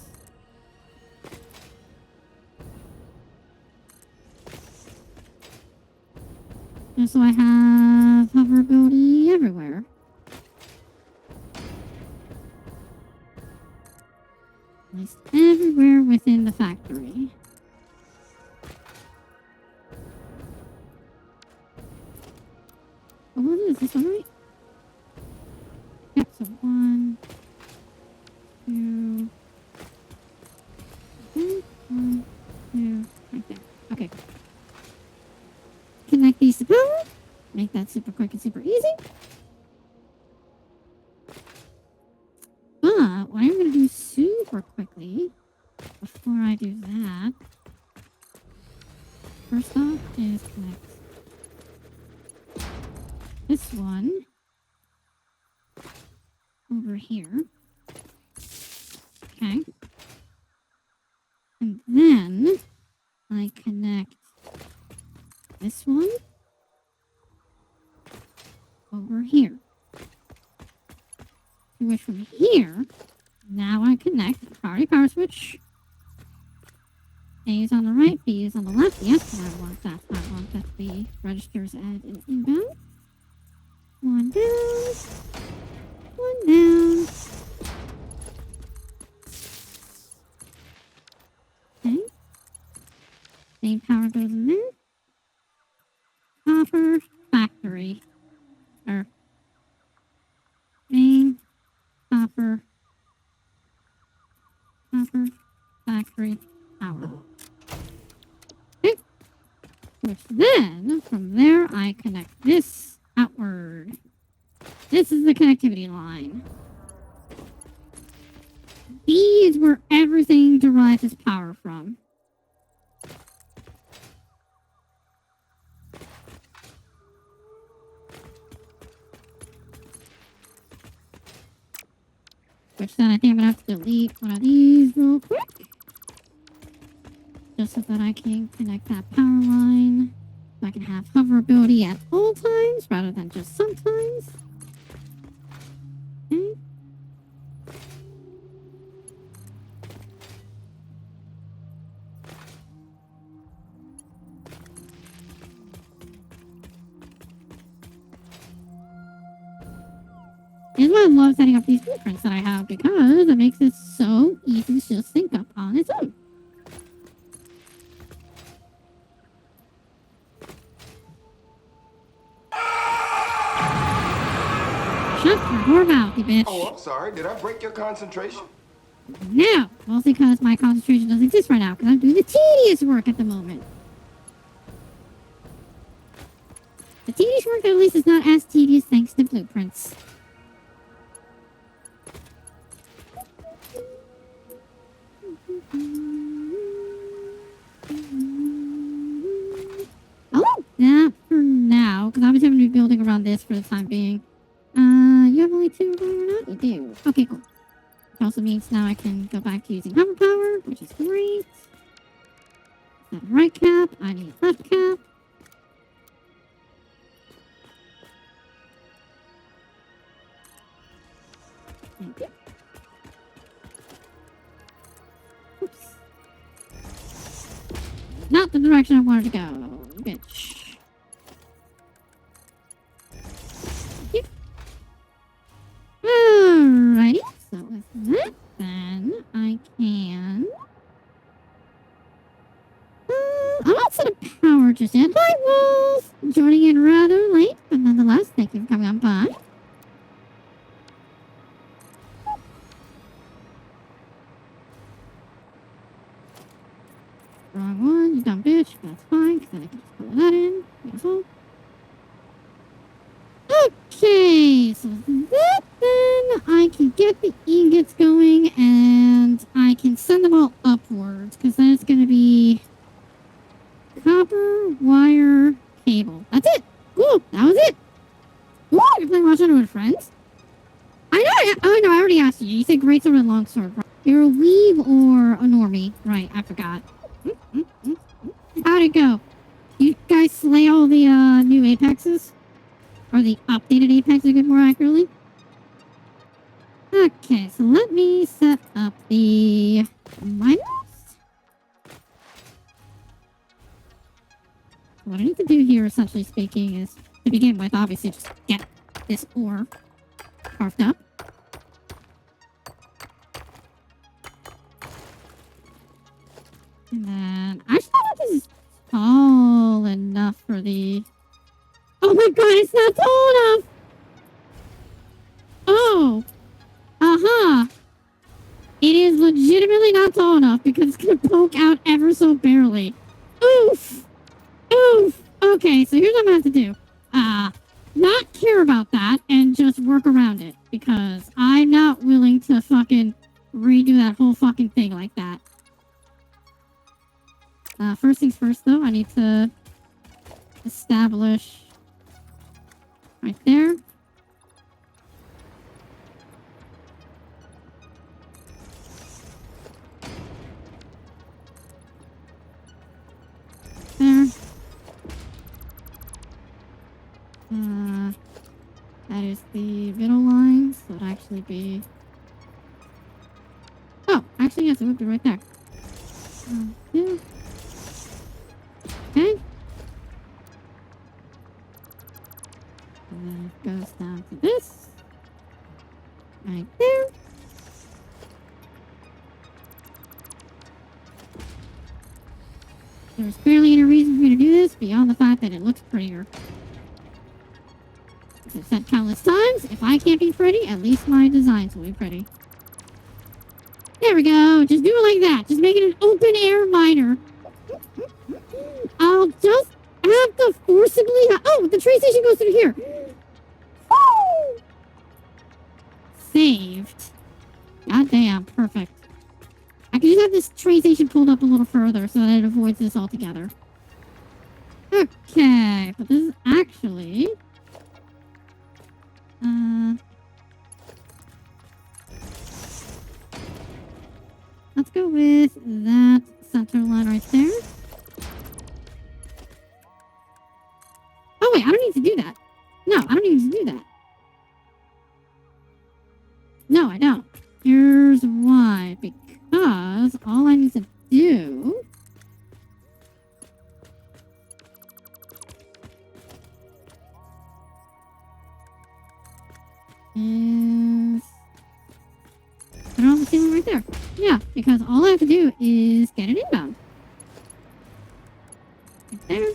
Just so I have hoverability everywhere. At least everywhere within the factory. Oh, what is this one, right? Yep, so 1, 2. 1, 2, right there. Okay. Connect these to power. Make that super quick and super easy. But what I'm going to do super quickly before I do that, first off, is connect this one over here. Okay. And then I connect this one over here. To which from here, now I connect the priority power switch. A is on the right, B is on the left. Yes, I want that. I want that the registers at an inbound. 1 down. 1 down. Okay. Main power goes in there. Copper factory. Or main copper factory power. Okay. Which then, from there, I connect this outward. This is the connectivity line. B is where everything derives its power from. Which then I think I'm going to have to delete one of these real quick. just so that I can connect that power line. So I can have hoverability at all times rather than just sometimes. Okay. This is why I love setting up these blueprints that I have, because it makes it so easy to just sync up on its own. Shut your mouth, you bitch. Oh, I'm sorry. Did I break your concentration? No, mostly because my concentration doesn't exist right now, because I'm doing the tedious work at the moment. The tedious work at least is not as tedious thanks to blueprints. Oh, that for now, because I'm just going to be building around this for the time being. You have only 2 going or not? You do. Okay, cool. Which also means now I can go back to using hover power, which is great. That right cap, I need left cap. Thank you. Oops. Not the direction I wanted to go, bitch. Thank you. Alrighty, so with that, then I can... I'm not set of power just yet. Hi, Wolf! Joining in rather late, but nonetheless, thank you for coming on by. Wrong one, you dumb bitch. That's fine, because then I can just pull that in. Beautiful. Okay, so with that, then I can get the ingots going, and I can send them all upwards, because then it's going to be copper, wire, cable. That's it. Cool, that was it. Ooh, you're playing Watch Under with friends? I know, I already asked you. You said greatsword and longsword. You're a weave or a normie. Right, I forgot. How'd it go? You guys slay all the new apexes? Or the updated apexes, more accurately? Okay, so let me set up the miners. What I need to do here, essentially speaking, is to begin with, obviously, just get this ore carved up. And then, I just thought this is tall enough for the... Oh my god, it's not tall enough! Oh! Uh-huh. It is legitimately not tall enough because it's gonna poke out ever so barely. Oof! Oof! Okay, so here's what I'm gonna have to do. Not care about that and just work around it because I'm not willing to fucking redo that whole fucking thing like that. First things first though, I need to establish right there. There. That is the middle line, so it'd actually be... Oh, actually, yes, I moved it right there. Yeah. Okay. And then it goes down to this. Right there. There's barely any reason for me to do this beyond the fact that it looks prettier. As I've said countless times, if I can't be pretty, at least my designs will be pretty. There we go. Just do it like that. Just make it an open air miner. I'll just have to forcibly... Oh, the train station goes through here. Woo! Saved. Goddamn, perfect. I can just have this train station pulled up a little further so that it avoids this altogether. Okay, but this is actually... Let's go with that center line right there. do... is... put it on the ceiling right there. Yeah, because all I have to do is get it inbound. Right there.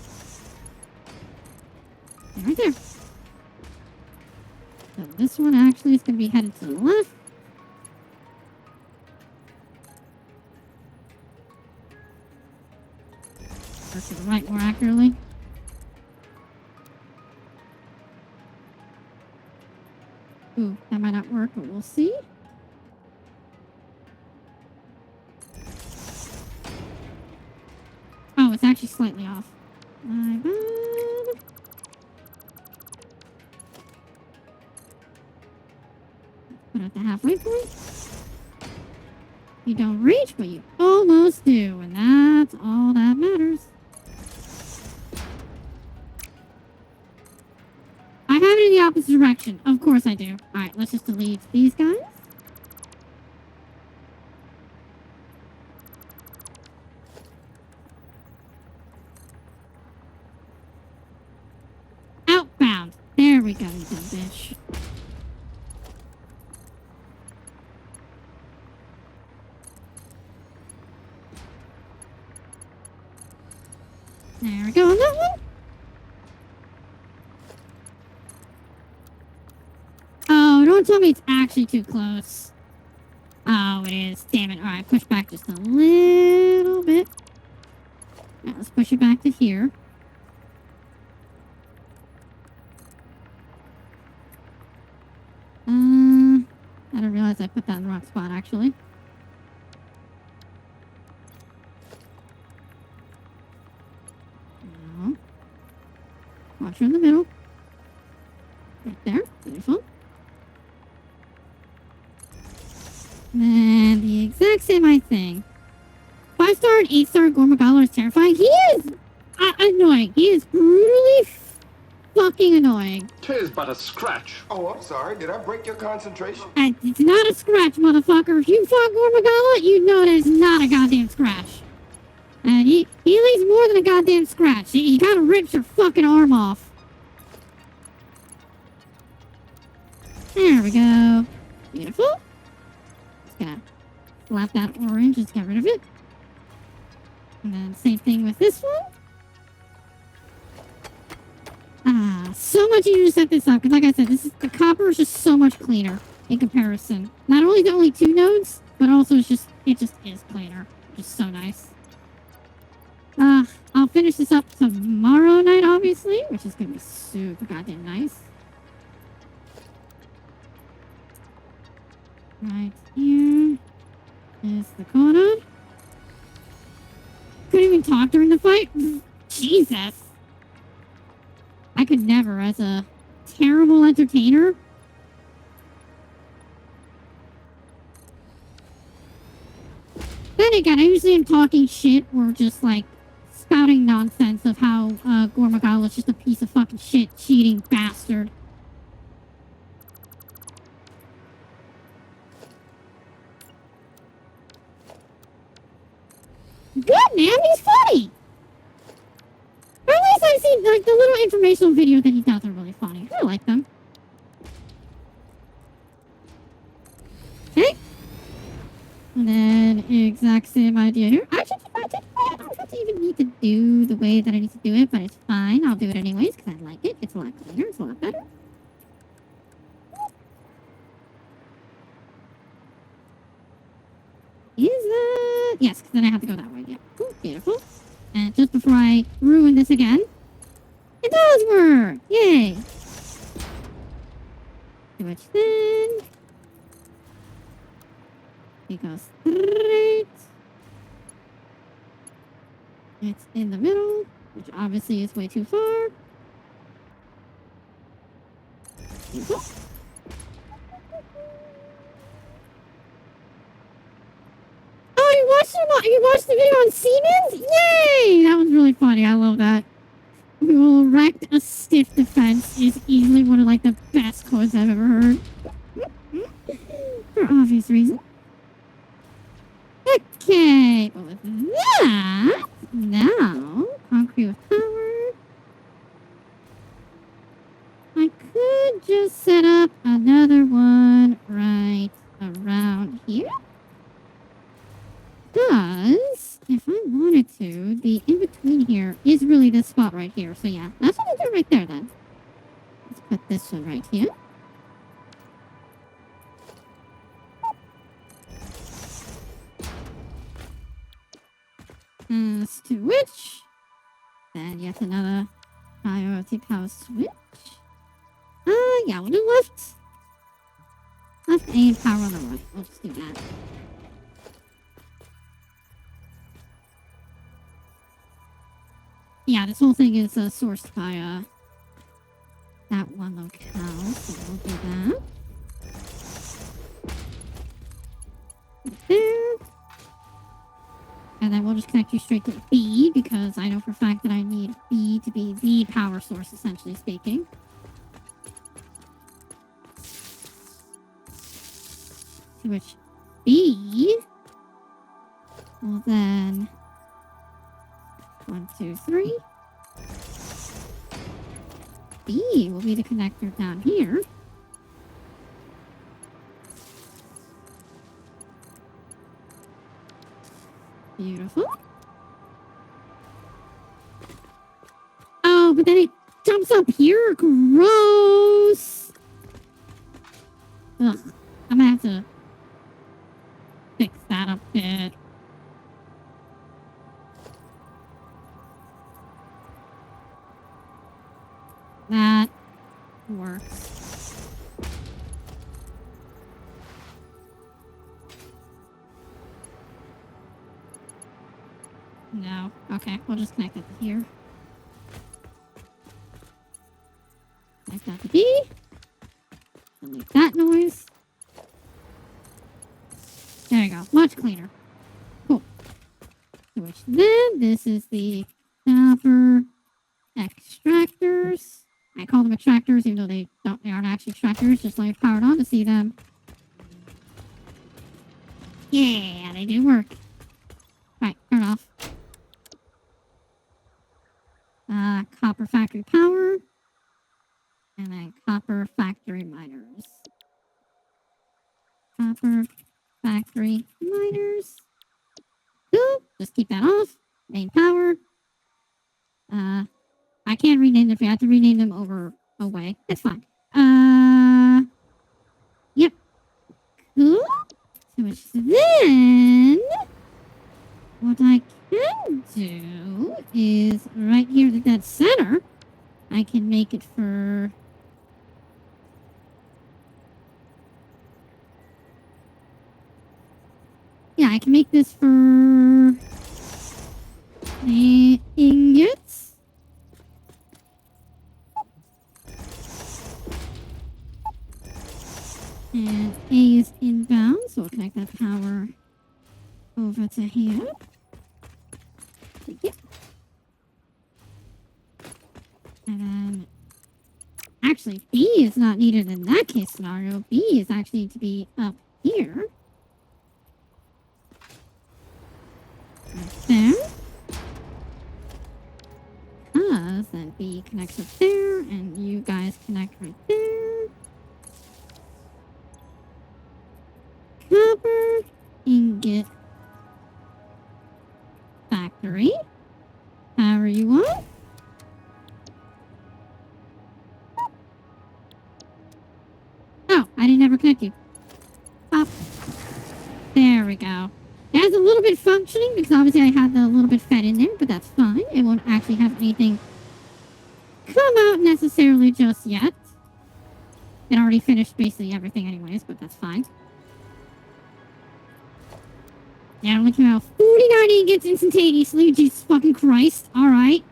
And right there. So this one actually is going to be headed to the left. Or to the right, more accurately. Ooh, that might not work, but we'll see. Oh, it's actually slightly off. My bad. Put it at the halfway point. You don't reach, but you almost do, and that's all that matters. I have it in the opposite direction. Of course I do. Alright, let's just delete these guys. Outbound. There we go, you dumb bitch. There we go on that one. Oh, don't tell me it's actually too close. Oh, it is. Damn it. Alright, push back just a little bit. Now let's push it back to here. I didn't realize I put that in the wrong spot, actually. No. Watch her in the middle. Right there. Beautiful. And the exact same thing. 5-star and 8-star Gormagala is terrifying. He is annoying. He is brutally fucking annoying. 'Tis but a scratch. Oh, I'm sorry. Did I break your concentration? And it's not a scratch, motherfucker. If you fought Gormagala, you know that it's not a goddamn scratch. And he leaves more than a goddamn scratch. He kind of rips your fucking arm off. There we go. Beautiful. Just gonna slap that orange, just get rid of it. And then same thing with this one. So much easier to set this up, because like I said, the copper is just so much cleaner in comparison. Not only the only 2 nodes, but also it just is cleaner. Just so nice. I'll finish this up tomorrow night, obviously, which is gonna be super goddamn nice. Right here is the corner. Couldn't even talk during the fight? Jesus. I could never, as a terrible entertainer. Then again, I usually am talking shit or just like spouting nonsense of how Gormagala is just a piece of fucking shit, cheating bastard. Good, man, he's funny! Or at least I've seen like the little informational video that he does are really funny. I like them. Okay. And then exact same idea here. Actually, I don't even need to do the way that I need to do it, but it's fine. I'll do it anyways because I like it. It's a lot cleaner. It's a lot better. Is that... Yes, because then I have to go that way. Yeah. Ooh, beautiful. And just before I ruin this again, it does work! Yay! Switch then. It goes straight. It's in the middle, which obviously is way too far. Beautiful. You watched the video on Siemens? Yay! That was really funny. I love that. We will erect a stiff defense is easily one of like the best quotes I've ever heard. For obvious reasons. Okay. But with to, the in-between here is really this spot right here. So yeah, that's what I do right there then. Let's put this one right here. Switch. Then yet another priority power switch. Yeah, we'll do left. Left and power on the right. We'll just do that. Yeah, this whole thing is sourced by that one locale, so we'll do that. Right there. And then we'll just connect you straight to B, because I know for a fact that I need B to be the power source, essentially speaking. Switch B. Well then, 1, 2, 3. B will be the connector down here. Beautiful. Oh, but then it jumps up here? Gross! Ugh. I'm gonna have to fix that a bit. That works. No. Okay, we'll just connect it to here. Connect that to B. Delete that noise. There you go. Much cleaner. Cool. Switch then. This is the copper extractors. I call them extractors, even though they aren't actually extractors, just like powered on to see them. Yeah, they do work. Right, turn off. Copper factory power. And then copper factory miners. Copper factory miners. Cool. Just keep that off. Main power. I can't rename them. I have to rename them away. That's fine. Yep. Cool. So then, what I can do is right here at that center, I can make it for. Yeah, I can make this for the ingots. And A is inbound, so we'll connect that power over to here. Yep. And then, actually, B is not needed in that case scenario. B is actually to be up here. Right there. Because then B connects up there, and you guys connect right there. Copper ingot factory. Power you want. Oh, I didn't ever connect you. Up. There we go. That's a little bit functioning because obviously I had the little bit fed in there, but that's fine. It won't actually have anything come out necessarily just yet. It already finished basically everything anyways, but that's fine. Yeah, it only came out 49 ingots instantaneously. Jesus fucking Christ. Alright.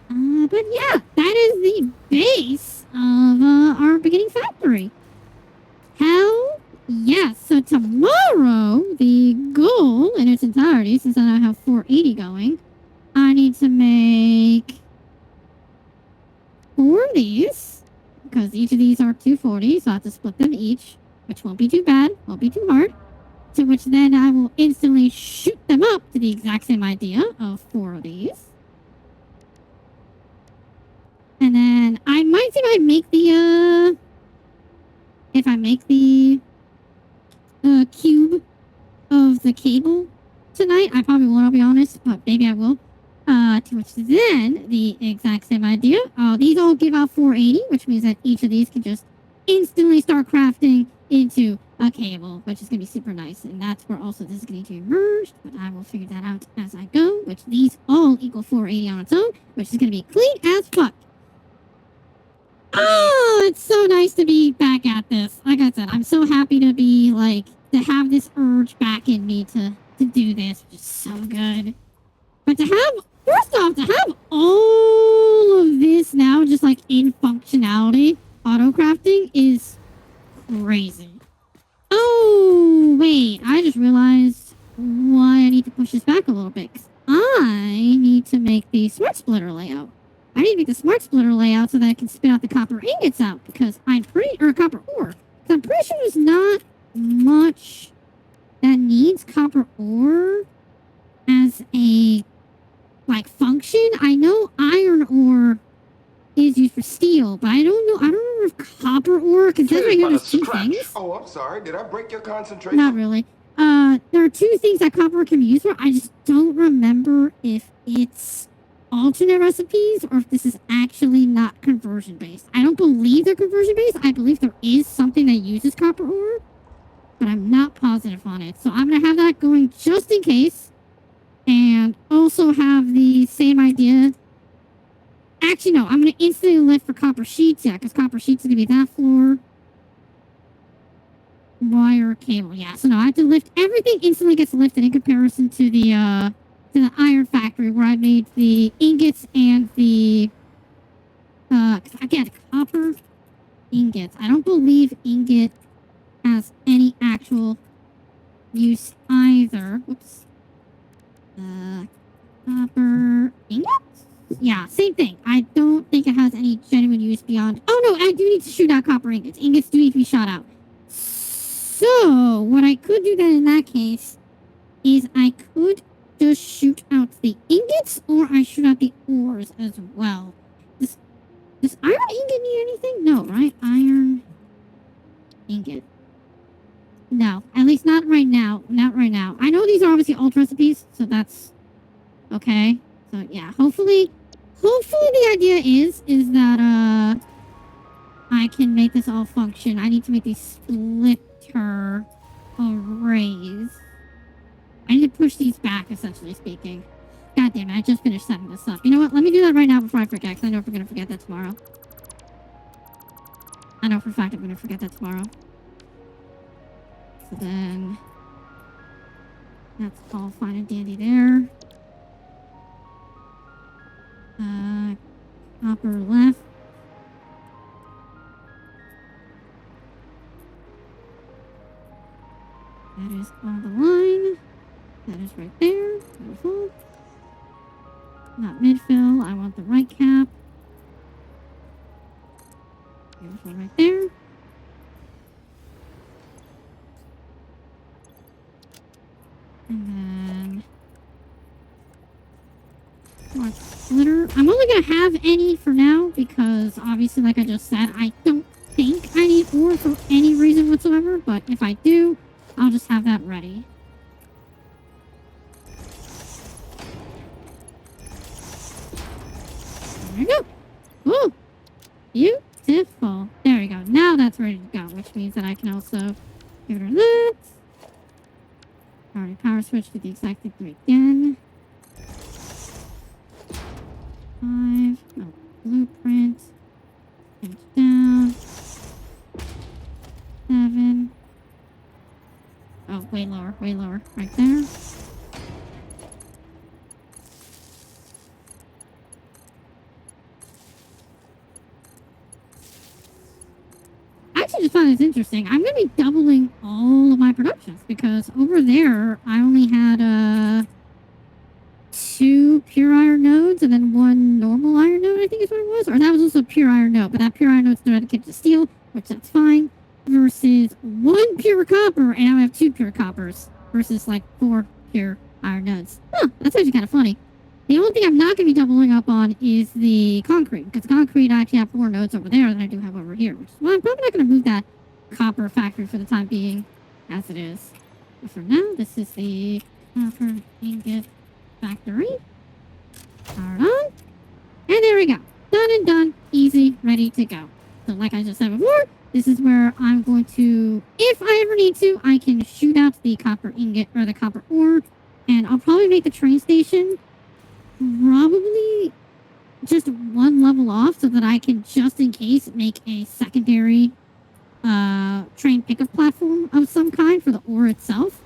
But yeah, that is the base of our beginning factory. Hell yes. So tomorrow, the goal in its entirety, since I now have 480 going, I need to make 4 of these. Because each of these are 240, so I have to split them each, which won't be too bad, won't be too hard. To which then I will instantly shoot them up to the exact same idea of 4 of these. And then I might see if I make the, cube of the cable tonight. I probably won't, I'll be honest, but maybe I will. To which then, the exact same idea. These all give out 480, which means that each of these can just instantly start crafting into a cable, which is going to be super nice. And that's where also this is going to be merged, but I will figure that out as I go, which these all equal 480 on its own, which is going to be clean as fuck. Oh, it's so nice to be back at this. Like I said, I'm so happy to be, like, to have this urge back in me to do this, which is so good. But to have, first off, to have all of this now just, like, in functionality, auto crafting is crazy. Oh, wait, I just realized why I need to push this back a little bit. 'Cause I need to make the smart splitter layout. I need to make the smart splitter layout so that I can spit out the copper ingots out, because or copper ore. Because I'm pretty sure there's not much that needs copper ore as a, like, function. I know iron ore is used for steel, but I don't remember if copper ore, because that's right here, there's two things. Oh, I'm sorry. Did I break your concentration? Not really. There are two things that copper ore can be used for. I just don't remember if it's alternate recipes or if this is actually not conversion based. I don't believe they're conversion based. I believe there is something that uses copper ore, but I'm not positive on it. So I'm going to have that going just in case, and also have the same idea. Actually, no, I'm going to instantly lift for copper sheets, yeah, because copper sheets are going to be that floor. Wire cable, yeah. So no, I have to lift, everything instantly gets lifted in comparison to the iron factory where I made the ingots and the, again, copper ingots. I don't believe ingot has any actual use either. Whoops. Copper ingots? Yeah, same thing. I don't think it has any genuine use beyond, oh no, I do need to shoot out copper ingots. Ingots do need to be shot out. So, what I could do then in that case is I could just shoot out the ingots, or I shoot out the ores as well. Does iron ingot need anything? No, right? Iron ingot. No, at least not right now. Not right now. I know these are obviously alt recipes, so that's okay. So yeah, hopefully the idea is that I can make this all function. I need to make these splitter arrays. I need to push these back, essentially speaking. God damn it, I just finished setting this up. You know what? Let me do that right now before I forget, because I know if we're going to forget that tomorrow. I know for a fact I'm going to forget that tomorrow. So then, that's all fine and dandy there. Copper left. That is on the line. That is right there. Beautiful. Not midfill. I want the right cap. Beautiful right there. And then more glitter. I'm only going to have any for now because obviously, like I just said, I don't think I need ore for any reason whatsoever. But if I do, I'll just have that ready. There we go. Oh, beautiful. There we go. Now that's ready to go, which means that I can also give her that. Already power switch to the exactly again. 5. Oh, blueprint. Pinch down. 7. Oh, way lower, right there. I actually just found this interesting. I'm going to be doubling all of my productions because over there I only had 2 pure iron nodes and then 1 normal iron node, I think is what it was. Or that was also a pure iron node, but that pure iron node's dedicated to steel, which that's fine. Versus 1 pure copper, and now I have 2 pure coppers. Versus like 4 pure iron nodes. Huh, that's actually kind of funny. The only thing I'm not going to be doubling up on is the concrete, because concrete I actually have 4 nodes over there than I do have over here. Which is why I'm probably not going to move that copper factory for the time being, as it is. But for now, this is the Copper ingot factory. Powered on. And there we go. Done and done. Easy. Ready to go. So like I just said before, this is where I'm going to, if I ever need to, I can shoot out the copper ingot or the copper ore. And I'll probably make the train station probably just one level off so that I can, just in case, make a secondary train pickup platform of some kind for the ore itself.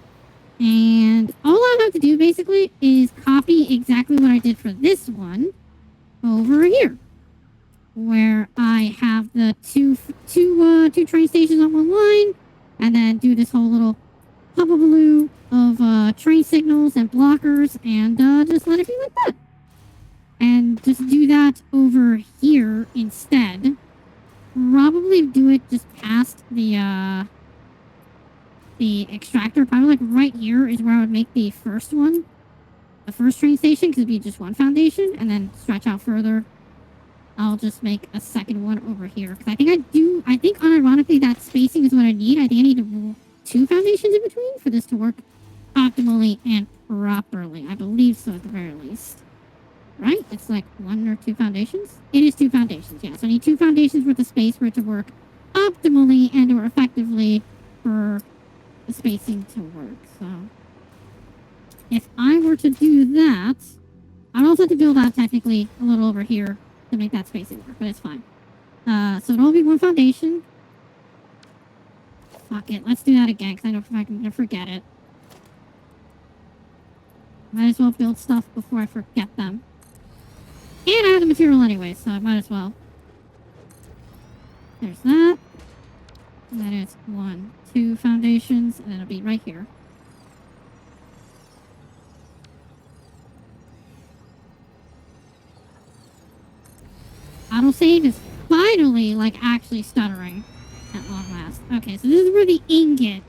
And all I have to do basically is copy exactly what I did for this one over here, where I have the two train stations on one line, and then do this whole little hubbubaloo of train signals and blockers, and just let it be like that. And just do that over here instead. Probably do it just past the extractor. Probably like right here is where I would make the first one. The first train station, because it'd be just one foundation, and then stretch out further. I'll just make a second one over here. Because I think unironically that spacing is what I need. I think I need to roll 2 foundations in between for this to work optimally and properly. I believe so at the very least. Right? It's like 1 or 2 foundations? It is 2 foundations, yeah. So I need 2 foundations worth of space for it to work optimally and or effectively for the spacing to work. So if I were to do that, I'd also have to build out technically a little over here to make that spacing work, but it's fine. So it'll all be 1 foundation. Fuck it. Let's do that again, because I know I'm going to forget it. Might as well build stuff before I forget them. And I have the material anyway, so I might as well. There's that. And that is 1, 2 foundations, and it'll be right here. Autosave is finally, like, actually stuttering at long last. Okay, so this is where the ingot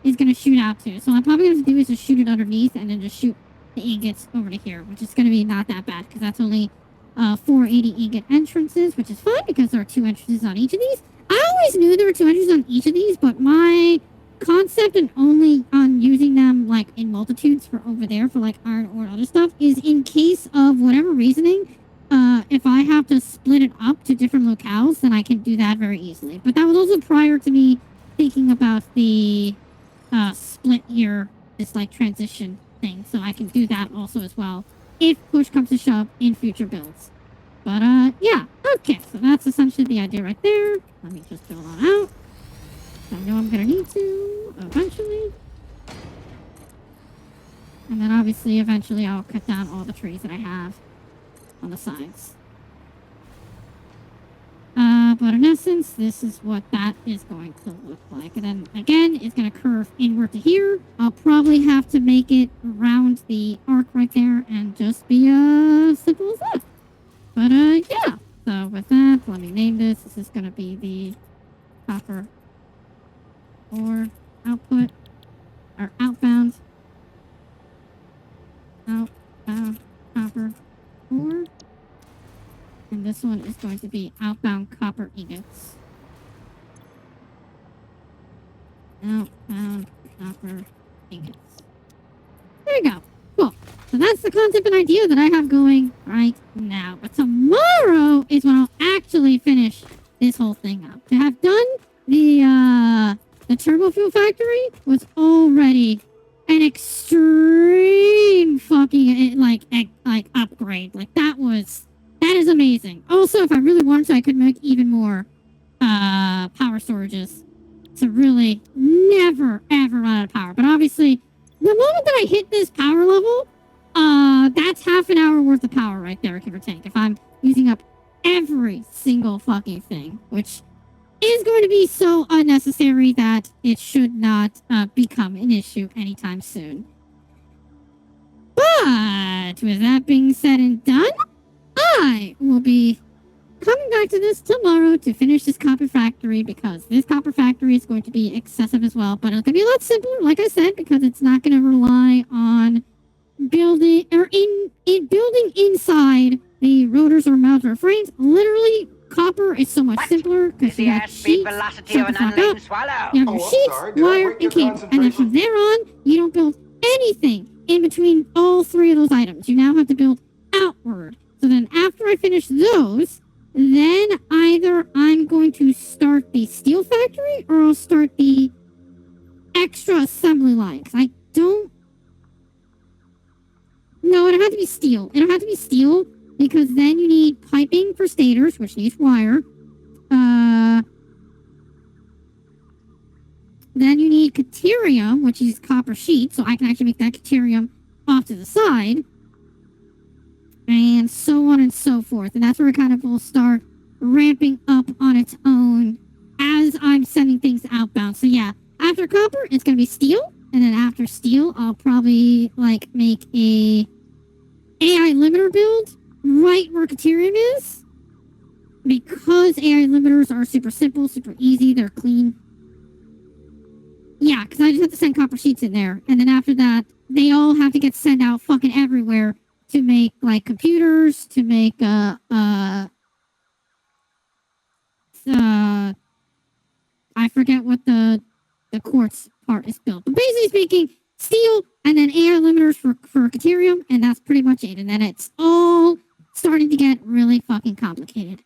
is going to shoot out to. So what I'm probably going to do is just shoot it underneath and then just shoot the ingots over to here, which is going to be not that bad because that's only 480 ingot entrances, which is fine because there are 2 entrances on each of these. I always knew there were 2 entrances on each of these, but my concept and only on using them like in multitudes for over there for like iron ore and other stuff is in case of whatever reasoning, if I have to split it up to different locales, then I can do that very easily. But that was also prior to me thinking about the split here, this like transition thing, so I can do that also as well if push comes to shove in future builds. But yeah, okay, so that's essentially the idea right there. Let me just build on out. I know I'm gonna need to eventually, and then obviously eventually I'll cut down all the trees that I have on the sides. But in essence, this is what that is going to look like. And then, again, it's going to curve inward to here. I'll probably have to make it around the arc right there and just be, simple as that. But, yeah. So, with that, let me name this. This is going to be the copper ore output, or outbound copper ore. And this one is going to be outbound copper ingots. Outbound copper ingots. There you go. Cool. So that's the concept and idea that I have going right now. But tomorrow is when I'll actually finish this whole thing up. To have done the turbo fuel factory was already an extreme fucking like upgrade. Like that is amazing. Also, if I really wanted to, I could make even more power storages to really never ever run out of power. But obviously, the moment that I hit this power level, that's half an hour worth of power right there, give or take. If I'm using up every single fucking thing, which is going to be so unnecessary that it should not become an issue anytime soon. But with that being said and done, I will be coming back to this tomorrow to finish this copper factory because this copper factory is going to be excessive as well. But it's going to be a lot simpler, like I said, because it's not going to rely on building or in building inside the rotors or mount or frames. Literally, copper is so much simpler because you have sheets, shut the fuck up. You have your sheets, wire, and cable. And then from there on, you don't build anything in between. you now have to build outward. So then after I finish those, then either I'm going to start the steel factory or I'll start the extra assembly line. 'Cause I don't... No, it'll have to be steel. It'll have to be steel because then you need piping for stators, which needs wire. Then you need caterium, which is copper sheet, so I can actually make that caterium off to the side. And so on and so forth. And that's where it kind of will start ramping up on its own as I'm sending things outbound. So yeah, after copper, it's going to be steel. And then after steel, I'll probably, like, make a AI limiter build right where caterium is. Because AI limiters are super simple, super easy, they're clean. Yeah, because I just have to send copper sheets in there. And then after that, they all have to get sent out fucking everywhere to make, like, computers, to make, I forget what the quartz part is built. But basically speaking, steel and then AI limiters for caterium, and that's pretty much it. And then it's all starting to get really fucking complicated.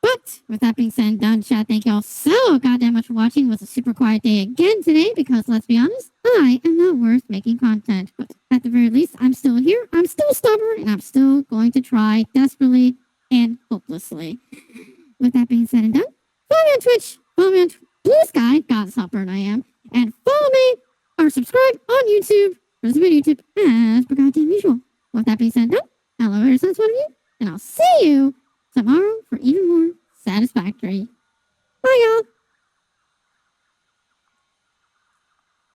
But with that being said and done, chat, thank y'all so goddamn much for watching. It was a super quiet day again today because, let's be honest, I am not worth making content. But at the very least, I'm still here, I'm still stubborn, and I'm still going to try desperately and hopelessly. With that being said and done, follow me on Twitch, follow me on Blue Sky, God's how burnt I am, and follow me or subscribe on YouTube for this video tip as per goddamn usual. With that being said and done, I love every single one of you, and I'll see you tomorrow for even more Satisfactory. Bye, y'all.